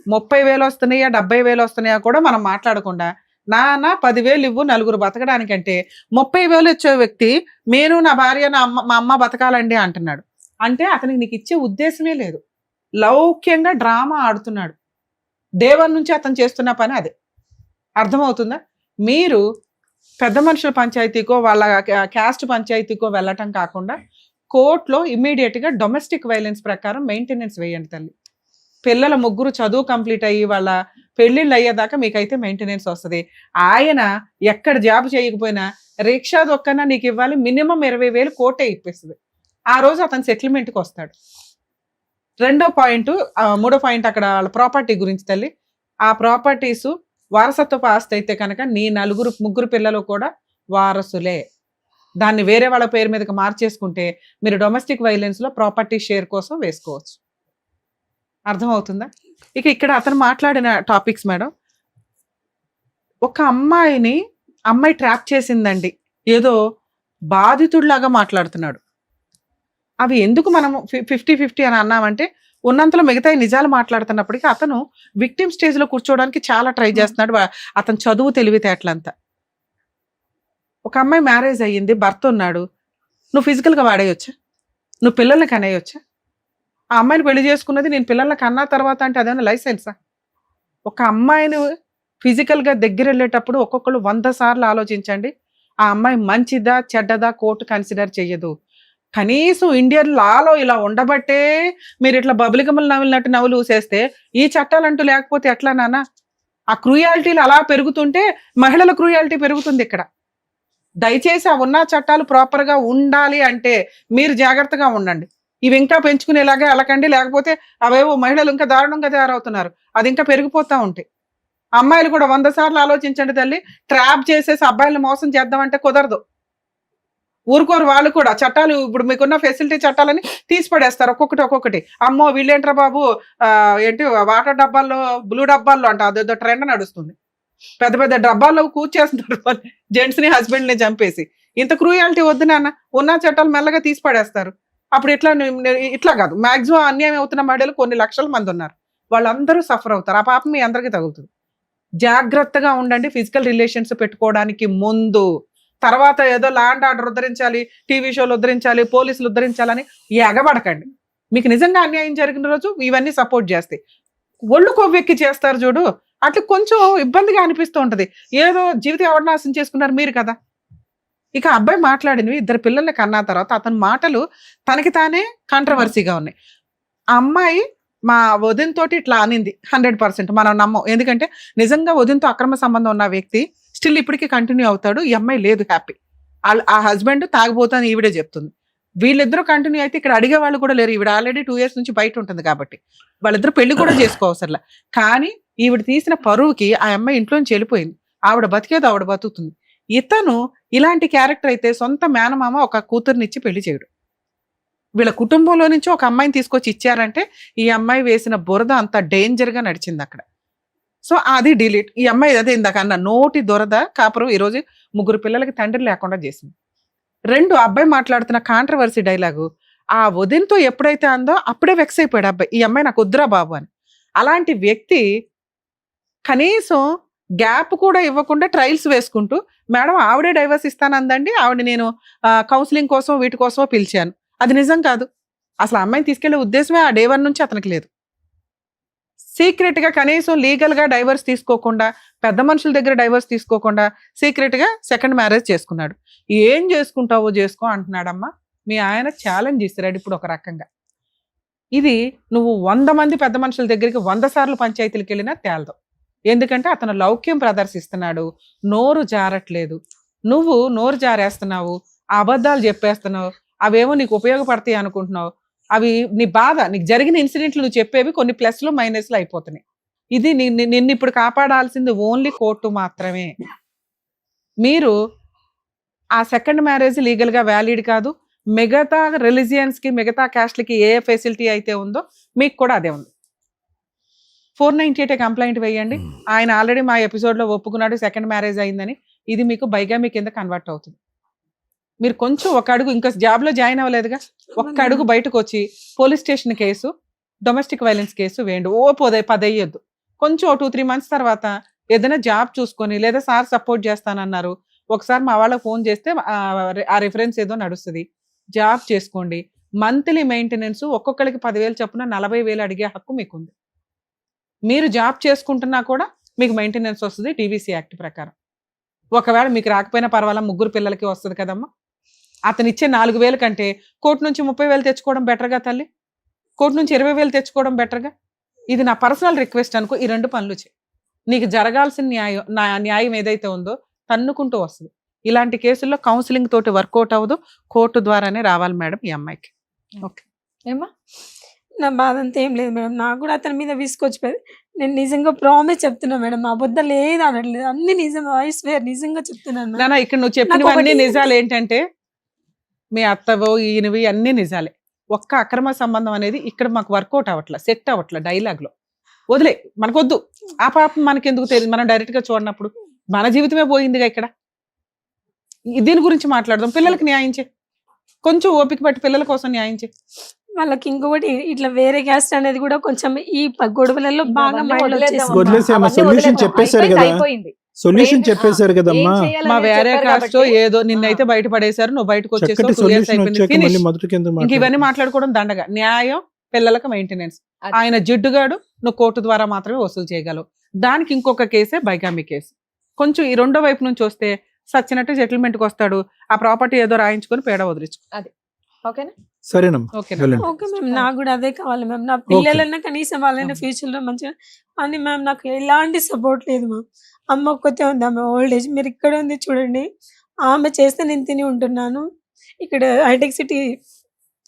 30,000 వస్తున్నాయా 70,000 వస్తున్నాయా కూడా మనం మాట్లాడకుండా, నాన్న 10,000 ఇవ్వు 4 బతకడానికంటే 30,000 వచ్చే వ్యక్తి నేను నా భార్య మా అమ్మ బతకాలండి అంటున్నాడు. అంటే అతనికి నీకు ఇచ్చే ఉద్దేశమే లేదు. లౌక్యంగా డ్రామా ఆడుతున్నాడు. దేవన్ నుంచి అతను చేస్తున్న పని అదే. అర్థమవుతుందా? మీరు పెద్ద మనుషుల పంచాయతీకో వాళ్ళ క్యాస్ట్ పంచాయతీకో వెళ్ళటం కాకుండా కోర్టులో ఇమ్మీడియట్గా డొమెస్టిక్ వైలెన్స్ ప్రకారం మెయింటెనెన్స్ వేయండి తల్లి. పిల్లల 3 చదువు కంప్లీట్ అయ్యి వాళ్ళ పెళ్ళిళ్ళు అయ్యేదాకా మీకైతే మెయింటెనెన్స్ వస్తుంది. ఆయన ఎక్కడ జాబ్ చేయకపోయినా రిక్షా దొక్కన నీకు ఇవ్వాలి. మినిమం 20,000 కోర్టే ఇప్పిస్తుంది. ఆ రోజు అతను సెటిల్మెంట్కి వస్తాడు. 3వ పాయింట్ అక్కడ వాళ్ళ ప్రాపర్టీ గురించి తల్లి. ఆ ప్రాపర్టీసు వారసత్వపు ఆస్తి అయితే కనుక నీ 3 పిల్లలు కూడా వారసులే. దాన్ని వేరే వాళ్ళ పేరు మీదకి మార్చేసుకుంటే మీరు డొమెస్టిక్ వైలెన్స్లో ప్రాపర్టీ షేర్ కోసం వేసుకోవచ్చు. అర్థమవుతుందా? ఇక్కడ అతను మాట్లాడిన టాపిక్స్ మేడం, ఒక అమ్మాయి ట్రాప్ చేసిందండి, ఏదో బాధితుడిలాగా మాట్లాడుతున్నాడు. అవి ఎందుకు మనం 50-50 అని అన్నామంటే ఉన్నంతలో మిగతా నిజాలు మాట్లాడుతున్నప్పటికీ అతను విక్టిమ్ స్టేజ్లో కూర్చోవడానికి చాలా ట్రై చేస్తున్నాడు. అతను చదువు తెలివితేటలంతా. ఒక అమ్మాయి మ్యారేజ్ అయ్యింది, భర్త ఉన్నాడు. నువ్వు ఫిజికల్గా వాడేయొచ్చా? నువ్వు పిల్లల్ని కనేయొచ్చా? ఆ అమ్మాయిని పెళ్లి చేసుకున్నది నేను పిల్లల్ని కన్నా తర్వాత అంటే అదేమన్నా లైసెన్సా? ఒక అమ్మాయిని ఫిజికల్గా దగ్గర వెళ్ళేటప్పుడు ఒక్కొక్కరు 100 సార్లు ఆలోచించండి. ఆ అమ్మాయి మంచిదా చెడ్డదా కోర్టు కన్సిడర్ చెయ్యదు. కనీసం ఇండియన్ లాలో ఇలా ఉండబట్టే మీరు ఇట్లా బబులికమ్మలు నవ్వినట్టు నవ్వులు ఊసేస్తే ఈ చట్టాలంటూ లేకపోతే ఎట్లా నాన్న? ఆ క్రూయాలిటీలు అలా పెరుగుతుంటే మహిళల క్రూయాలిటీ పెరుగుతుంది ఇక్కడ. దయచేసి ఆ ఉన్న చట్టాలు ప్రాపర్గా ఉండాలి అంటే మీరు జాగ్రత్తగా ఉండండి. ఇవి ఇంకా పెంచుకునేలాగా వెళ్ళకండి. లేకపోతే అవేవో మహిళలు ఇంకా దారుణంగా తయారవుతున్నారు. అది ఇంకా పెరిగిపోతూ ఉంటాయి. అమ్మాయిలు కూడా 100 సార్లు ఆలోచించండి తల్లి. ట్రాప్ చేసేసి అబ్బాయిలను మోసం చేద్దామంటే కుదరదు. ఊరుకోరు వాళ్ళు కూడా. చట్టాలు ఇప్పుడు మీకున్న ఫెసిలిటీ చట్టాలని తీసి పడేస్తారు ఒక్కొక్కటి. అమ్మో వీళ్ళేంట్రా బాబు ఏంటి వాటర్ డబ్బాల్లో బ్లూ డబ్బాల్లో అంట అదేదో ట్రెండ్ నడుస్తుంది. పెద్ద డబ్బాల్లో కూర్చేస్తున్నారు జెంట్స్ని హస్బెండ్ని చంపేసి. ఇంత క్రూయాలిటీ వద్దు నాన్న. ఉన్న చట్టాలు మెల్లగా తీసి పడేస్తారు. అప్పుడు ఇట్లా కాదు. మాక్సిమం అన్యాయం అవుతున్న మహిళలు కొన్ని లక్షల మంది ఉన్నారు. వాళ్ళందరూ సఫర్ అవుతారు. ఆ పాపం మీ అందరికీ తగులుతుంది. జాగ్రత్తగా ఉండండి ఫిజికల్ రిలేషన్స్ పెట్టుకోవడానికి ముందు. తర్వాత ఏదో ల్యాండ్ ఆర్డర్ ఉద్ధరించాలి, టీవీ షోలు ఉద్ధరించాలి, పోలీసులు ఉద్ధరించాలని ఎగబడకండి. మీకు నిజంగా అన్యాయం జరిగిన రోజు ఇవన్నీ సపోర్ట్ చేస్తాయి. ఒళ్ళు కొవ్వెక్కి చేస్తారు చూడు, అట్లా కొంచెం ఇబ్బందిగా అనిపిస్తూ ఉంటది. ఏదో జీవితం ఎవరు నాశనం చేసుకున్నారు మీరు కదా. ఇక అబ్బాయి మాట్లాడినవి 2 పిల్లల్ని కన్నా తర్వాత అతని మాటలు తనకి తానే కాంట్రవర్సీగా ఉన్నాయి. ఆ అమ్మాయి మా వదిన తోటి ఇట్లా అనింది 100% మనం నమ్మం. ఎందుకంటే నిజంగా వదినతో అక్రమ సంబంధం ఉన్న వ్యక్తి స్టిల్ ఇప్పటికీ కంటిన్యూ అవుతాడు. ఈ అమ్మాయి లేదు హ్యాపీ. ఆ హస్బెండ్ తాగిపోతాను ఈవిడే చెప్తుంది. వీళ్ళిద్దరూ కంటిన్యూ అయితే ఇక్కడ అడిగే వాళ్ళు కూడా లేరు. ఈవిడ ఆల్రెడీ 2 years నుంచి బయట ఉంటుంది కాబట్టి వాళ్ళిద్దరు పెళ్లి కూడా చేసుకోవసరలా. కానీ ఈవిడ తీసిన పరువుకి ఆ అమ్మాయి ఇంట్లోంచి వెళ్ళిపోయింది. ఆవిడ బతికేదో ఆవిడ బతుకుతుంది. ఇతను ఇలాంటి క్యారెక్టర్ అయితే సొంత మేనమామ ఒక కూతుర్నిచ్చి పెళ్లి చేయడు. వీళ్ళ కుటుంబంలో నుంచి ఒక అమ్మాయిని తీసుకొచ్చి ఇచ్చారంటే ఈ అమ్మాయి వేసిన బురద అంత డేంజర్ గా నడిచింది అక్కడ. సో అది డిలీట్. ఈ అమ్మాయి అదే ఇందాక అన్న నోటి దొరద కాపురం ఈరోజు 3 పిల్లలకి తండ్రి లేకుండా చేసింది. 2 అబ్బాయి మాట్లాడుతున్న కాంట్రవర్సీ డైలాగు ఆ వదినతో ఎప్పుడైతే అందో అప్పుడే వెక్స్ అయిపోయాడు అబ్బాయి, ఈ అమ్మాయి నాకు వద్దురా బాబు అని. అలాంటి వ్యక్తి కనీసం గ్యాప్ కూడా ఇవ్వకుండా ట్రయల్స్ వేసుకుంటూ మేడం ఆవిడే డైవర్స్ ఇస్తానందండి, ఆవిడ నేను కౌన్సిలింగ్ కోసం వీటి కోసమో పిలిచాను. అది నిజం కాదు. అసలు అమ్మాయిని తీసుకెళ్లే ఉద్దేశమే ఆ డే 1 నుంచి అతనికి లేదు. సీక్రెట్ గా కనీసం లీగల్ గా డైవర్స్ తీసుకోకుండా, పెద్ద మనుషుల దగ్గర డైవర్స్ తీసుకోకుండా సీక్రెట్ గా సెకండ్ మ్యారేజ్ చేసుకున్నాడు. ఏం చేసుకుంటావో చేసుకో అంటున్నాడమ్మా. మీ ఆయన ఛాలెంజ్ ఇస్తున్నాడు ఇప్పుడు ఒక రకంగా. ఇది నువ్వు 100 మంది పెద్ద మనుషుల దగ్గరికి 100 సార్లు పంచాయతీలకు వెళ్ళినా తేలదు. ఎందుకంటే అతను లౌక్యం ప్రదర్శిస్తున్నాడు, నోరు జారట్లేదు. నువ్వు నోరు జారేస్తున్నావు, అబద్ధాలు చెప్పేస్తున్నావు, అవేమో నీకు ఉపయోగపడతాయి అనుకుంటున్నావు. అవి నీ బాధ, నీకు జరిగిన ఇన్సిడెంట్లు నువ్వు చెప్పేవి కొన్ని ప్లస్లు మైనస్లు అయిపోతున్నాయి. ఇది నిన్ను ఇప్పుడు కాపాడాల్సింది ఓన్లీ కోర్టు మాత్రమే. మీరు ఆ సెకండ్ మ్యారేజ్ లీగల్ గా వ్యాలిడ్ కాదు. మిగతా రిలీజియన్స్ కి, మిగతా క్యాస్ట్లకి ఏ ఫెసిలిటీ అయితే ఉందో మీకు కూడా అదే ఉంది. 498 కంప్లైంట్ వేయండి. ఆయన ఆల్రెడీ మా ఎపిసోడ్ లో ఒప్పుకున్నాడు సెకండ్ మ్యారేజ్ అయిందని. ఇది మీకు బైగామి కింద కన్వర్ట్ అవుతుంది. మీరు కొంచెం ఒక అడుగు, ఇంకా జాబ్ లో జాయిన్ అవ్వలేదుగా, ఒక్క అడుగు బయటకు వచ్చి police station case, domestic violence case వేయండి. 10 అయ్యొద్దు. కొంచెం 2-3 months తర్వాత ఏదైనా జాబ్ చూసుకొని, లేదా సార్ సపోర్ట్ చేస్తానన్నారు, ఒకసారి మా వాళ్ళకి ఫోన్ చేస్తే ఆ రిఫరెన్స్ ఏదో నడుస్తుంది, జాబ్ చేసుకోండి. మంత్లీ మెయింటెనెన్స్ ఒక్కొక్కరికి 10,000 చొప్పున 40,000 అడిగే హక్కు మీకుంది. మీరు జాబ్ చేసుకుంటున్నా కూడా మీకు మెయింటెనెన్స్ వస్తుంది డివిసి యాక్ట్ ప్రకారం. ఒకవేళ మీకు రాకపోయినా పర్వాలా, 3 పిల్లలకి వస్తుంది కదమ్మా. అతను ఇచ్చే 4,000 కంటే కోర్టు నుంచి 30,000 తెచ్చుకోవడం బెటర్గా తల్లి, కోర్టు నుంచి 20,000 తెచ్చుకోవడం బెటర్గా. ఇది నా పర్సనల్ రిక్వెస్ట్ అనుకో. ఈ 2 పనులు చేయి. నీకు జరగాల్సిన న్యాయం ఏదైతే ఉందో తన్నుకుంటూ వస్తుంది. ఇలాంటి కేసుల్లో కౌన్సిలింగ్ తోటి వర్కౌట్ అవ్వదు, కోర్టు ద్వారానే రావాలి మేడం ఈ అమ్మాయికి. ఓకే ఏమ్మా నా బాధ అంతా ఏం లేదు మేడం. నాకు కూడా అతని మీద విసుకొచ్చిపోయింది. నేను నిజంగా ప్రామిస్ చెప్తున్నా మేడం, అబద్ధం లేదు అనట్లేదు, అన్ని నిజం. ఐ స్వేర్ నిజంగా చెప్తున్నాను మేడం. నాన్న ఇక్కడ నువ్వు చెప్పినవన్నీ ఒకటి- నిజాలు. ఏంటంటే మీ అత్తవో ఈయనవి అన్ని నిజాలే. ఒక్క అక్రమ సంబంధం అనేది ఇక్కడ మాకు వర్కౌట్ అవ్వట్లా, సెట్ అవ్వట్లా. డైలాగ్ లో వదిలే, మనకొద్దు. ఆ పాపం మనకెందుకు తెలియదు, మనం డైరెక్ట్ గా చూడనప్పుడు. మన జీవితమే పోయిందిగా ఇక్కడ. దీని గురించి మాట్లాడదాం. పిల్లలకి న్యాయం చే, కొంచెం ఓపిక పట్టి పిల్లల కోసం న్యాయం చే. వాళ్ళకి ఇంకొకటి ఇట్లా వేరే క్యాస్ట్ అనేది కూడా కొంచెం ఈ గొడవలలో బాగా అవన్నీ మైండ్ వదిలేద్దాం. వదిలేసేయమ్మా, అవన్నీ solution వదిలేద్దాం. చెప్పేశారు అయిపోయింది, కదా. అయిపోయింది. సొల్యూషన్ చెప్పేశారు కదమ్మా. ఏం చేయాలని మా వేరే చెప్పారు కాస్ట్ కాబట్టి. ఏదో నిన్నైతే బయట పడేశారు, నువ్వు బయటకు వచ్చేసావు, చక్కటి 2 years సొల్యూషన్ అయిపోయింది, వచ్చాక finish. మళ్ళీ మొదటి కింద ఇంక ఇవన్నీ మాట్లాడుకోవడం దండగా. న్యాయం, పిల్లలకు మెయింటెనెన్స్. అది. ఆయన జిడ్డుగాడు, నువ్వు కోర్టు ద్వారా మాత్రమే వసూలు చేయగలవు. దానికి ఇంకొక కేసే బైగామి కేసు. కొంచెం ఈ రెండో వైపు నుంచి వస్తే సచ్చినట్టు సెటిల్మెంట్కి వస్తాడు. ఆ ప్రాపర్టీ ఏదో రాయించుకొని పేడ వదిలించు. ఓకేనా సరేనమ్మా, ఓకేనా? వెళ్ళండి. ఓకే మ్యామ్, నాకు కూడా అదే కావాలి మ్యామ్. నా పిల్లలన్నా కనీసం వాళ్ళైనా ఫ్యూచర్ లో మంచిగా. అని మ్యామ్ నాకు ఎలాంటి సపోర్ట్ లేదు మ్యామ్. అమ్మ ఒక్కతే ఉంది, ఆమె ఓల్డ్ ఏజ్. మీరు ఇక్కడ ఉంది చూడండి, ఆమె చేస్తే నేను తిని ఉంటున్నాను. ఇక్కడ హైటెక్ సిటీ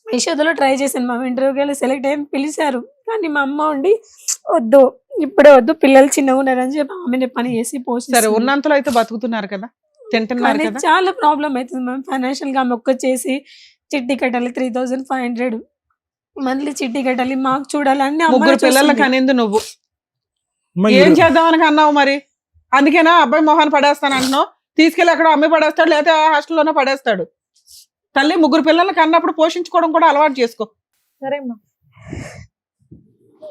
యశోదలో ట్రై చేశాను మ్యామ్, ఇంటర్వ్యూకి సెలెక్ట్ అయ్యి పిలిచారు. కానీ మా అమ్మ ఉండి వద్దు, ఇప్పుడే వద్దు, పిల్లలు చిన్నగా ఉన్నారని చెప్పి ఆమెనే పని చేసి సరే, పోస్ట్ ఉన్నంతలో అయితే బతుకుతున్నారు కదా, తింటున్నారు కదా. చాలా ప్రాబ్లం అవుతుంది మ్యామ్ ఫైనాన్షియల్ గా. ఆమె ఒక్క చేసి చిట్టి కట్టాలి 3,500 మంత్లీ, చిట్టి కట్టాలి, మాకు చూడాలి, అన్ని 3 పిల్లలకి అనేది నువ్వు అమ్మా, ఏం ఈరోజు- చేద్దామని అన్నావు మరి? అందుకేనా అబ్బాయి మొహాన్ని పడేస్తాను అంటున్నావు? తీసుకెళ్ళి అక్కడ అమ్మాయి పడేస్తాడు, లేకపోతే హాస్టల్లోనే పడేస్తాడు. తల్లి 3 పిల్లలకి అన్నప్పుడు పోషించుకోవడం కూడా అలవాటు చేసుకో. సరే అమ్మా.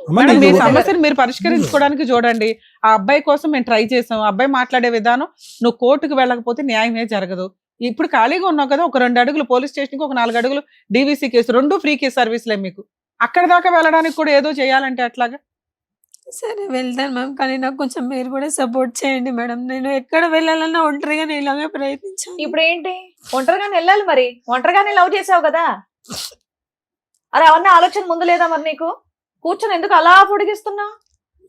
అమ్మా, మేడం, మీ నీకు- సమస్యను మీరు పరిష్కరించుకోవడానికి చూడండి. ఆ అబ్బాయి కోసం మేము ట్రై చేసాం. అబ్బాయి మాట్లాడే విధానం, నువ్వు కోర్టుకు వెళ్ళకపోతే న్యాయమే జరగదు. ఇప్పుడు ఖాళీగా ఉన్నావు కదా, ఒక 2 అడుగులు పోలీస్ స్టేషన్కి, ఒక 4 అడుగులు డివిసి కేసు, 2 ఫ్రీ కేసు సర్వీస్లే మీకు. అక్కడ దాకా వెళ్ళడానికి కూడా ఏదో చేయాలంటే అట్లాగా. సరే వెళ్తాను మ్యామ్, కానీ నాకు కొంచెం మీరు కూడా సపోర్ట్ చేయండి మేడం. నేను ఎక్కడ వెళ్ళాలన్నా ఒంటరిగానే ఇలాగే ప్రయత్నించాను. ఇప్పుడు ఏంటి, ఒంటరిగానే వెళ్ళాలి మరి. ఒంటరిగానే లవ్ చేసావు కదా, అరే అవన్నీ ఆలోచన ముందు లేదా మరి నీకు? కూర్చొని ఎందుకు అలా పొడిగిస్తున్నా?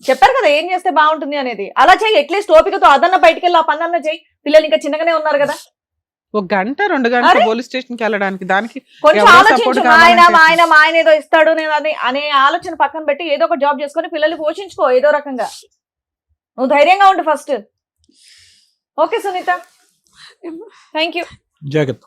చెప్పారు కదా ఏం చేస్తే బాగుంటుంది అనేది. అలా చెయ్యి, అట్లీస్ట్ ఓపికతో అదన్న బయటికి వెళ్ళి ఆ పనన్న చెయ్యి. పిల్లలు ఇంకా చిన్నగానే ఉన్నారు కదా. 1 గంట 2 గంటలు అరే! పోలీస్ స్టేషన్ కి వెళ్ళడానికి దానికి కొంచెం ఎవరో ఆలోచించు. support మా ఆయన కావాలంటే మా ఆయన మా ఆయన ఏదో ఇస్తాడు నేను అనే ఆలోచన పక్కన పెట్టి ఏదో ఒక జాబ్ చేసుకొని పిల్లల్ని పోషించుకో ఏదో రకంగా. నువ్వు ధైర్యంగా ఉండు first. Okay Sunitha, thank you. జాగ్రత్త.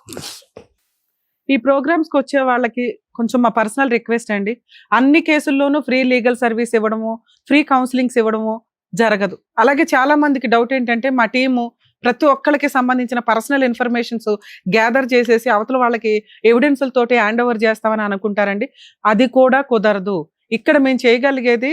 ఈ ప్రోగ్రామ్స్ కి వచ్చే వాళ్ళకి కొంచెం మా పర్సనల్ రిక్వెస్ట్ అండి, అన్ని కేసుల్లోనూ ఫ్రీ లీగల్ సర్వీస్ ఇవ్వడము, ఫ్రీ కౌన్సిలింగ్స్ ఇవ్వడము జరగదు. అలాగే చాలా మందికి డౌట్ ఏంటంటే మా టీము ప్రతి ఒక్కరికి సంబంధించిన పర్సనల్ ఇన్ఫర్మేషన్స్ గ్యాదర్ చేసేసి అవతల వాళ్ళకి ఎవిడెన్స్లతోటి హ్యాండ్ ఓవర్ చేస్తామని అనుకుంటారండి. అది కూడా కుదరదు. ఇక్కడ మేము చేయగలిగేది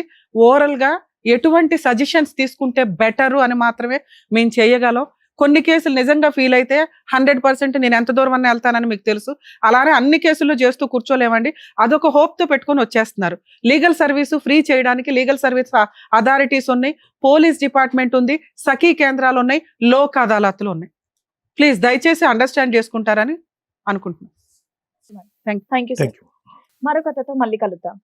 ఓరల్ గా ఎటువంటి సజెషన్స్ తీసుకుంటే బెటరు అని మాత్రమే మేము చేయగలం. కొన్ని కేసులు నిజంగా ఫీల్ అయితే 100% నేను ఎంత దూరం అన్న వెళ్తానని మీకు తెలుసు. అలానే అన్ని కేసుల్లో చేస్తూ కూర్చోలేమండి. అదొక హోప్ తో పెట్టుకొని వచ్చేస్తున్నారు. లీగల్ సర్వీసు ఫ్రీ చేయడానికి లీగల్ సర్వీస్ అథారిటీస్ ఉన్నాయి, పోలీస్ డిపార్ట్మెంట్ ఉంది, సఖీ కేంద్రాలు ఉన్నాయి, లోక్ అదాలత్లు ఉన్నాయి. ప్లీజ్ దయచేసి అండర్స్టాండ్ చేసుకుంటారని అనుకుంటున్నాను. Thank you. Thank you. మరో కథతో మళ్ళీ కలుద్దాం.